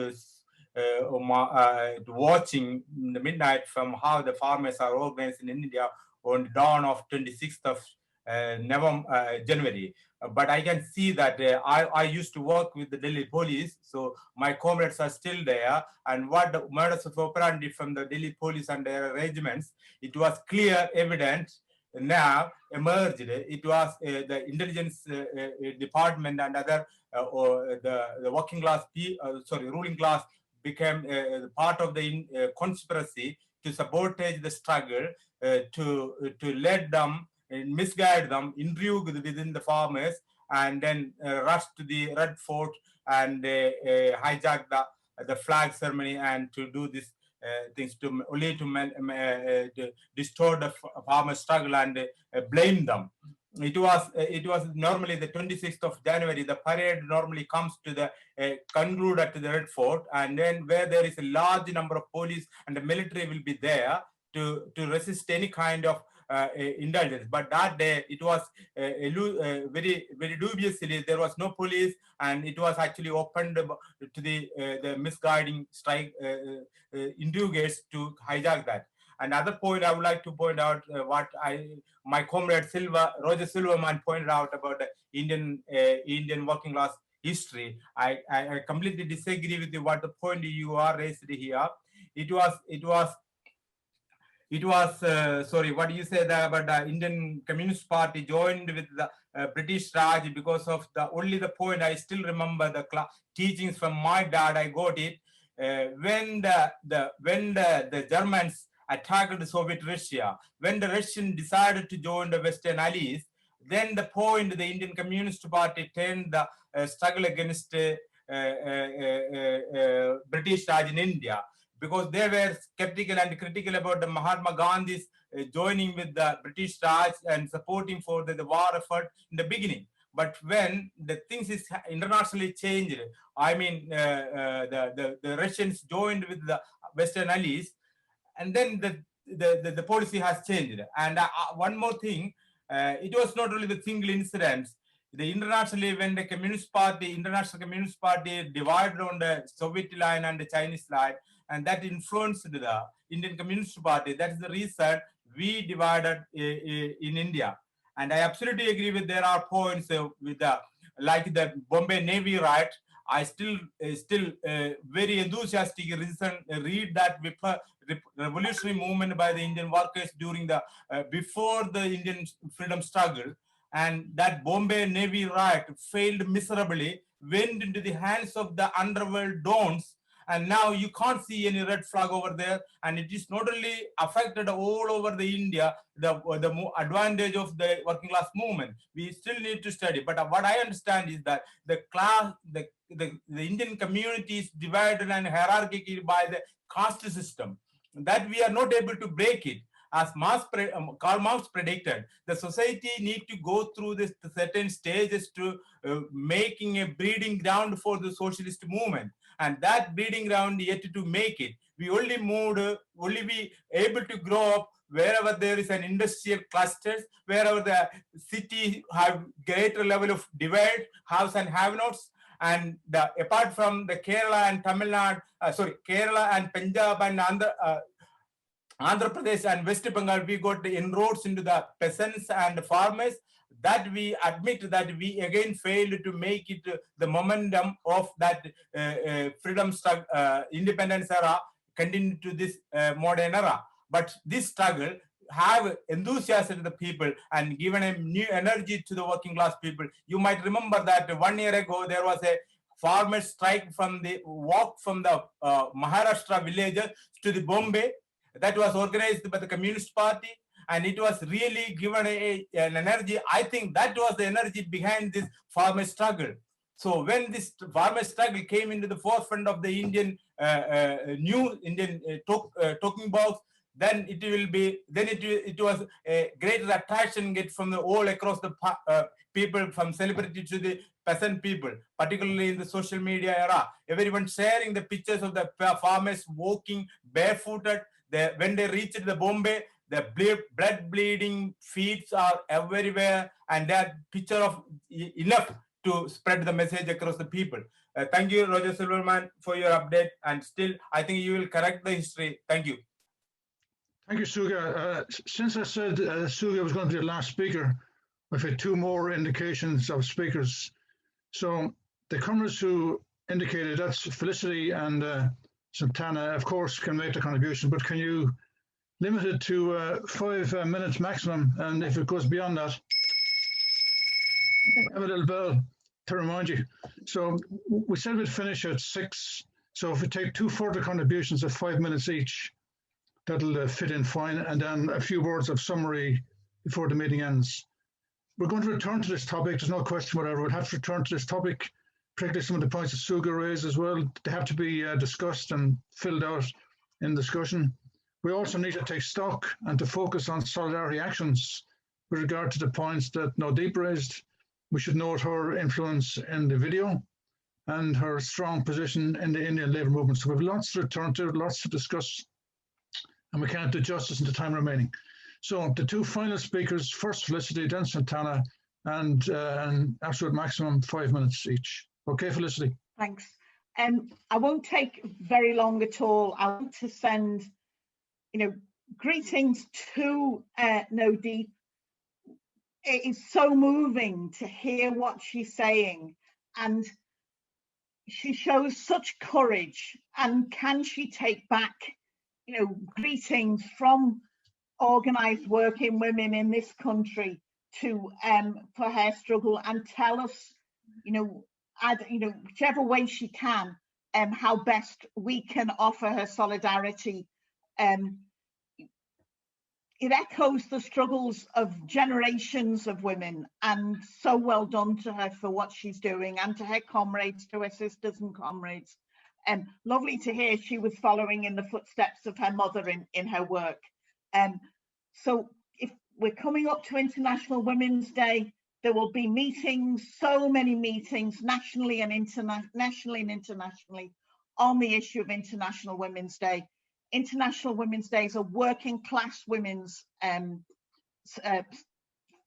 watching the midnight from how the farmers are organized in India on the dawn of 26th of January. But I can see that I used to work with the Delhi police, so my comrades are still there. And what the modus operandi from the Delhi police and their arrangements, it was clear, evident, now emerged. It was the intelligence department and other or the working class, ruling class became part of the conspiracy to sabotage the struggle, to let them misguide them, intrigue within the farmers, and then rush to the Red Fort and hijack the flag ceremony and to do this things to only to distort the farmer struggle and blame them. It was normally the 26th of January. The parade normally comes to the conclude at the Red Fort, and then where there is a large number of police and the military will be there to resist any kind of indulgence. But that day it was very dubiously there was no police, and it was actually opened to the misguiding strike intriguers to hijack that. Another point I would like to point out what my comrade Roger Silverman pointed out about the Indian working class history. I completely disagree with you what the point you are raised here. It was sorry, what do you say that about the Indian Communist Party joined with the British Raj because of only the point I still remember the teachings from my dad. I got it when the Germans attacked the Soviet Russia, when the Russians decided to join the Western Allies, then the point the Indian Communist Party turned the struggle against British Raj in India, because they were skeptical and critical about the Mahatma Gandhi's joining with the British Raj and supporting for the war effort in the beginning. But when the things is internationally changed, I mean, the Russians joined with the Western Allies, and then the policy has changed. And one more thing, it was not only the single incidents. The internationally, when the International Communist Party divided on the Soviet line and the Chinese line, and that influenced the Indian Communist Party. That is the reason we divided in India. And I absolutely agree with there are points with like the Bombay Navy riot. I still very enthusiastic read that revolutionary movement by the Indian workers during the before the Indian freedom struggle, and that Bombay Navy riot failed miserably, went into the hands of the underworld dons, and now you can't see any red flag over there. And it is not only affected all over the India, the advantage of the working class movement. We still need to study. But what I understand is that the Indian community is divided and hierarchical by the caste system, that we are not able to break it. As Karl Marx predicted, the society need to go through this certain stages to making a breeding ground for the socialist movement. And that breeding ground yet to make it. We only be able to grow up wherever there is an industrial clusters, wherever the city have greater level of divide, haves and have-nots. And apart from the Kerala and Tamil Nadu, Kerala and Punjab and Andhra Pradesh and West Bengal, we got the inroads into the peasants and farmers, that we admit that we again failed to make it the momentum of that freedom struggle, independence era continue to this modern era. But this struggle have enthusiasm to the people and given a new energy to the working class people. You might remember that 1 year ago there was a farmers strike from the walk from the Maharashtra villages to the Bombay, that was organized by the Communist Party, and it was really given an energy. I think that was the energy behind this farmer struggle. So when this farmer struggle came into the forefront of the Indian new Indian talking box, then it was a greater attraction get from all across the people, from celebrity to the peasant people, particularly in the social media era. Everyone sharing the pictures of the farmers walking barefooted. When they reached the Bombay, the blood bleeding feet are everywhere, and that picture of enough to spread the message across the people. Thank you, Roger Silverman, for your update. And still, I think you will correct the history. Thank you. Thank you, Suga. Since I said Suga was going to be the last speaker, I've had two more indications of speakers. So the comrades who indicated, that's Felicity and Santana, of course, can make the contribution, but can you limit it to 5 minutes maximum? And if it goes beyond that, have a little bell to remind you. So we said we'd finish at 6. So if we take 2 further contributions of 5 minutes each, that'll fit in fine. And then a few words of summary before the meeting ends. We're going to return to this topic. There's no question whatever. We'll have to return to this topic, particularly some of the points that Suga raised as well. They have to be discussed and filled out in discussion. We also need to take stock and to focus on solidarity actions with regard to the points that Nodeep raised. We should note her influence in the video and her strong position in the Indian labour movement. So we have lots to return to, lots to discuss, and we can't do justice in the time remaining. So the 2 final speakers, first Felicity, then Santana, and an absolute maximum 5 minutes each. Okay, Felicity. Thanks. I won't take very long at all. I want to send, greetings to Nodeep. It is so moving to hear what she's saying, and she shows such courage. And can she take back, greetings from organised working women in this country to for her struggle, and tell us, whichever way she can, how best we can offer her solidarity. It echoes the struggles of generations of women, and so well done to her for what she's doing, and to her comrades, to her sisters and comrades. Lovely to hear she was following in the footsteps of her mother in her work. So if we're coming up to International Women's Day, there will be meetings, so many meetings, nationally and internationally, on the issue of International Women's Day. International Women's Day is a working class women's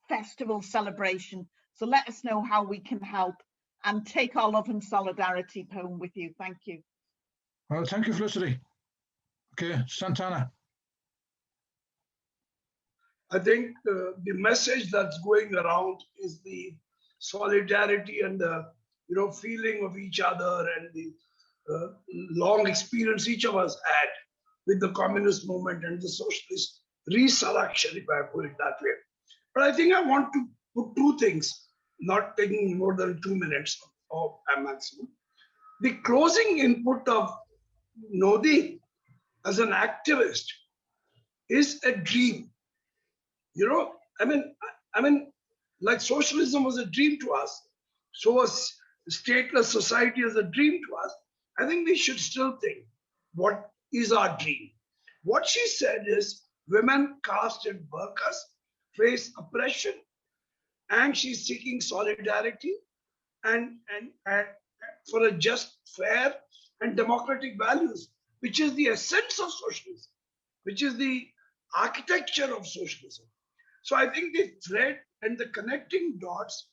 festival celebration. So let us know how we can help, and take our love and solidarity home with you. Thank you. Well, thank you, Felicity. Okay, Santana. I think the message that's going around is the solidarity and the feeling of each other, and the long experience each of us had with the communist movement and the socialist resurrection, if I put it that way. But I think I want to put 2 things, not taking more than 2 minutes or a maximum. The closing input of Nodeep as an activist is a dream. Like socialism was a dream to us, so was stateless society as a dream to us. I think we should still think, what is our dream? What she said is, women, caste and workers face oppression, and she's seeking solidarity and for a just, fair and democratic values, which is the essence of socialism, which is the architecture of socialism. So I think the thread and the connecting dots,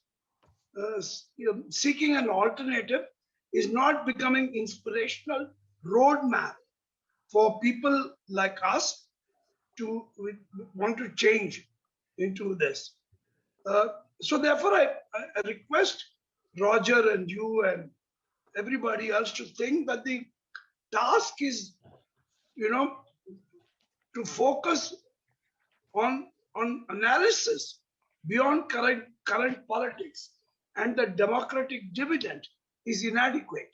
seeking an alternative, is not becoming inspirational roadmap for people like us to want to change into this. So therefore, I request Roger and you and everybody else to think that the task is, to focus on analysis beyond current politics, and the democratic dividend is inadequate.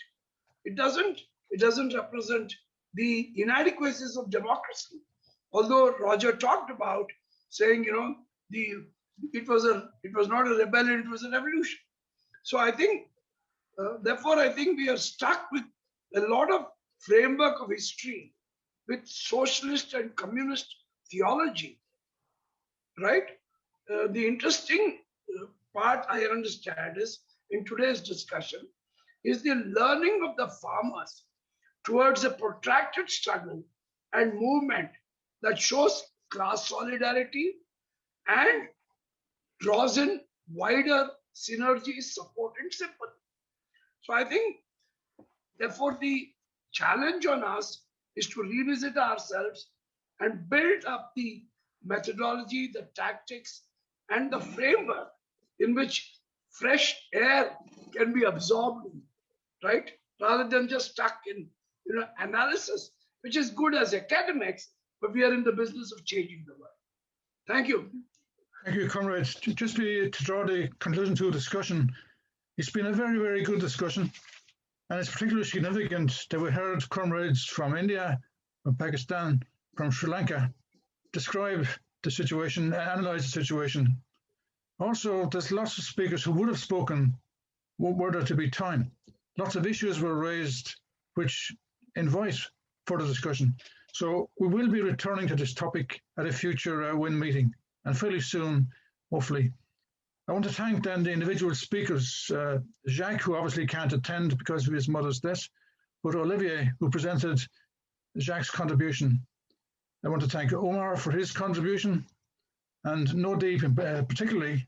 It doesn't represent the inadequacies of democracy. Although Roger talked about saying, it was not a rebellion, it was a revolution. So I think, therefore, I think we are stuck with a lot of framework of history with socialist and communist theology, right? The interesting part I understand is, in today's discussion, is the learning of the farmers towards a protracted struggle and movement that shows class solidarity and draws in wider synergy, support, and sympathy. So I think, therefore, the challenge on us is to revisit ourselves and build up the methodology, the tactics, and the framework in which fresh air can be absorbed, right? Rather than just stuck in analysis, which is good as academics, but we are in the business of changing the world. Thank you. Thank you, comrades. Just to draw the conclusion to a discussion, it's been a very, very good discussion. And it's particularly significant that we heard comrades from India, from Pakistan, from Sri Lanka describe the situation, analyze the situation. Also, there's lots of speakers who would have spoken were there to be time. Lots of issues were raised which invite further discussion. So we will be returning to this topic at a future WIN meeting, and fairly soon, hopefully. I want to thank then the individual speakers, Jacques, who obviously can't attend because of his mother's death, but Olivier, who presented Jacques' contribution. I want to thank Umar for his contribution, and Nodeep particularly,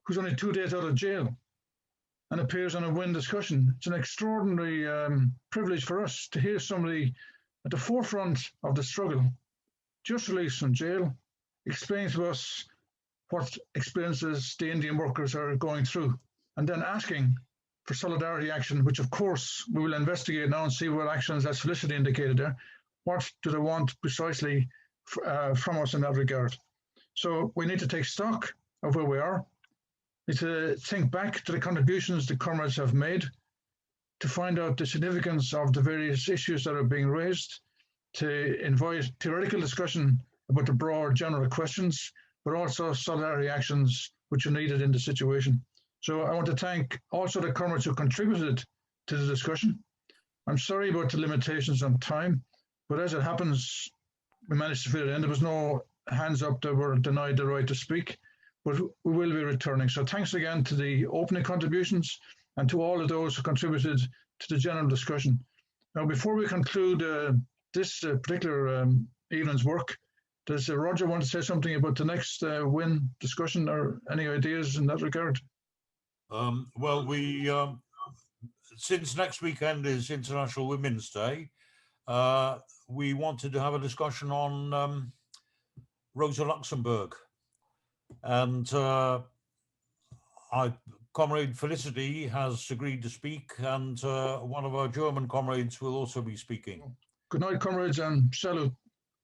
who's only 2 days out of jail and appears on a WIN discussion. It's an extraordinary privilege for us to hear somebody at the forefront of the struggle, just released from jail, explain to us what experiences the Indian workers are going through, and then asking for solidarity action, which of course we will investigate now and see what actions, as Felicity indicated there, what do they want precisely from us in that regard. So we need to take stock of where we are. We need to think back to the contributions the comrades have made, to find out the significance of the various issues that are being raised, to invite theoretical discussion about the broad general questions, but also solidarity actions which are needed in the situation. So I want to thank also the comrades who contributed to the discussion. I'm sorry about the limitations on time, but as it happens, we managed to fit it in. There was no hands up that were denied the right to speak, but we will be returning. So thanks again to the opening contributions and to all of those who contributed to the general discussion. Now, before we conclude this particular evening's work, does Roger want to say something about the next WIN discussion, or any ideas in that regard? Well, we since next weekend is International Women's Day, we wanted to have a discussion on Rosa Luxemburg, and Comrade Felicity has agreed to speak, and one of our German comrades will also be speaking. Good night, comrades, and salute.